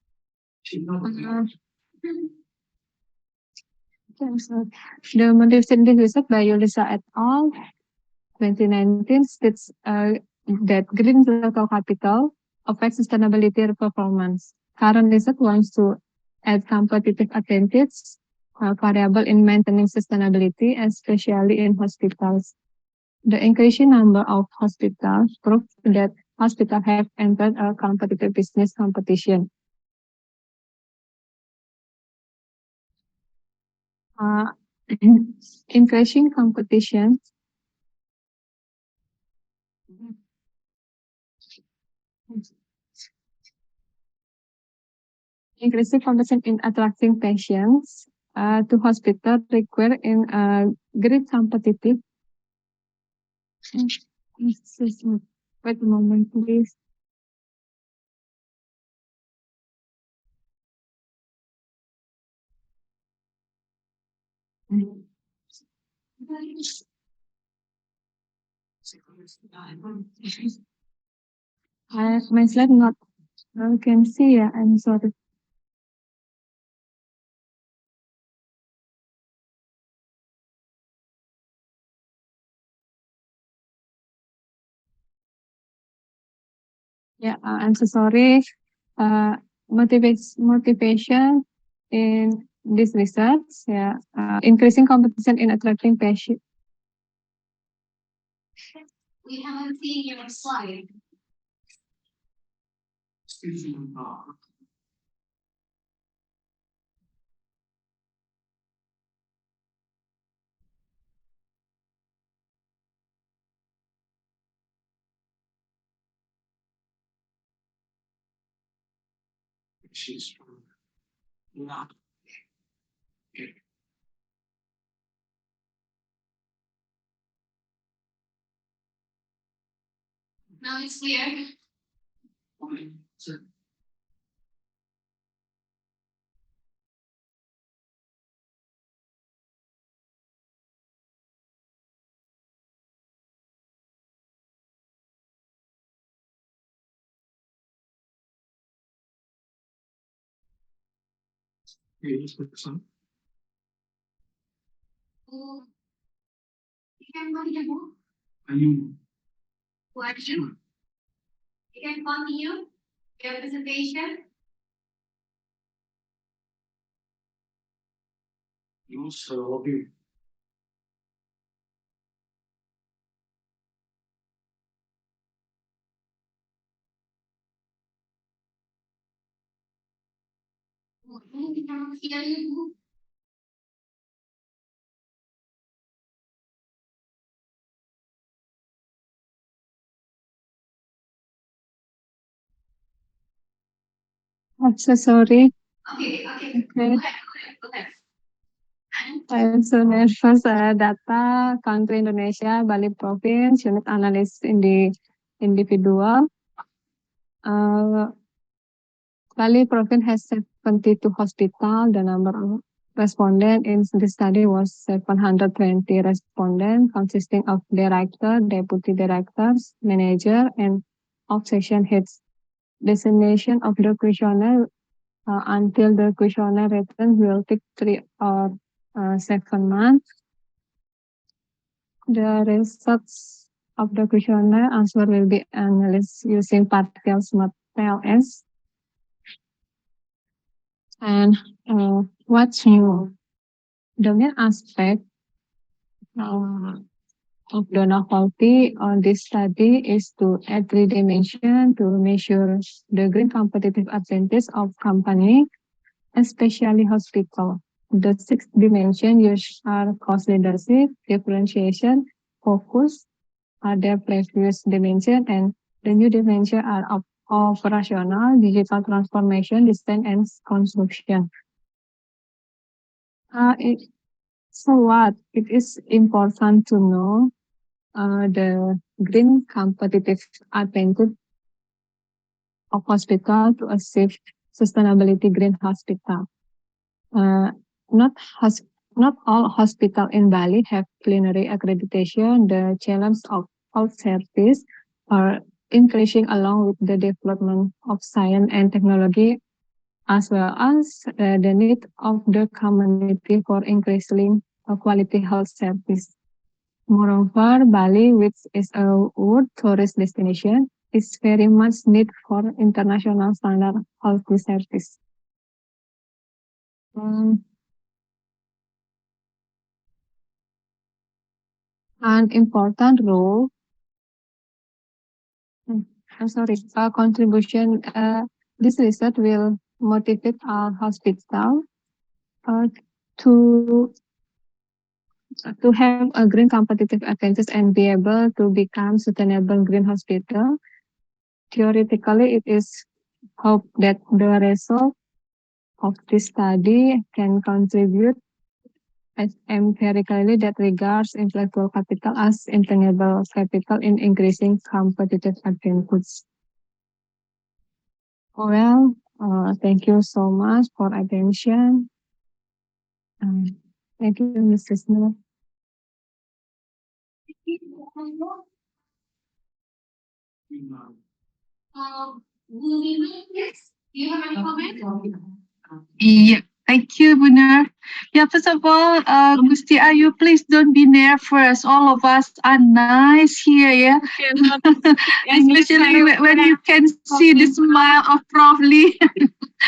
The motivation in the research by Yulisa et al. 2019 states that green intellectual capital affects sustainability performance. current research wants to add competitive advantage variable in maintaining sustainability, especially in hospitals. The increasing number of hospitals proves that hospitals have entered a competitive business competition. Uh, increasing competition increasing competition in attracting patients to hospital require in great competitive. Wait a moment, please. My slide not I can see. Yeah, I'm sorry. Yeah, I'm so sorry. Motivation in this research. Yeah, increasing competition in attracting patients. We haven't seen your slide. She's not. Now it's clear. Sir. Yes, person. Oh, you can continue. I mean, Question. You can continue your presentation. you so okay. We cannot hear you. I'm so sorry. Okay, okay. Okay. Go ahead, go ahead, go ahead. I'm so nervous. Data country Indonesia, Bali province, unit analysis in the individual. Bali province has 72 hospital. The number of respondents in the study was 720 respondents, consisting of director, deputy directors, manager, and of-section heads. Destination of the questionnaire until the questionnaire return will take 3 or 7 months. The results of the questionnaire answer will be analyzed using particle smart TLS. And what's new? The main aspect of the novelty on this study is to add 3 dimension to measure the green competitive advantage of company, especially hospital. The 6 dimension used are cost leadership, differentiation, focus, are their previous dimension, and the new dimension are of operational, digital transformation, design, and construction. So what? It is important to know the green competitive advantage of hospital to achieve sustainability green hospital. Uh, not hos- not all hospital in Bali have plenary accreditation. The challenge of health service are increasing along with the development of science and technology, as well as the need of the community for increasing quality health service. Moreover, Bali, which is a world tourist destination, is very much need for international standard quality service. An important role, contribution, this research will motivate our hospital uh, to to have a green competitive advantage and be able to become sustainable green hospital. Theoretically, it is hope that the result of this study can contribute as empirically that regards intellectual capital as intangible capital in increasing competitive advantage. Well, thank you so much for attention. Thank you, Mrs. Smith. Yes. Do you have any comment? Yeah, thank you, Bunar. Yeah, first of all, Gusti Ayu, please don't be nervous. All of us are nice here, yeah. Especially when you can see the smile of Prof. Lee.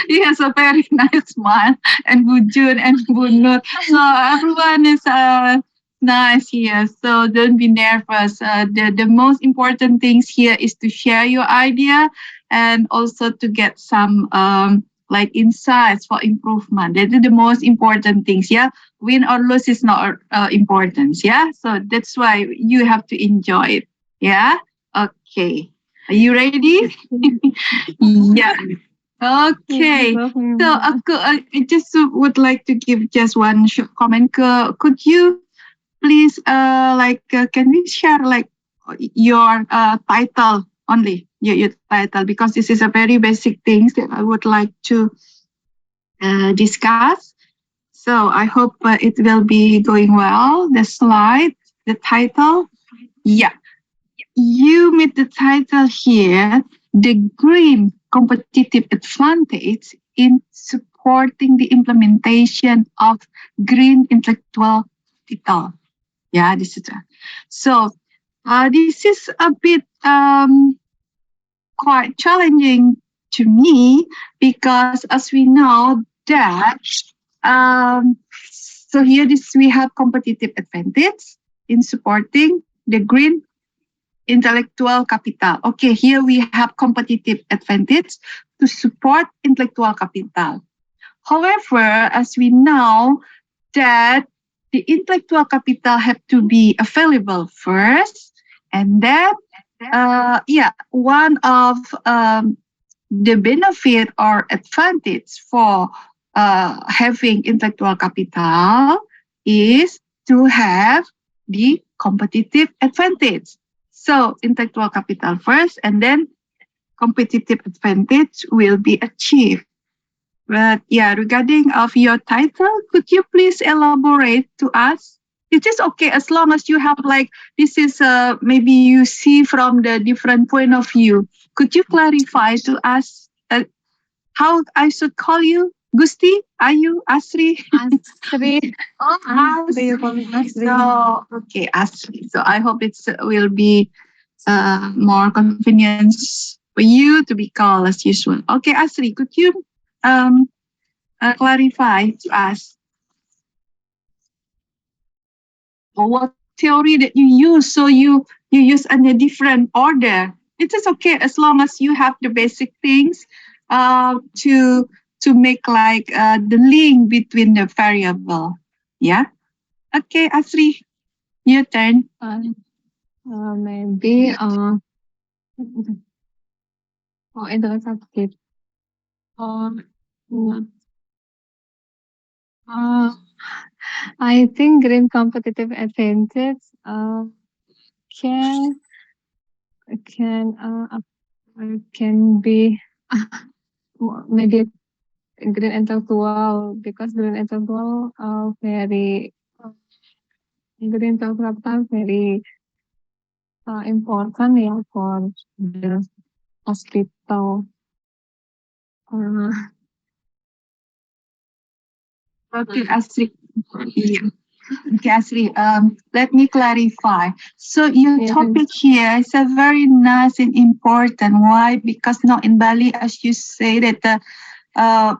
He has a very nice smile, and Bu Jun and Bu Nur. So everyone is nice here. So don't be nervous. The most important things here is to share your idea and also to get some like insights for improvement. That is the most important things. Yeah, win or lose is not important. Yeah, so that's why you have to enjoy it. Yeah. Okay. Are you ready? Yeah. Okay. So I just would like to give just one short comment. Could you please can we share like your title only, your title, because this is a very basic things that I would like to discuss. So I hope it will be going well. The slide, the title. Yeah, you made the title here, the green competitive advantage in supporting the implementation of green intellectual capital. Yeah, this is so. This is a bit quite challenging to me because, as we know, that so here this we have competitive advantage in supporting the green intellectual capital. Okay, here we have competitive advantage to support intellectual capital. However, as we know that the intellectual capital have to be available first, and then one of the benefit or advantage for having intellectual capital is to have the competitive advantage. So intellectual capital first, and then competitive advantage will be achieved. But yeah, regarding of your title, could you please elaborate to us? It is okay as long as you have like this is maybe you see from the different point of view. Could you clarify to us how I should call you? Gusti, Ayu, Asri, Asri. Oh, Asri. You call me Asri. So okay, Asri. So I hope it will be more convenience for you to be called as usual. Okay, Asri, could you um clarify to us what theory that you use? So you use in a different order. It is okay as long as you have the basic things to make like the link between the variable. Yeah. Okay, Asri, your turn. Maybe integrated. I think green competitive advantage can can can be maybe green intellectual because green intellectual very green intellectual very important yeah for the hospital. Uh, okay, Astrid. Yeah. Okay, Asri, let me clarify. So your topic here is a very nice and important. Why? Because now in Bali, as you say that uh,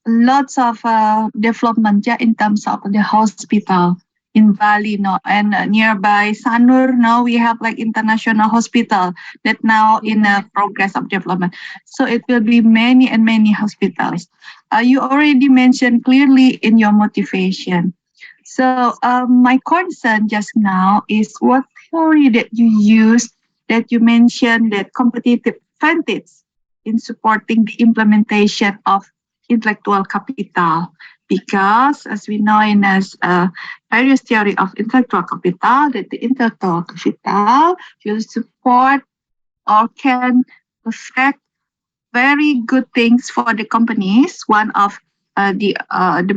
lots of development, yeah, in terms of the hospital in Bali now, and nearby Sanur now we have like international hospital that now in a progress of development. So it will be many and many hospitals. You already mentioned clearly in your motivation. So my concern just now is what theory that you use, that you mentioned that competitive advantage in supporting the implementation of intellectual capital. Because as we know in as various theory of intellectual capital, that the intellectual capital will support or can affect very good things for the companies. One of the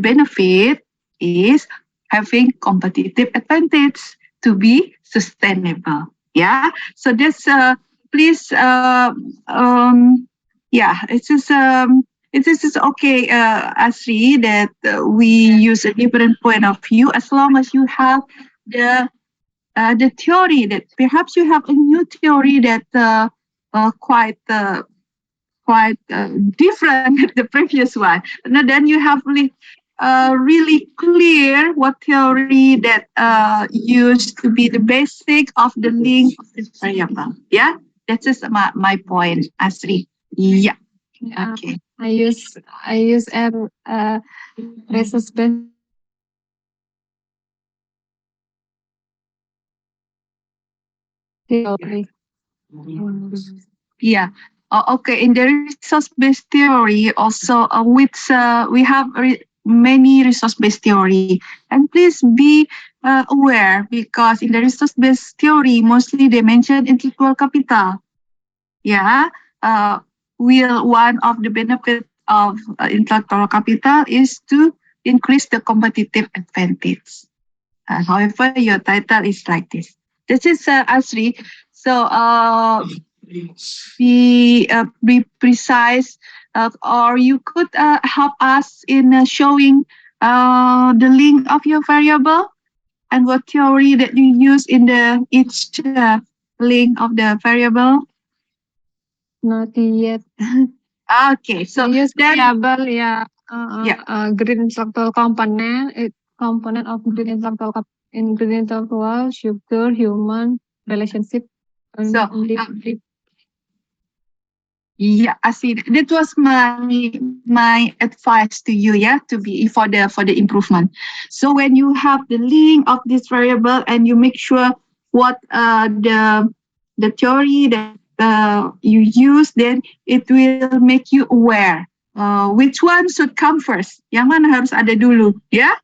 benefit is having competitive advantage to be sustainable. Yeah. So this please yeah, it is okay, Asri, that we use a different point of view as long as you have the the theory that perhaps you have a new theory that quite different than the previous one. And then you have really clear what theory that used to be the basic of the link of this variable. Yeah, that's just my point, Asri. Yeah. Okay. I use resource based theory. Yeah. Okay. In the resource-based theory, also we have many resource-based theory, and please be aware because in the resource-based theory, mostly they mention intellectual capital. Yeah. Uh, will one of the benefit of intellectual capital is to increase the competitive advantage. However, your title is like this. This is Asri. So be precise, or you could help us in showing the link of your variable and what theory that you use in the each link of the variable. Not yet. Okay, so I use then variable yeah. green intellectual component. Component of green intellectual in green intellectual sugar human relationship. So yeah, I see. That was my advice to you, yeah, to be for the improvement. So when you have the link of this variable and you make sure what the theory that you use, then it will make you aware which one should come first. Yang mana harus ada dulu, yeah.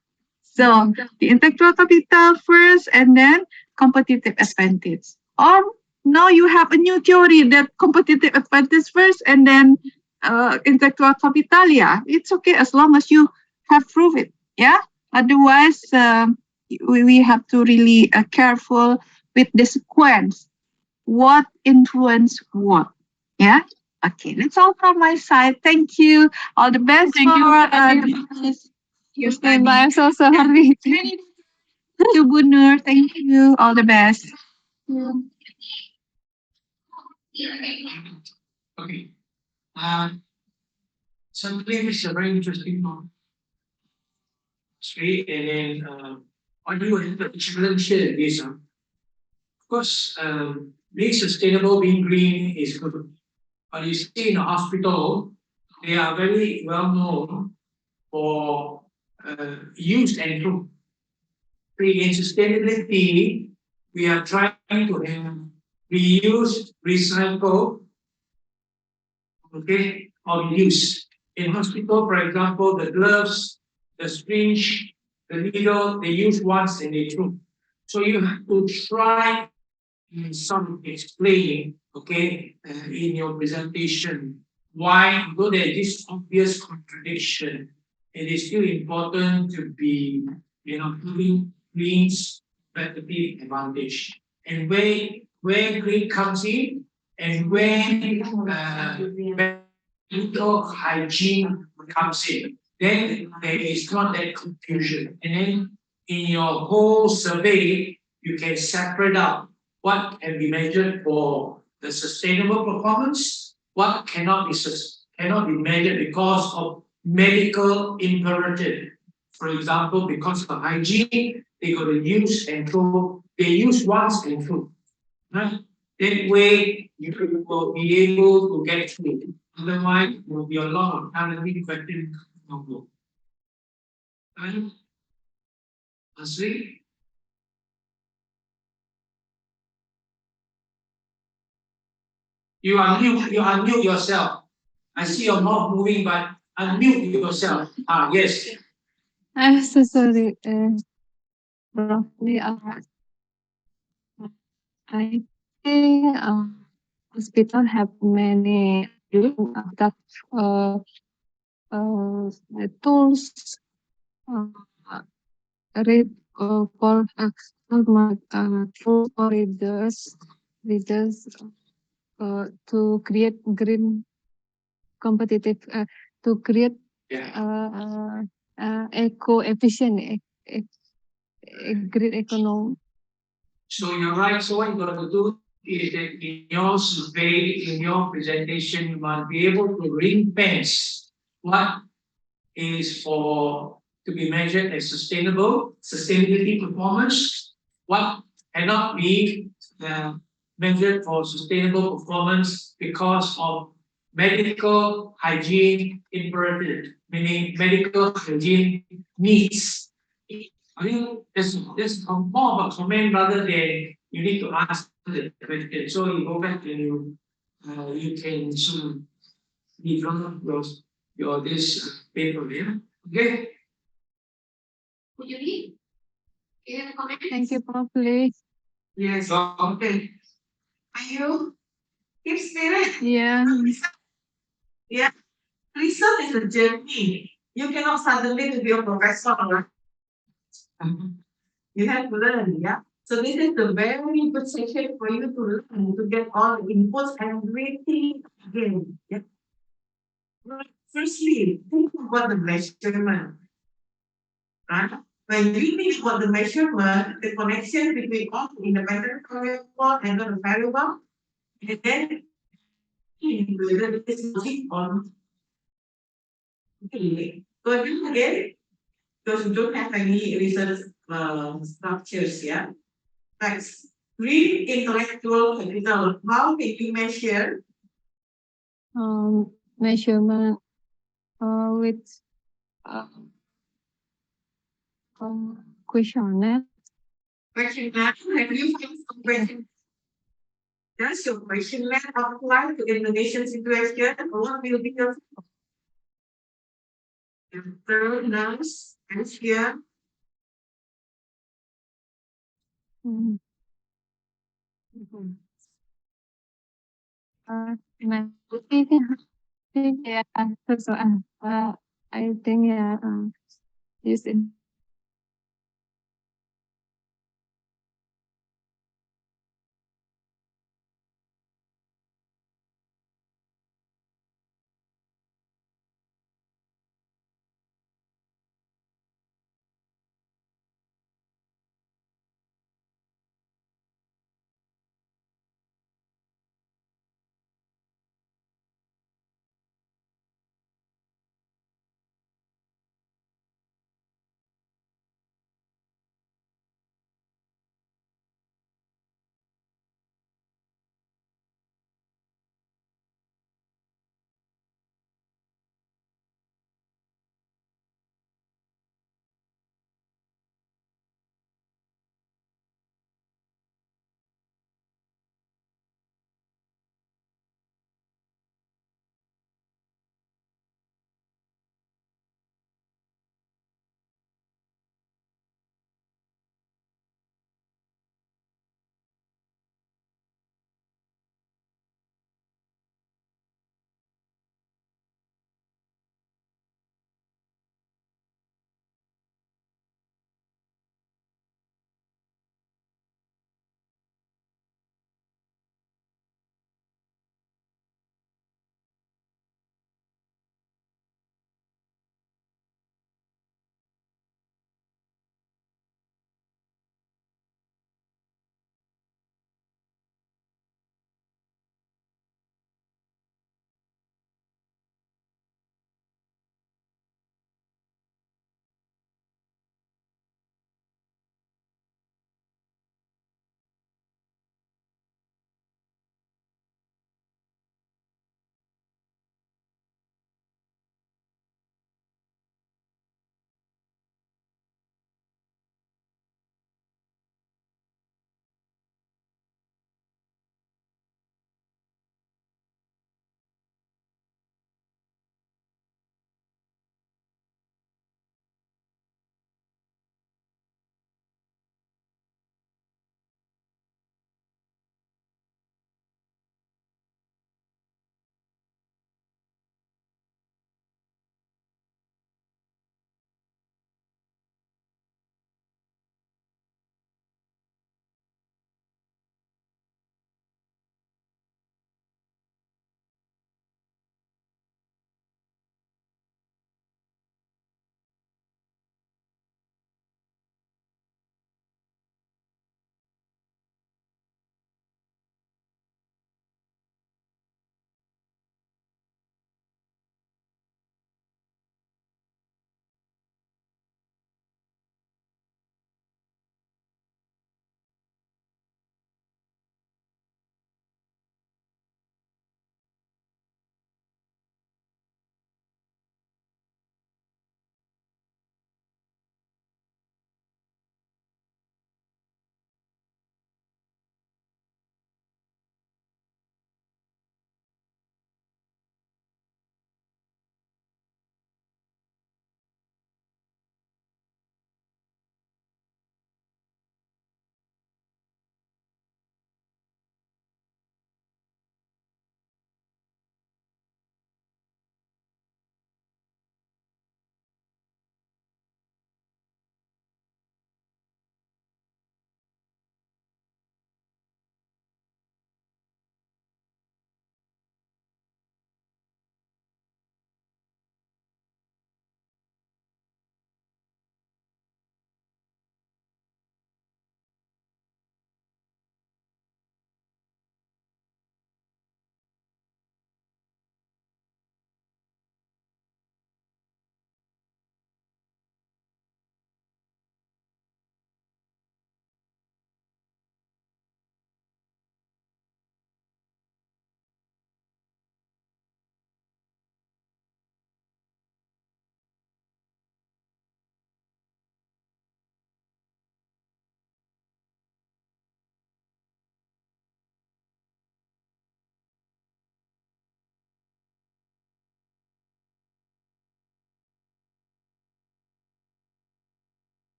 So the intellectual capital first, and then competitive advantage. Or now you have a new theory that competitive advantage first, and then intellectual capital. Yeah, it's okay as long as you have proved it. Yeah. Otherwise, we have to really careful with the sequence. What influence what? Yeah. Okay, that's all from my side. Thank you. All the best Thank you, for your okay, study. but I'm so sorry. To Bunur, thank you. All the best. Okay. Uh, something is a very interesting straight, and then I do want to share this. Of course, being sustainable, being green is good. But you see, in a hospital, they are very well known for use and through. In sustainability, we are trying to have reuse, recycle, okay, or use. In hospital, for example, the gloves, the syringe, the needle, they use once and they throw. So you have to try some explaining, okay, in your presentation why, though there is this obvious contradiction, it is still important to be, having green's competitive advantage, and where green comes in, and where mental hygiene comes in. Then there is not that confusion, and then in your whole survey, you can separate out what can be measured for the sustainable performance, what cannot be measured because of medical imperative. For example, because of hygiene, they got to use and throw. They use once and throw. Right? That way, you will be able to get through. Otherwise, there will be a lot of challenging questions. Right? Asri? You unmute yourself. I see your mouth moving, but unmute yourself. Yes. I'm so sorry. Roughly, I think hospital have many that uh, tools uh, read for for readers to create green competitive to create Yeah. eco efficient green economy. So you're right. So what you got to do is that in your survey, in your presentation, you must be able to ring fence what is for to be measured as sustainability performance, what cannot be measured for sustainable performance because of medical hygiene imperative, meaning medical hygiene needs. I think this more of a comment rather than you need to ask the question. So you go back and you can sort of develop your this paper here. Okay. Would you read? Do you have a comment? Thank you, Prof. Yes, okay. Are you? Keep spirit. Yeah. Yeah. Research is a journey. You cannot suddenly to be a professor, right? You have to learn, yeah. So this is the very good session for you to learn, to get all the inputs and everything again. Yeah. Right. Firstly, think about the measurement. Right? When you think about the measurement, the connection between all the independent variable and the variable, and then whether it is logic or okay. So again, because we don't have any research structures, yeah. Next, read intellectual capital. How can you measure Measurement with questionnaire. questionnaire? Have you found some question? Does your questionnaire apply to Indonesian situation? What will be your third nurse, Asia? Mm. Nah, yeah, so I think yeah, use it.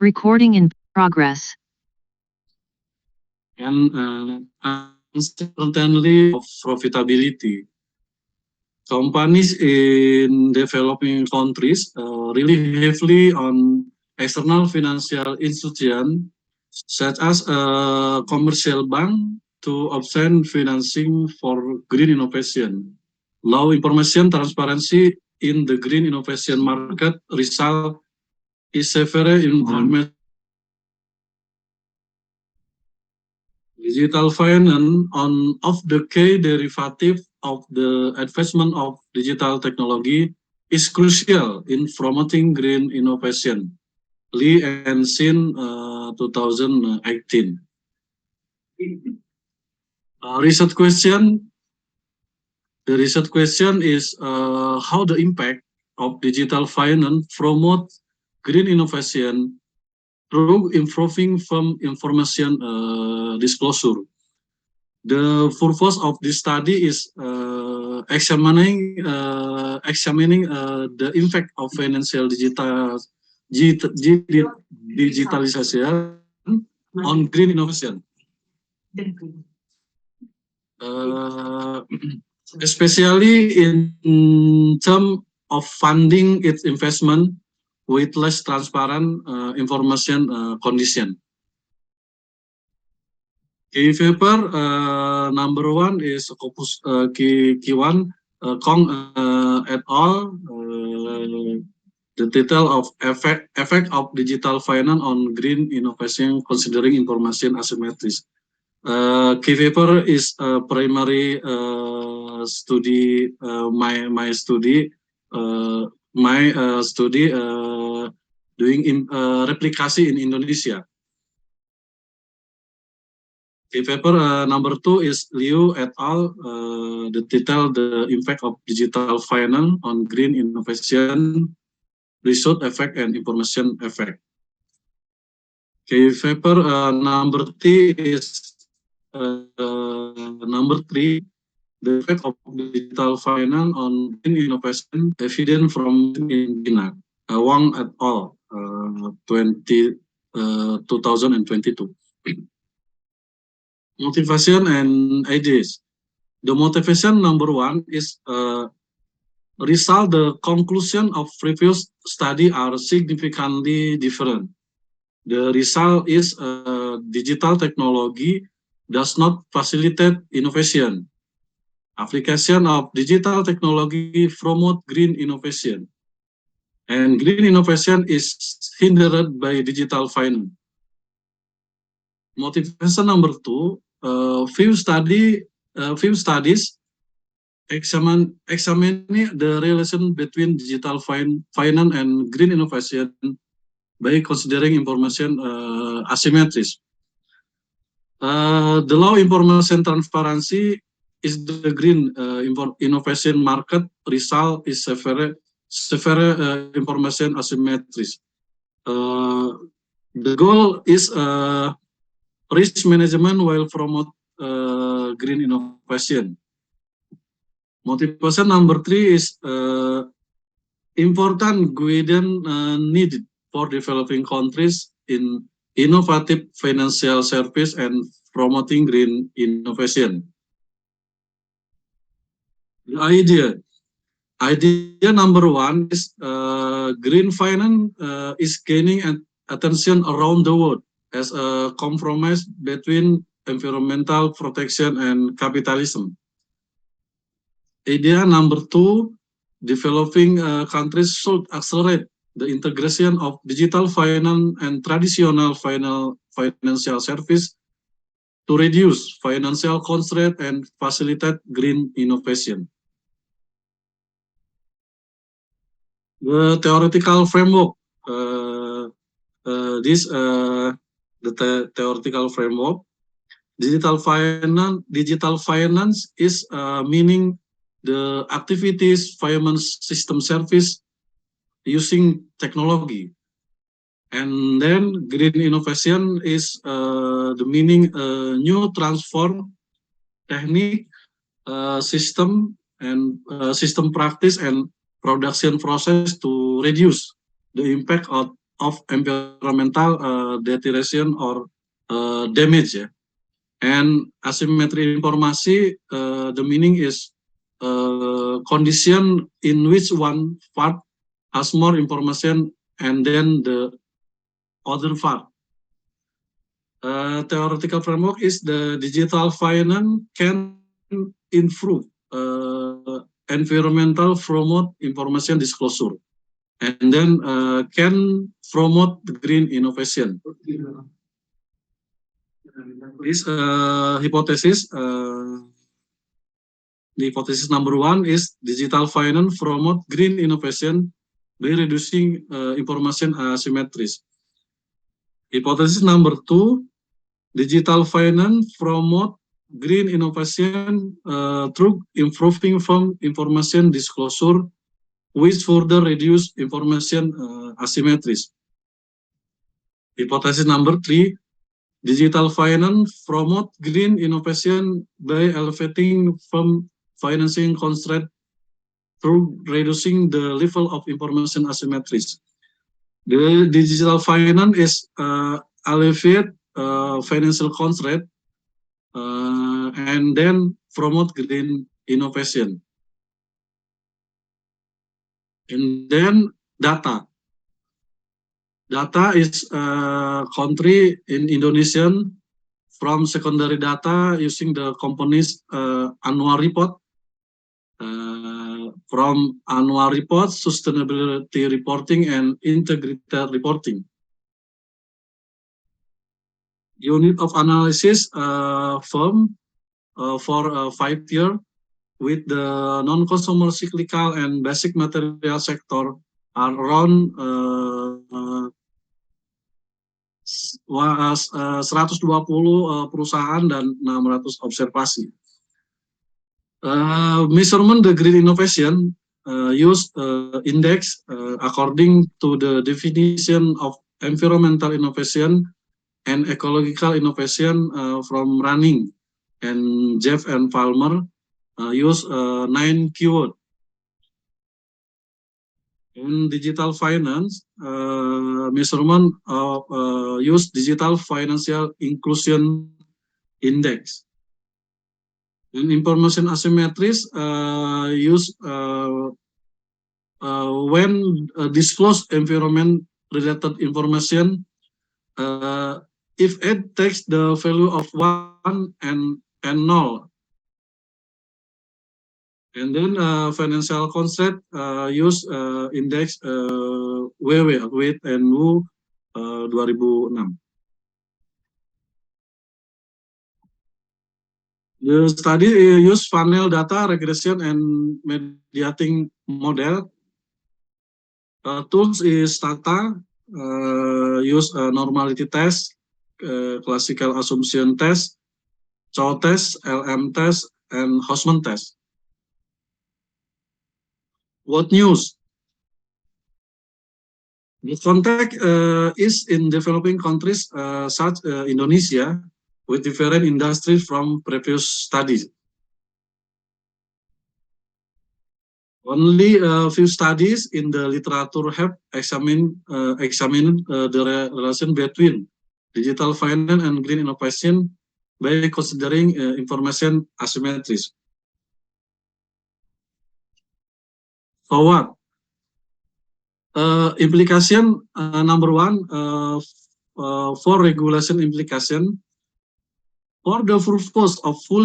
Recording in progress. And uncertainty of profitability. Companies in developing countries rely heavily on external financial institutions such as a commercial bank to obtain financing for green innovation. Low information transparency in the green innovation market result is severe information. Digital finance on of the key derivative of the advancement of digital technology is crucial in promoting green innovation. Lee and Sin 2018. Research question. The research question is how the impact of digital finance promote green innovation through improving firm information disclosure. The purpose of this study is examining the impact of financial digitalization on green innovation. Especially in terms of funding its investment with less transparent information condition. Key paper number one is Opus Q1 Kong et al. The title of effect of digital finance on green innovation considering information asymmetries. Key paper is primary study my study doing replicasi in Indonesia. Key paper number two is Liu et al. The title the impact of digital finance on green innovation, result effect and information effect. Key paper number three is number three, the effect of digital finance on green innovation evident from in China. Wang et al. 2022. Motivation and ideas. The motivation number one is result the conclusion of previous study are significantly different. The result is digital technology does not facilitate innovation. Application of digital technology promote green innovation. And green innovation is hindered by digital finance. Motivation number two, few studies examining the relation between digital finance and green innovation by considering information asymmetries. The low information transparency is the green innovation market result is severe information asymmetries. The goal is risk management while promote green innovation. Motivation number three is important guidance needed for developing countries in innovative financial service and promoting green innovation. The idea number one is green finance is gaining attention around the world as a compromise between environmental protection and capitalism. Idea number two, developing countries should accelerate the integration of digital finance and traditional financial service to reduce financial constraint and facilitate green innovation. The theoretical framework. The theoretical framework. Digital finance is meaning the activities finance system service using technology. And then green innovation is the meaning new transform technique, system and system practice and production process to reduce the impact of of environmental deterioration or damage. Yeah. And asymmetry informasi, the meaning is condition in which one part has more information and then the other part. Theoretical framework is the digital finance can improve environmental promote information disclosure and then can promote green innovation. This hypothesis, the hypothesis number one is digital finance promote green innovation by reducing information asymmetries. Hypothesis number two, digital finance promote green innovation through improving from information disclosure, which further reduce information asymmetries. Hypothesis number three, digital finance promote green innovation by elevating from financing constraint through reducing the level of information asymmetries. The digital finance is alleviate financial constraint and then promote green innovation. And then data. Data is country in Indonesian from secondary data using the company's annual report. From annual report, sustainability reporting, and integrated reporting. Unit of analysis firm for 5 years with the non-consumer cyclical and basic material sector are around 120 perusahaan dan 600 observasi. Measurement the green innovation use index according to the definition of environmental innovation and ecological innovation from Running and Jeff and Palmer use 9 keywords. In digital finance, measurement of use digital financial inclusion index. In information asymmetries, use when disclose environment related information, if it takes the value of 1 and 0. And then financial concept use index WW with and W 2006. The study use funnel data regression and mediating model. Tools is Tata, use normality test, classical assumption test, Chow test, LM test, and Hausman test. What news? The context is in developing countries such Indonesia with different industries from previous studies. Only a few studies in the literature have examined the relation between digital finance and green innovation by considering information asymmetries. So what? Implication number one for regulation implication. For the purpose of full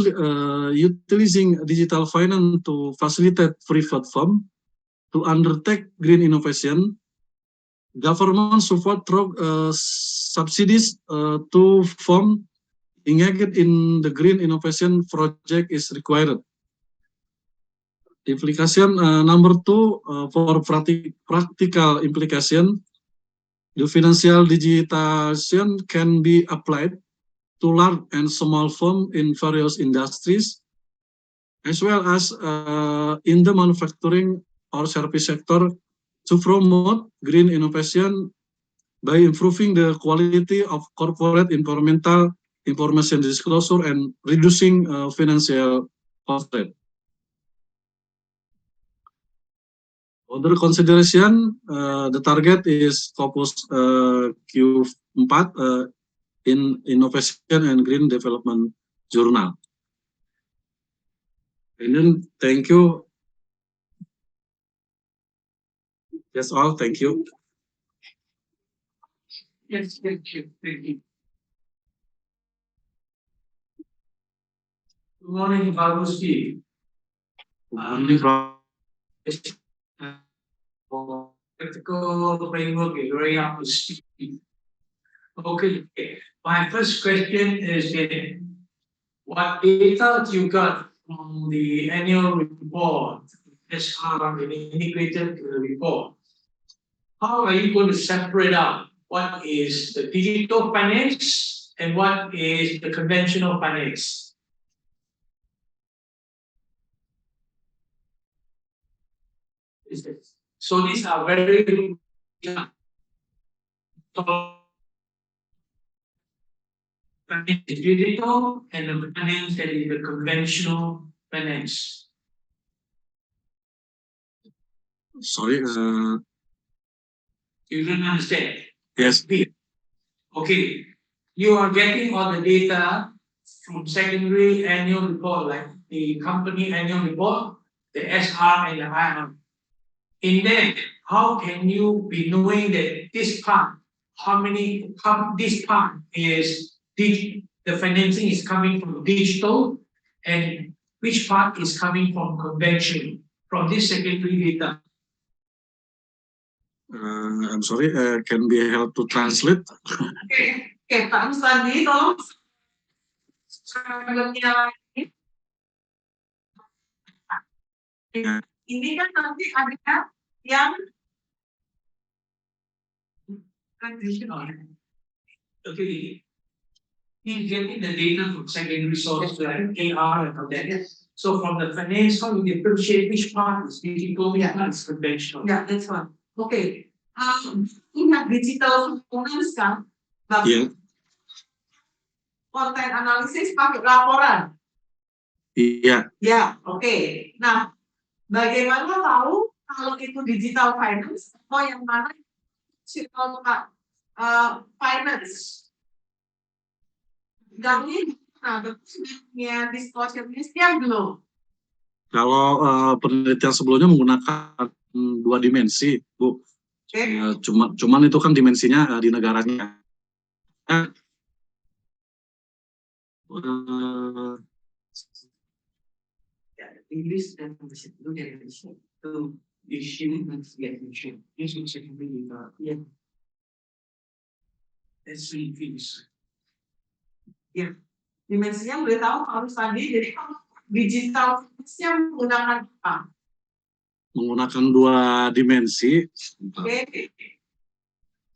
utilizing digital finance to facilitate private firm to undertake green innovation, government support through subsidies to firm engaged in the green innovation project is required. Implication number two for practical implication, the financial digitization can be applied to large and small firms in various industries, as well as in the manufacturing or service sector to promote green innovation by improving the quality of corporate environmental information disclosure and reducing financial constraint. Other consideration, the target is focus Q4 in Innovation and Green Development Journal. And then thank you. That's all. Thank you. Yes, thank you. Thank you. Good morning, Baruski. Good morning, Practical framework is very up to speed. Okay, my first question is what data you got from the annual report, SR and integrated report? How are you going to separate out what is the digital finance and what is the conventional finance? So these are very finance is digital and the finance that is the conventional finance. Sorry. You don't understand? Yes. Okay, you are getting all the data from secondary annual report, like the company annual report, the SR and the IR. In there, how can you be knowing that this part, this part is the financing is coming from digital and which part is coming from conventional from this secondary data? I'm sorry. Can be helped to translate? Oke, Pak Rusandi, tolong filmnya lagi. Ini kan nanti ada yang Conventional. Okay. He's getting the data from secondary sources like AR and all that. So from the finance, how you differentiate which part is digital, which part is conventional? Ya, that's one. Oke. Ingat digital components kan? Iya. Konten analisis pakai laporan. Iya. Ya, oke. Nah, bagaimana tahu kalau itu digital finance atau yang mana digital finance? Kami bentuknya disclosure listnya belum. Kalau penelitian sebelumnya menggunakan 2 dimensi, Bu. Cuman itu kan dimensinya di negaranya. English dan Indonesia itu dari Indonesia itu issue dan segala issue secondary data. Yeah. That's really finish. Ya, dimensinya boleh tahu harus tadi. Jadi kalau digital finance menggunakan apa? Menggunakan 2 dimensi. Oke.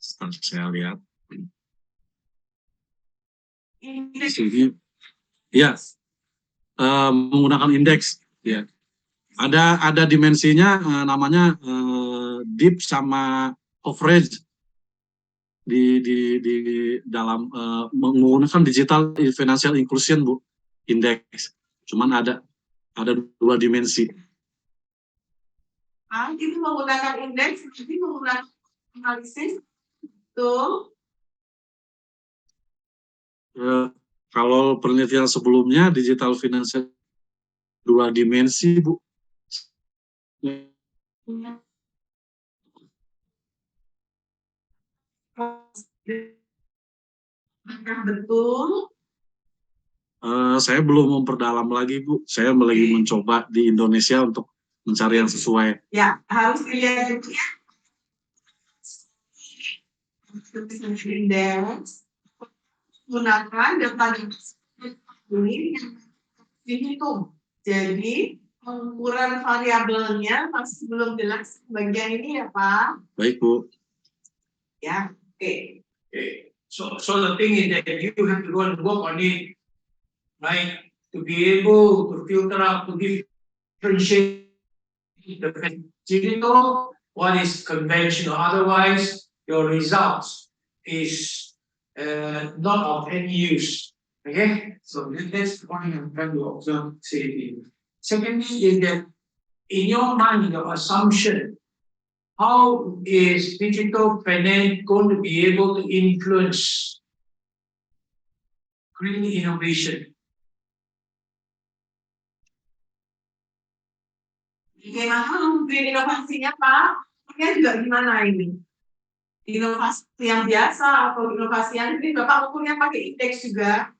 Saya lihat. Indeks. Ya. Menggunakan indeks. Ya. Ada dimensinya namanya deep sama coverage di dalam menggunakan digital financial inclusion, Bu, indeks. Cuman ada 2 dimensi. Itu menggunakan indeks, nanti menggunakan analisis, betul. Kalau penelitian sebelumnya digital financial 2 dimensi, Bu. Betul. Saya belum memperdalam lagi, Bu. Saya lagi mencoba di Indonesia untuk mencari yang sesuai. Ya, harus dilihat juga ya. Indeks gunakan data ini yang dihitung. Jadi pengukuran variabelnya masih belum jelas bagian ini ya, Pak. Baik, Bu. Ya, oke. Okay. So the thing is that you have to go and work on it, right? To be able to filter out, to differentiate the digital, what is conventional. Otherwise, your results is not of any use. Okay, so that's one I'm trying to observe. Secondly, is that in your mind, your assumption how is digital finance going to be able to influence green innovation? Gimana green inovasinya Pak? Ini juga gimana ini? Inovasi yang biasa atau inovasi yang ini Bapak ukurnya pakai indeks juga?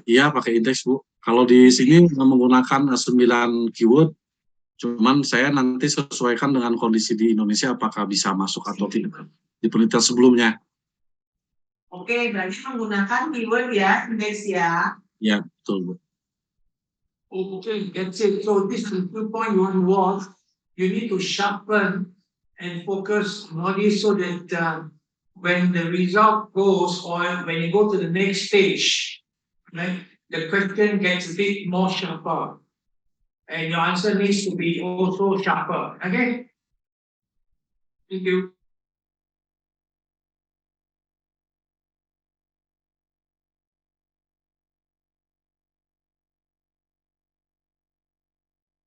Iya pakai indeks Bu. Kalau di sini menggunakan 9 keyword, cuman saya nanti sesuaikan dengan kondisi di Indonesia apakah bisa masuk atau tidak di penelitian sebelumnya. Oke, berarti menggunakan keyword ya, indeks ya. Ya betul Bu. Okay, that's it. So this is 2.1 was you need to sharpen and focus on this so that when the result goes or when you go to the next stage, right, the question gets a bit more sharper. And your answer needs to be also sharper. Okay? Thank you.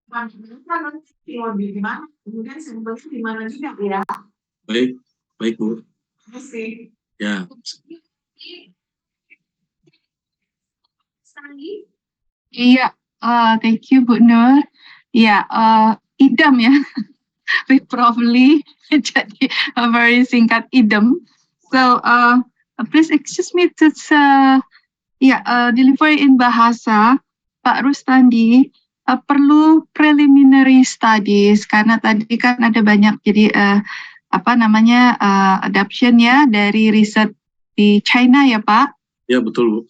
Nanti di mana? Kemudian sampelnya di mana juga ya? Baik, baik Bu. Terima kasih. Ya. Iya, thank you Bu Nur. Ya, idam ya. We probably jadi very singkat idam. So, please excuse me to deliver in bahasa Pak Rustandi. Perlu preliminary studies karena tadi kan ada banyak jadi adoption ya dari riset di China ya Pak. Ya betul Bu.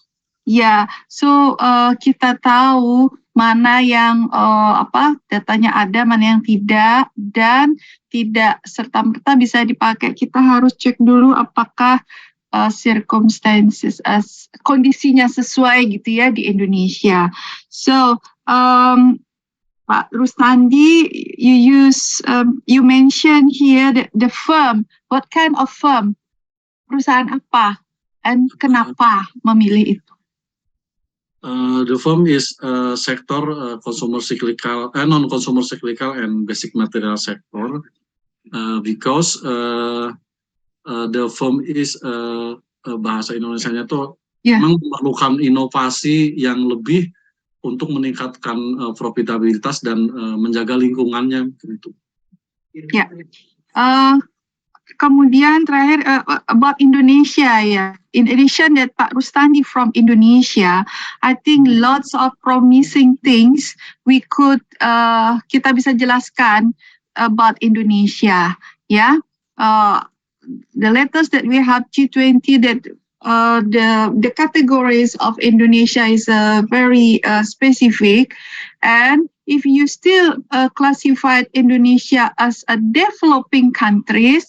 Ya, so kita tahu mana yang datanya ada, mana yang tidak, dan tidak serta-merta bisa dipakai. Kita harus cek dulu apakah circumstances, kondisinya sesuai gitu ya di Indonesia. So, Pak Rustandi, you mention here the firm. What kind of firm? Perusahaan apa? And kenapa memilih itu? The firm is sector consumer cyclical, non-consumer cyclical and basic material sector because the firm is bahasa Indonesianya tuh memang memerlukan inovasi yang lebih untuk meningkatkan profitabilitas dan menjaga lingkungannya gitu. Ya. Kemudian terakhir about Indonesia ya. In addition that Pak Rustandi from Indonesia, I think lots of promising things we could kita bisa jelaskan about Indonesia. Ya, the letters that we have G20 that the categories of Indonesia is very specific, and if you still classified Indonesia as a developing countries,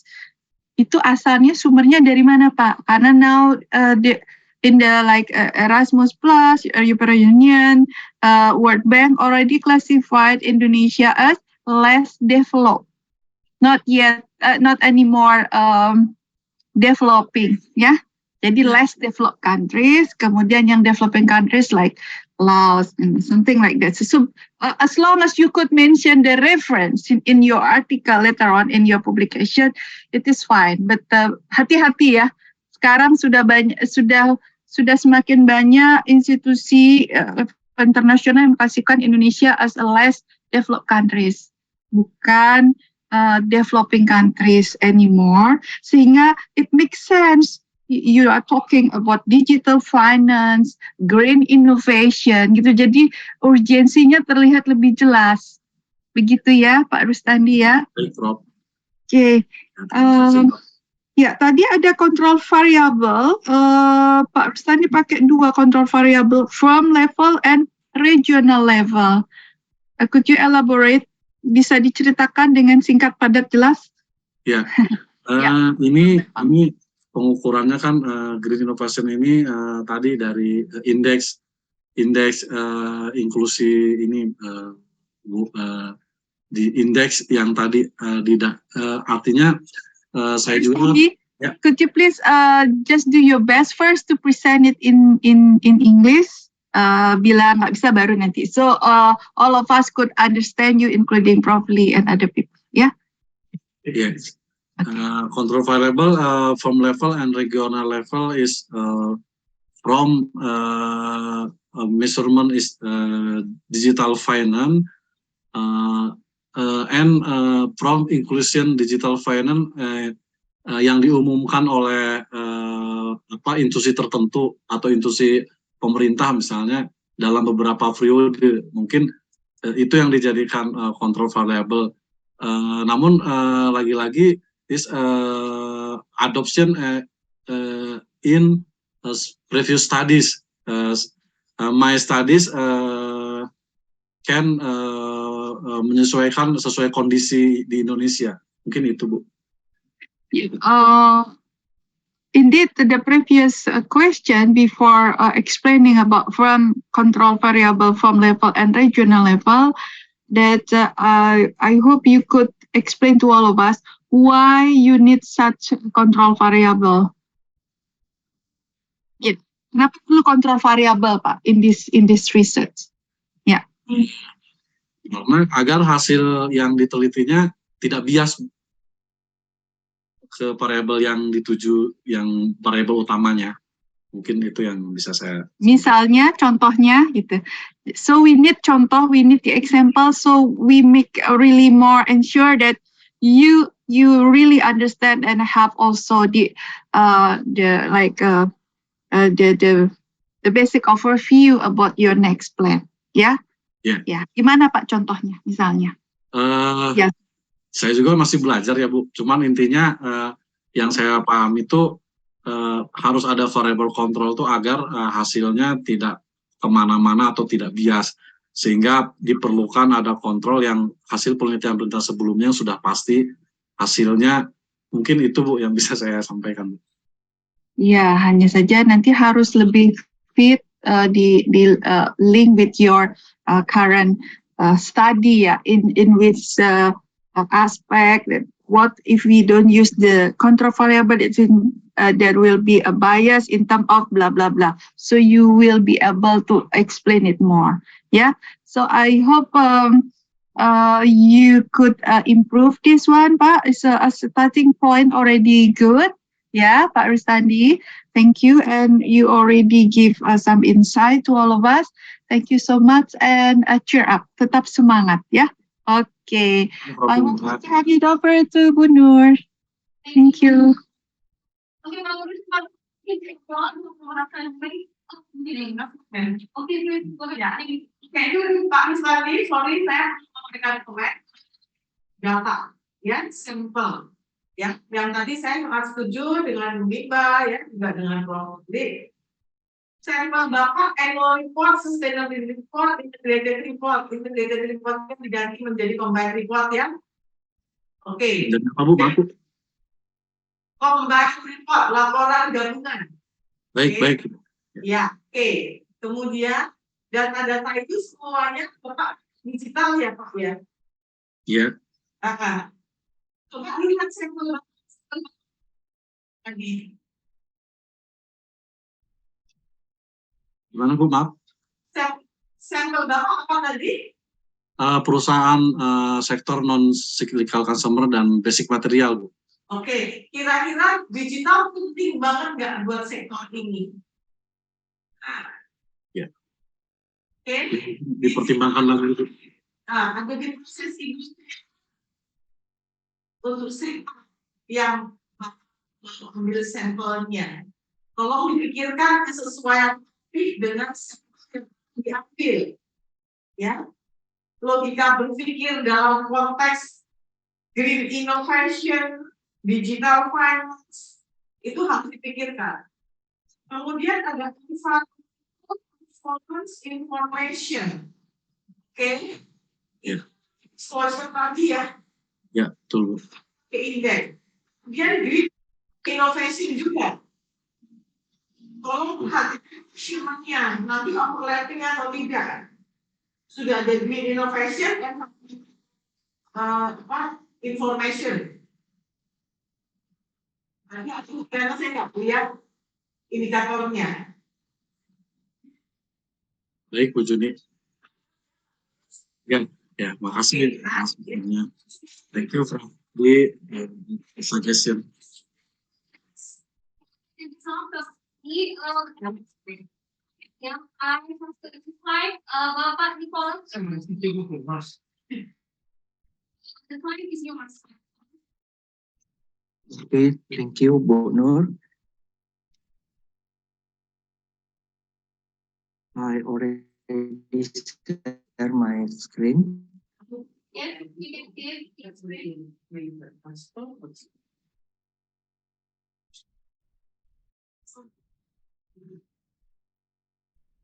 itu asalnya sumbernya dari mana Pak? Karena now in the Erasmus Plus, European Union, World Bank already classified Indonesia as less developed, not anymore developing, ya. Jadi less developed countries, kemudian yang developing countries like Laos and something like that. So as long as you could mention the reference in your article later on in your publication, it is fine. But hati-hati ya. Sekarang sudah semakin banyak institusi internasional yang mengklasifikasikan Indonesia as a less developed countries, bukan developing countries anymore. Sehingga it makes sense. You are talking about digital finance, green innovation, gitu. Jadi urgensinya terlihat lebih jelas. Begitu ya, Pak Rustandi ya. Oke. Ya, tadi ada control variable. Pak Rustandi pakai 2 control variable, firm level and regional level. Could you elaborate? Bisa diceritakan dengan singkat, padat, jelas? Ya. Ini pengukurannya kan green innovation ini tadi dari indeks inklusi ini di indeks yang tadi artinya saya juga could you please just do your best first to present it in English, bila nggak bisa baru nanti, so all of us could understand you including properly and other people, yeah. Yes. Control variable from level and regional level is from measurement is digital finance and from inclusion digital finance yang diumumkan oleh institusi tertentu atau institusi pemerintah misalnya dalam beberapa periode, mungkin itu yang dijadikan control variable. Namun lagi-lagi is adoption in previous studies. My studies can menyesuaikan sesuai kondisi di Indonesia. Mungkin itu, Bu. Indeed, the previous question before explaining about from control variable from level and regional level, that I hope you could explain to all of us why you need such control variable. Yeah. Kenapa perlu control variable, Pak, in this research? Ya. Karena agar hasil yang ditelitinya tidak bias ke variabel yang dituju, yang variabel utamanya. Mungkin itu yang bisa saya. Misalnya, contohnya gitu. So we need contoh, we need the example, so we make really more ensure that you really understand and have also the basic overview about your next plan. Ya? Ya. Ya. Gimana Pak contohnya misalnya? Ya. Saya juga masih belajar ya Bu. Cuman intinya yang saya paham itu harus ada variable control tuh agar hasilnya tidak kemana-mana atau tidak bias, sehingga diperlukan ada kontrol yang hasil penelitian-penelitian sebelumnya sudah pasti hasilnya. Mungkin itu Bu yang bisa saya sampaikan. Ya, hanya saja nanti harus lebih fit di link with your current study ya, in which aspect that what if we don't use the control variable, it's in there will be a bias in terms of blah blah blah, so you will be able to explain it more. Yeah, so I hope you could improve this one, Pak. It's a starting point already good. Yeah, Pak Rustandi, thank you, and you already give some insight to all of us. Thank you so much, and cheer up, tetap semangat ya. Okay, I will hand it over to Bu Nur. Thank you. Pak Rustandi, sorry saya memberikan komen data, ya, simple. Ya, yang tadi saya sangat setuju dengan Bu Mimba, ya, juga dengan Prof. D. Sampel Bapak annual report, sustainability report, integrated report kan diganti menjadi combined report ya. Oke. Dan apa Bu? Mampu. Combined report, laporan gabungan. Baik. Ya, oke. Kemudian data-data itu semuanya Bapak digital ya Pak ya? Iya. Coba lihat sampel tadi. Gimana Bu? Maaf. Sampel Bapak apa tadi? Perusahaan sektor non cyclical consumer dan basic material Bu. Oke, kira-kira digital penting banget nggak buat sektor ini? Ya. Oke. Dipertimbangkan lagi itu. Ada di proses industri untuk sektor yang mengambil sampelnya. Tolong dipikirkan kesesuaian dengan sampel yang diambil. Ya, logika berpikir dalam konteks green innovation, digital finance itu harus dipikirkan. Kemudian ada performance information, oke? Ya. Exposure tadi ya. Ya, betul. Indeks. Kemudian green innovation juga. Tolong perhatikan nanti overlapping atau tidak. Sudah ada green innovation dan information. Nanti aku karena saya nggak lihat indikatornya. Baik Bu Juni. Ya, makasih. Thank you, Prof. the suggestion. Example, yang I have certified Bapak Nicholas. The time is yours. Okay, thank you, Bu Nur. I already share my screen. Yes, you can give explain.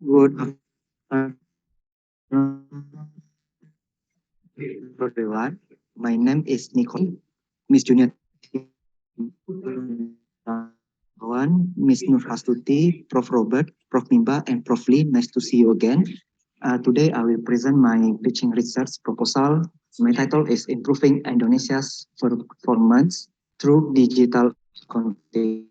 Good afternoon, everyone. My name is Nicole, Miss Junior One, Miss Nur Astuti, Prof. Robert, Prof. Mimba, and Prof. Lee. Nice to see you again. Today I will present my teaching research proposal. My title is Improving Indonesia's Performance Through Digital Accounting.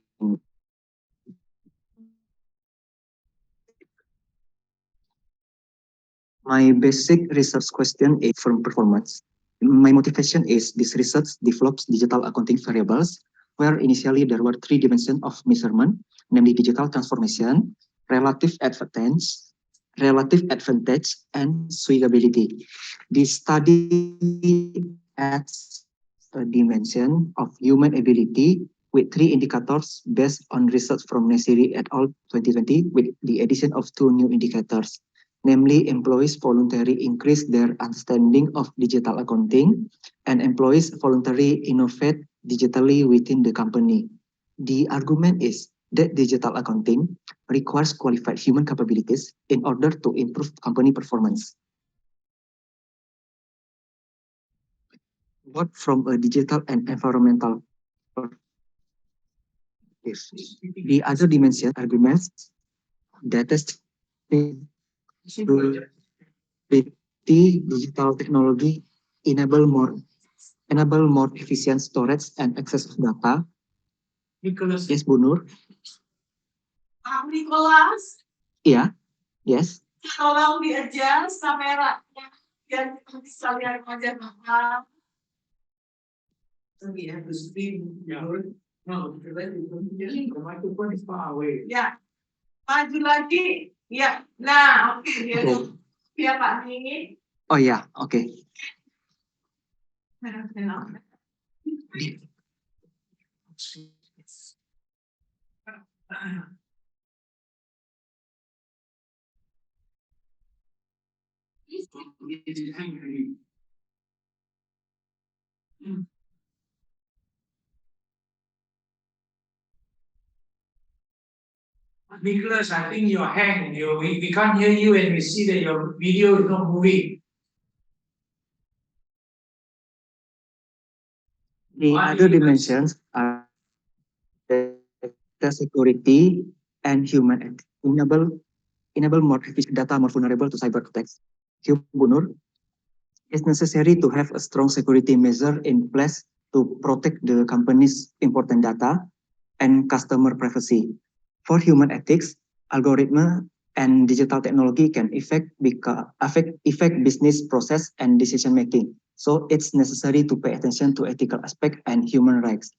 My basic research question is firm performance. My motivation is this research develops digital accounting variables, where initially there were three dimensions of measurement, namely digital transformation, relative advantage, and swigability. This study adds a dimension of human ability with three indicators based on research from Nesiri et al. 2020 with the addition of two new indicators, namely employees voluntarily increase their understanding of digital accounting and employees voluntarily innovate digitally within the company. The argument is that digital accounting requires qualified human capabilities in order to improve company performance. Both from a digital and environmental perspective. The other dimension arguments that is digital technology enable more efficient storage and access of data. Nicholas. Yes, Bu Nur. Pak Nicholas, Yeah. Yes. tolong di-adjust kameranya biar kita bisa lihat wajah Bapak. So we have to screen. Yeah. No, the microphone is far away. Ya, maju lagi. Ya, nah, oke, Okay. biar Pak Nini. Oh yeah. Okay. Nicholas, I think you're hanged. We can't hear you and we see that your video is not moving. The Why other you guys- dimensions are data security and human enable more efficient data more vulnerable to cyber attacks. Bu Nur, it's necessary to have a strong security measure in place to protect the company's important data and customer privacy. For human ethics, algorithm and digital technology can affect business process and decision making. So it's necessary to pay attention to ethical aspect and human rights.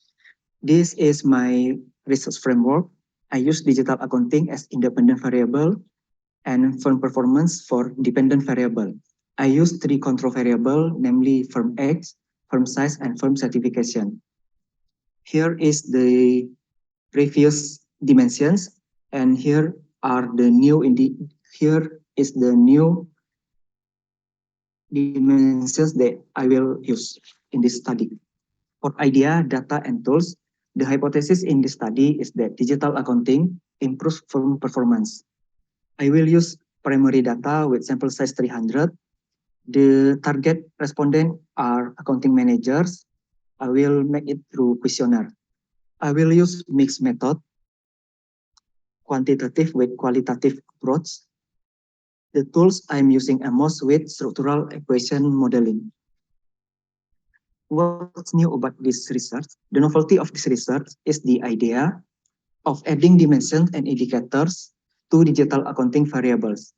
This is my research framework. I use digital accounting as independent variable and firm performance for dependent variable. I use three control variable, namely firm age, firm size, and firm certification. Here is the previous dimensions, and here is the new dimensions that I will use in this study. For idea, data, and tools, the hypothesis in this study is that digital accounting improves firm performance. I will use primary data with sample size 300. The target respondent are accounting managers. I will make it through questionnaire. I will use mixed method, quantitative with qualitative approach. The tools I'm using are most with structural equation modeling. What's new about this research? The novelty of this research is the idea of adding dimensions and indicators to digital accounting variables.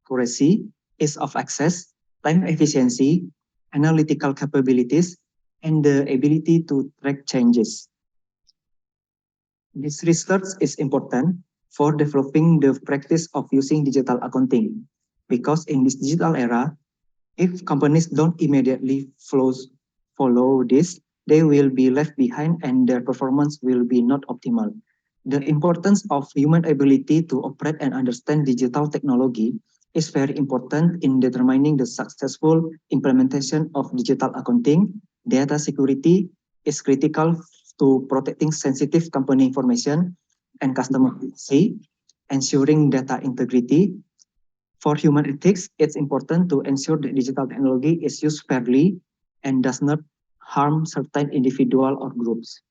Accuracy, ease of access, time efficiency, analytical capabilities, and the ability to track changes. This research is important for developing the practice of using digital accounting because in this digital era, if companies don't immediately follow this, they will be left behind and their performance will be not optimal. The importance of human ability to operate and understand digital technology is very important in determining the successful implementation of digital accounting. Data security is critical to protecting sensitive company information and customer privacy, ensuring data integrity. For human ethics, it's important to ensure that digital technology is used fairly and does not harm certain individual or groups.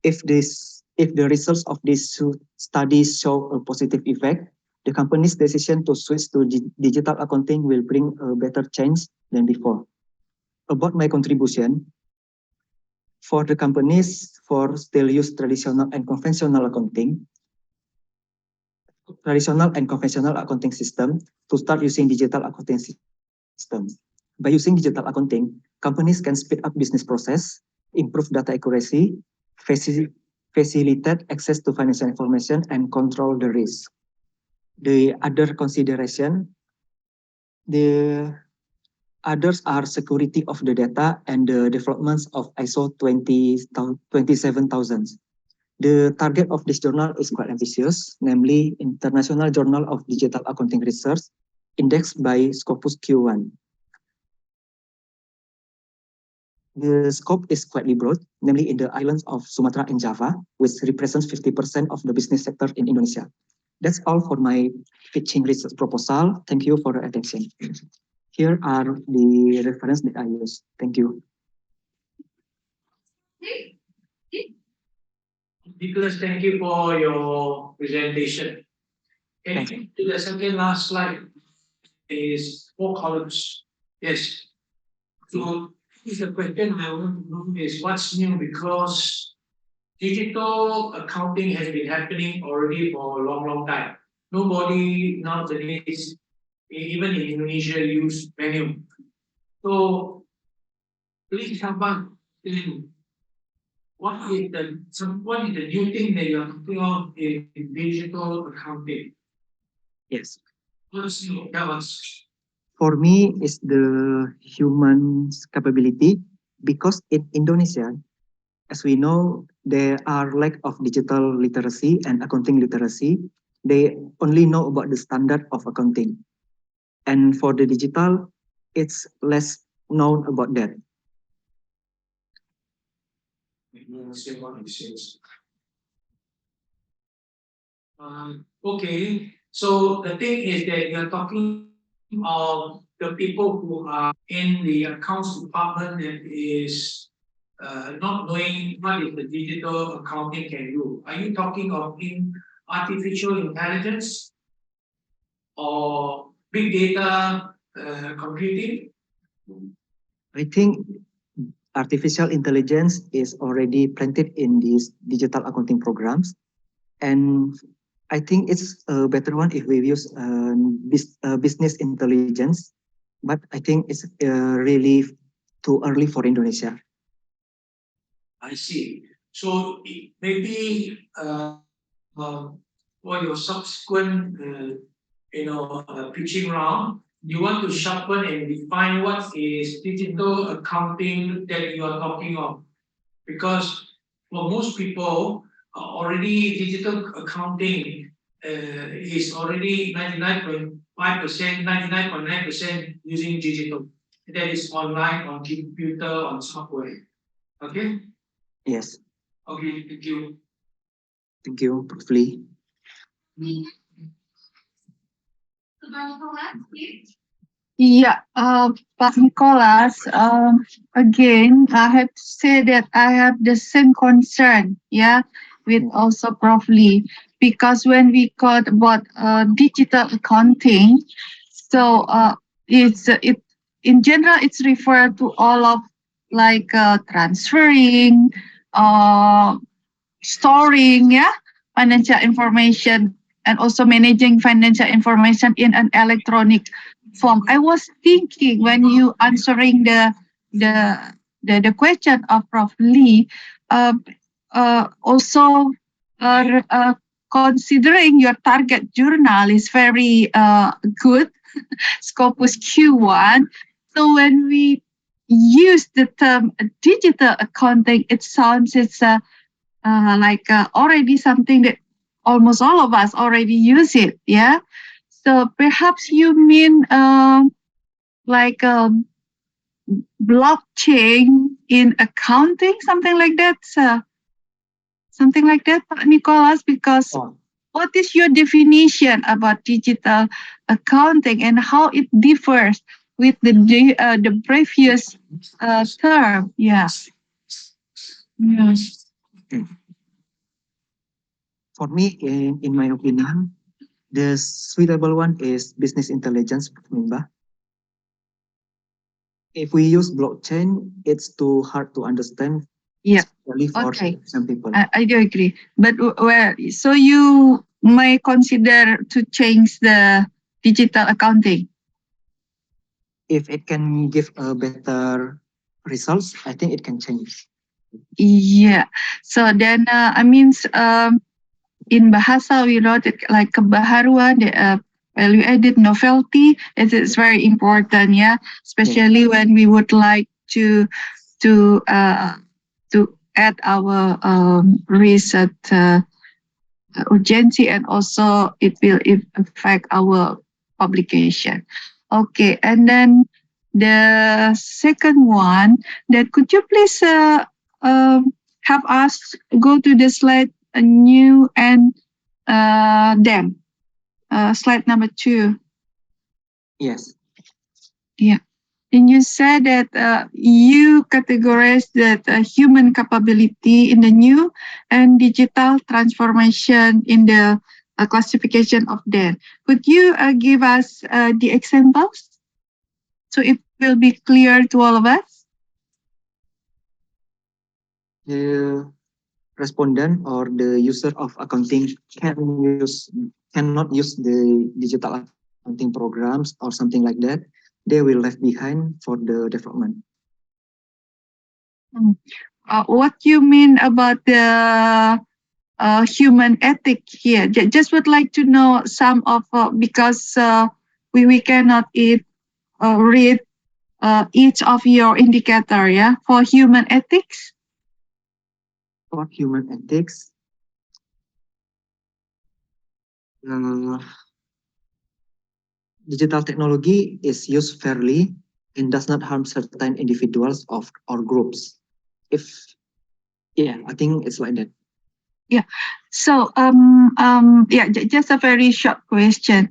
If the results of these studies show a positive effect, the company's decision to switch to digital accounting will bring a better change than before. About my contribution, for the companies for still use traditional and conventional accounting system to start using digital accounting system. By using digital accounting, companies can speed up business process, improve data accuracy, facilitate access to financial information, and control the risk. The other consideration, the others are security of the data and the developments of ISO 27000. The target of this journal is quite ambitious, namely International Journal of Digital Accounting Research, indexed by Scopus Q1. The scope is quite broad, namely in the islands of Sumatra and Java, which represents 50% of the business sector in Indonesia. That's all for my pitching research proposal. Thank you for your attention. Here are the reference that I use. Thank you. Nicholas, thank you for your presentation. Thanks. Okay, to the second last slide is 4 columns. Yes. So is the question I want to know is what's new, because digital accounting has been happening already for a long time. Nobody nowadays, even in Indonesia, use manual. So please help us in what is the new thing that you're talking of in digital accounting? Yes. What's new? Tell us. For me, is the human's capability, because in Indonesia, as we know, there are lack of digital literacy and accounting literacy. They only know about the standard of accounting. And for the digital, it's less known about that. Okay, so the thing is that you're talking of the people who are in the accounts department that is not knowing what is the digital accounting can do. Are you talking of in artificial intelligence or big data computing? I think artificial intelligence is already planted in these digital accounting programs. And I think it's a better one if we use business intelligence. But I think it's really too early for Indonesia. I see. So maybe for your subsequent, pitching round, you want to sharpen and define what is digital accounting that you are talking of, because for most people, already digital accounting is already 99.5%, 99.9% using digital. That is online, on computer, on software. Okay? Yes. Okay, thank you. Thank you, Prof. Lee. Yeah, Pak Nicholas, again, I have to say that I have the same concern, yeah, with also Prof. Lee, because when we talk about digital accounting, so it in general it's referred to all of like transferring, storing, yeah, financial information, and also managing financial information in an electronic form. I was thinking when you answering the the question of Prof. Lee, uh, also considering your target journal is very good, Scopus Q1. So when we use the term digital accounting, it sounds like already something that almost all of us already use it. Yeah. So perhaps you mean like blockchain in accounting, something like that, Pak Nicholas. Because Oh, what is your definition about digital accounting and how it differs with the previous term? Yeah. Yeah. for me, in my opinion, the suitable one is business intelligence, Mimba. If we use blockchain, it's too hard to understand, Yeah. especially for Okay. some people. I do agree. But well, so you may consider to change the digital accounting. If it can give a better results, I think it can change. Yeah. So then, I means in bahasa we wrote it like kebaharuan, the value added novelty. It is very important, yeah. Especially when we would like to uh to add our research urgency, and also it will affect our publication. Okay, and then the second one, that could you please help us go to the slide new and then slide number 2. Yes. Yeah. And you said that you categorize that human capability in the new and digital transformation in the classification of that. Could you give us the examples so it will be clear to all of us? The respondent or the user of accounting cannot use the digital accounting programs or something like that. They will left behind for the development. What you mean about the human ethic here? Just would like to know some of because we cannot read each of your indicator, yeah, for human ethics. For human ethics, uh, digital technology is used fairly and does not harm certain individuals or groups. If yeah, I think it's like that. Yeah. So yeah, just a very short question.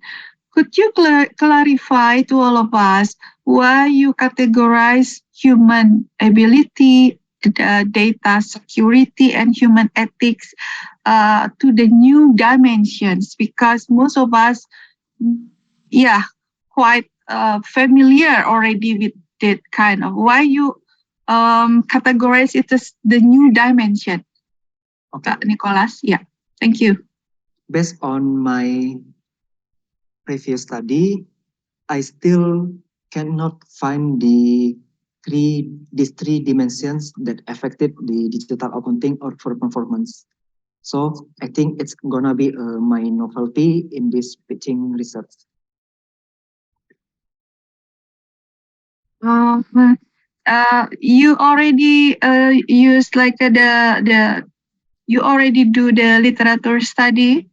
Could you clarify to all of us why you categorize human ability, data security, and human ethics to the new dimensions? Because most of us, yeah, quite familiar already with that kind of. Why you categorize it as the new dimension? Okay. Nicholas, yeah, thank you. Based on my previous study, I still cannot find these three dimensions that affected the digital accounting or for performance. So I think it's gonna be my novelty in this pitching research. You already use like the you already do the literature study.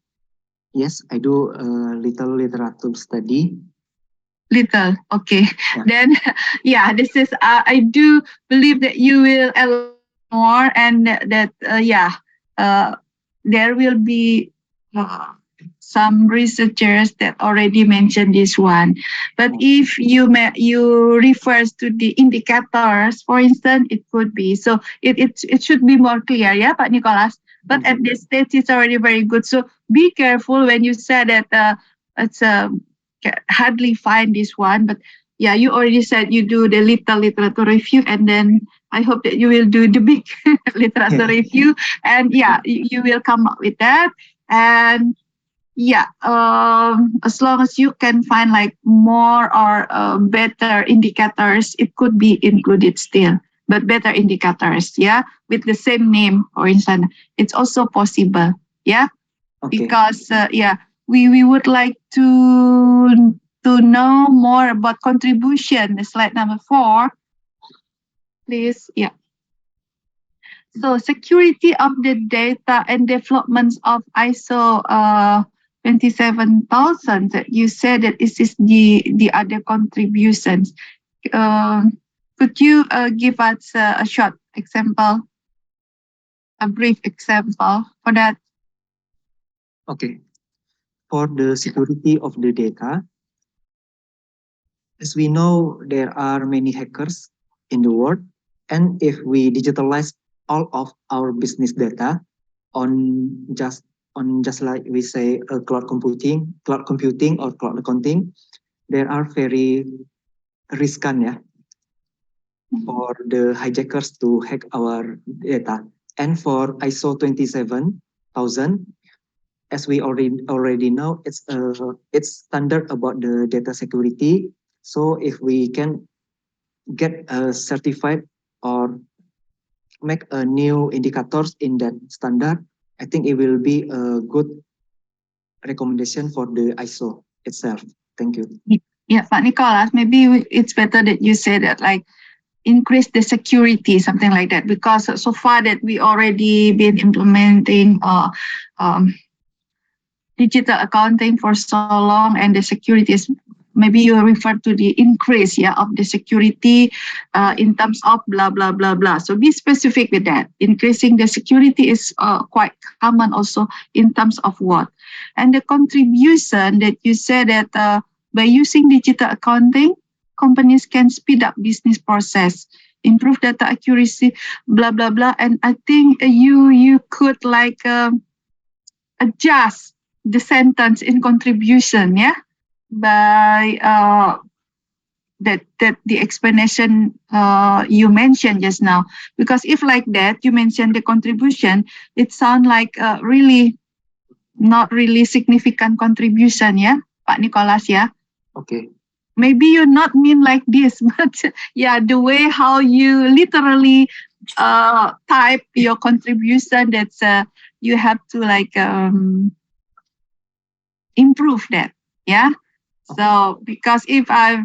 Yes, I do a little literature study. Little, okay. Yeah. Then, yeah, this is. I do believe that you will elaborate more, and that yeah, there will be some researchers that already mentioned this one. But if you refers to the indicators, for instance, it could be. So it should be more clear, yeah, Pak Nicholas. But at this stage, it's already very good. So be careful when you said that it's hardly find this one. But yeah, you already said you do the little literature review, and then I hope that you will do the big literature review, and yeah, you will come up with that. And yeah, as long as you can find like more or better indicators, it could be included still, but better indicators, yeah, with the same name, for instance, it's also possible, yeah, Okay. because yeah, we would like to know more about contribution. Slide number 4, please. Yeah. So security of the data and developments of ISO 27,000. You said that this is the other contributions. Could you give us a short example, a brief example for that? Okay. For the security of the data, as we know, there are many hackers in the world, and if we digitalize all of our business data on just like we say cloud computing or cloud accounting, there are very riskan, yeah, for the hijackers to hack our data. And for ISO 27,000, as we already know, it's standard about the data security. So if we can get certified or make a new indicators in that standard, I think it will be a good recommendation for the ISO itself. Thank you. Yeah, Pak Nicholas, maybe it's better that you say that like increase the security, something like that, because so far that we already been implementing um, digital accounting for so long, and the security is maybe you refer to the increase, yeah, of the security in terms of blah blah blah blah. So be specific with that. Increasing the security is quite common also in terms of what, and the contribution that you said that by using digital accounting, companies can speed up business process, improve data accuracy, blah blah blah. And I think you could like adjust the sentence in contribution, yeah, by that the explanation you mentioned just now. Because if like that you mentioned the contribution, it sounds like really not really significant contribution, yeah, Pak Nicholas, yeah. Okay. Maybe you not mean like this, but yeah, the way how you literally type your contribution, that's you have to like improve that, yeah. So because if I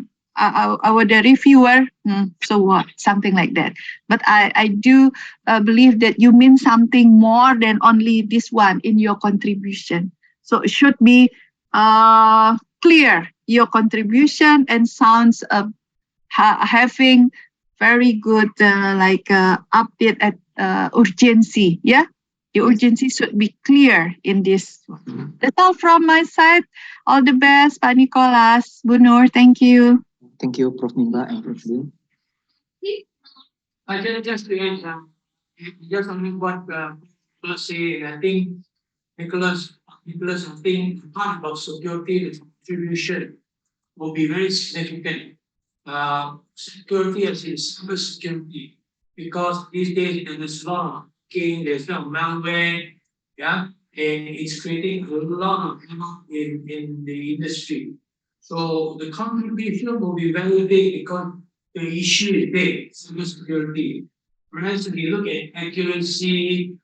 were the reviewer, so what, something like that. But I do believe that you mean something more than only this one in your contribution. So it should be clear your contribution and sounds having very good like update at urgency, yeah. The urgency should be clear in this. That's all from my side. All the best, Pak Nicholas, Bu Nur. Thank you. Thank you, Prof. Nimba and Prof. Lim. I can just add, just only what Nicholas say. I think Nicholas, I think part about security, the contribution will be very significant. Security as in cyber security, because these days there's a lot of hacking, there's a lot of malware, yeah, and it's creating a lot of havoc in the industry. So the contribution will be very big because the issue is big, cyber security. Whereas if you look at accuracy,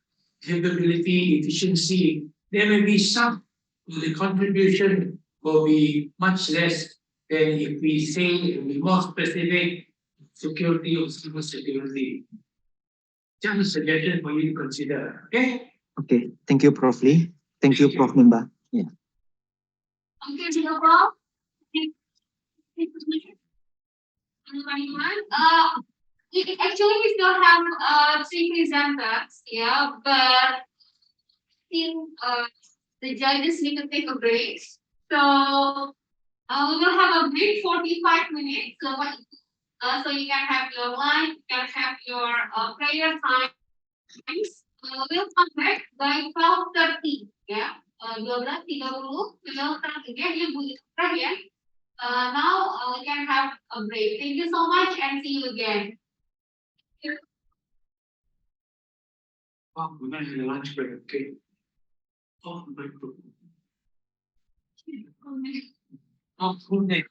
capability, efficiency, there may be some, the contribution will be much less than if we say be more specific security or cyber security. Just a suggestion for you to consider. Okay. Okay. Thank you, Prof. Lee. Thank you, Prof. Nimba. Yeah. Okay, no problem. Anyone? Actually, we still have three presenters, yeah, but think the judges need to take a break. So we will have a break 45 minutes. So you can have your lunch, you can have your prayer times. We'll come back by 12:30. Yeah. 12:30 we will start again. You Bu Ikrar, ya. Now we can have a break. Thank you so much and see you again. Oh, we're going to lunch break. Okay. Oh, break. Not full name.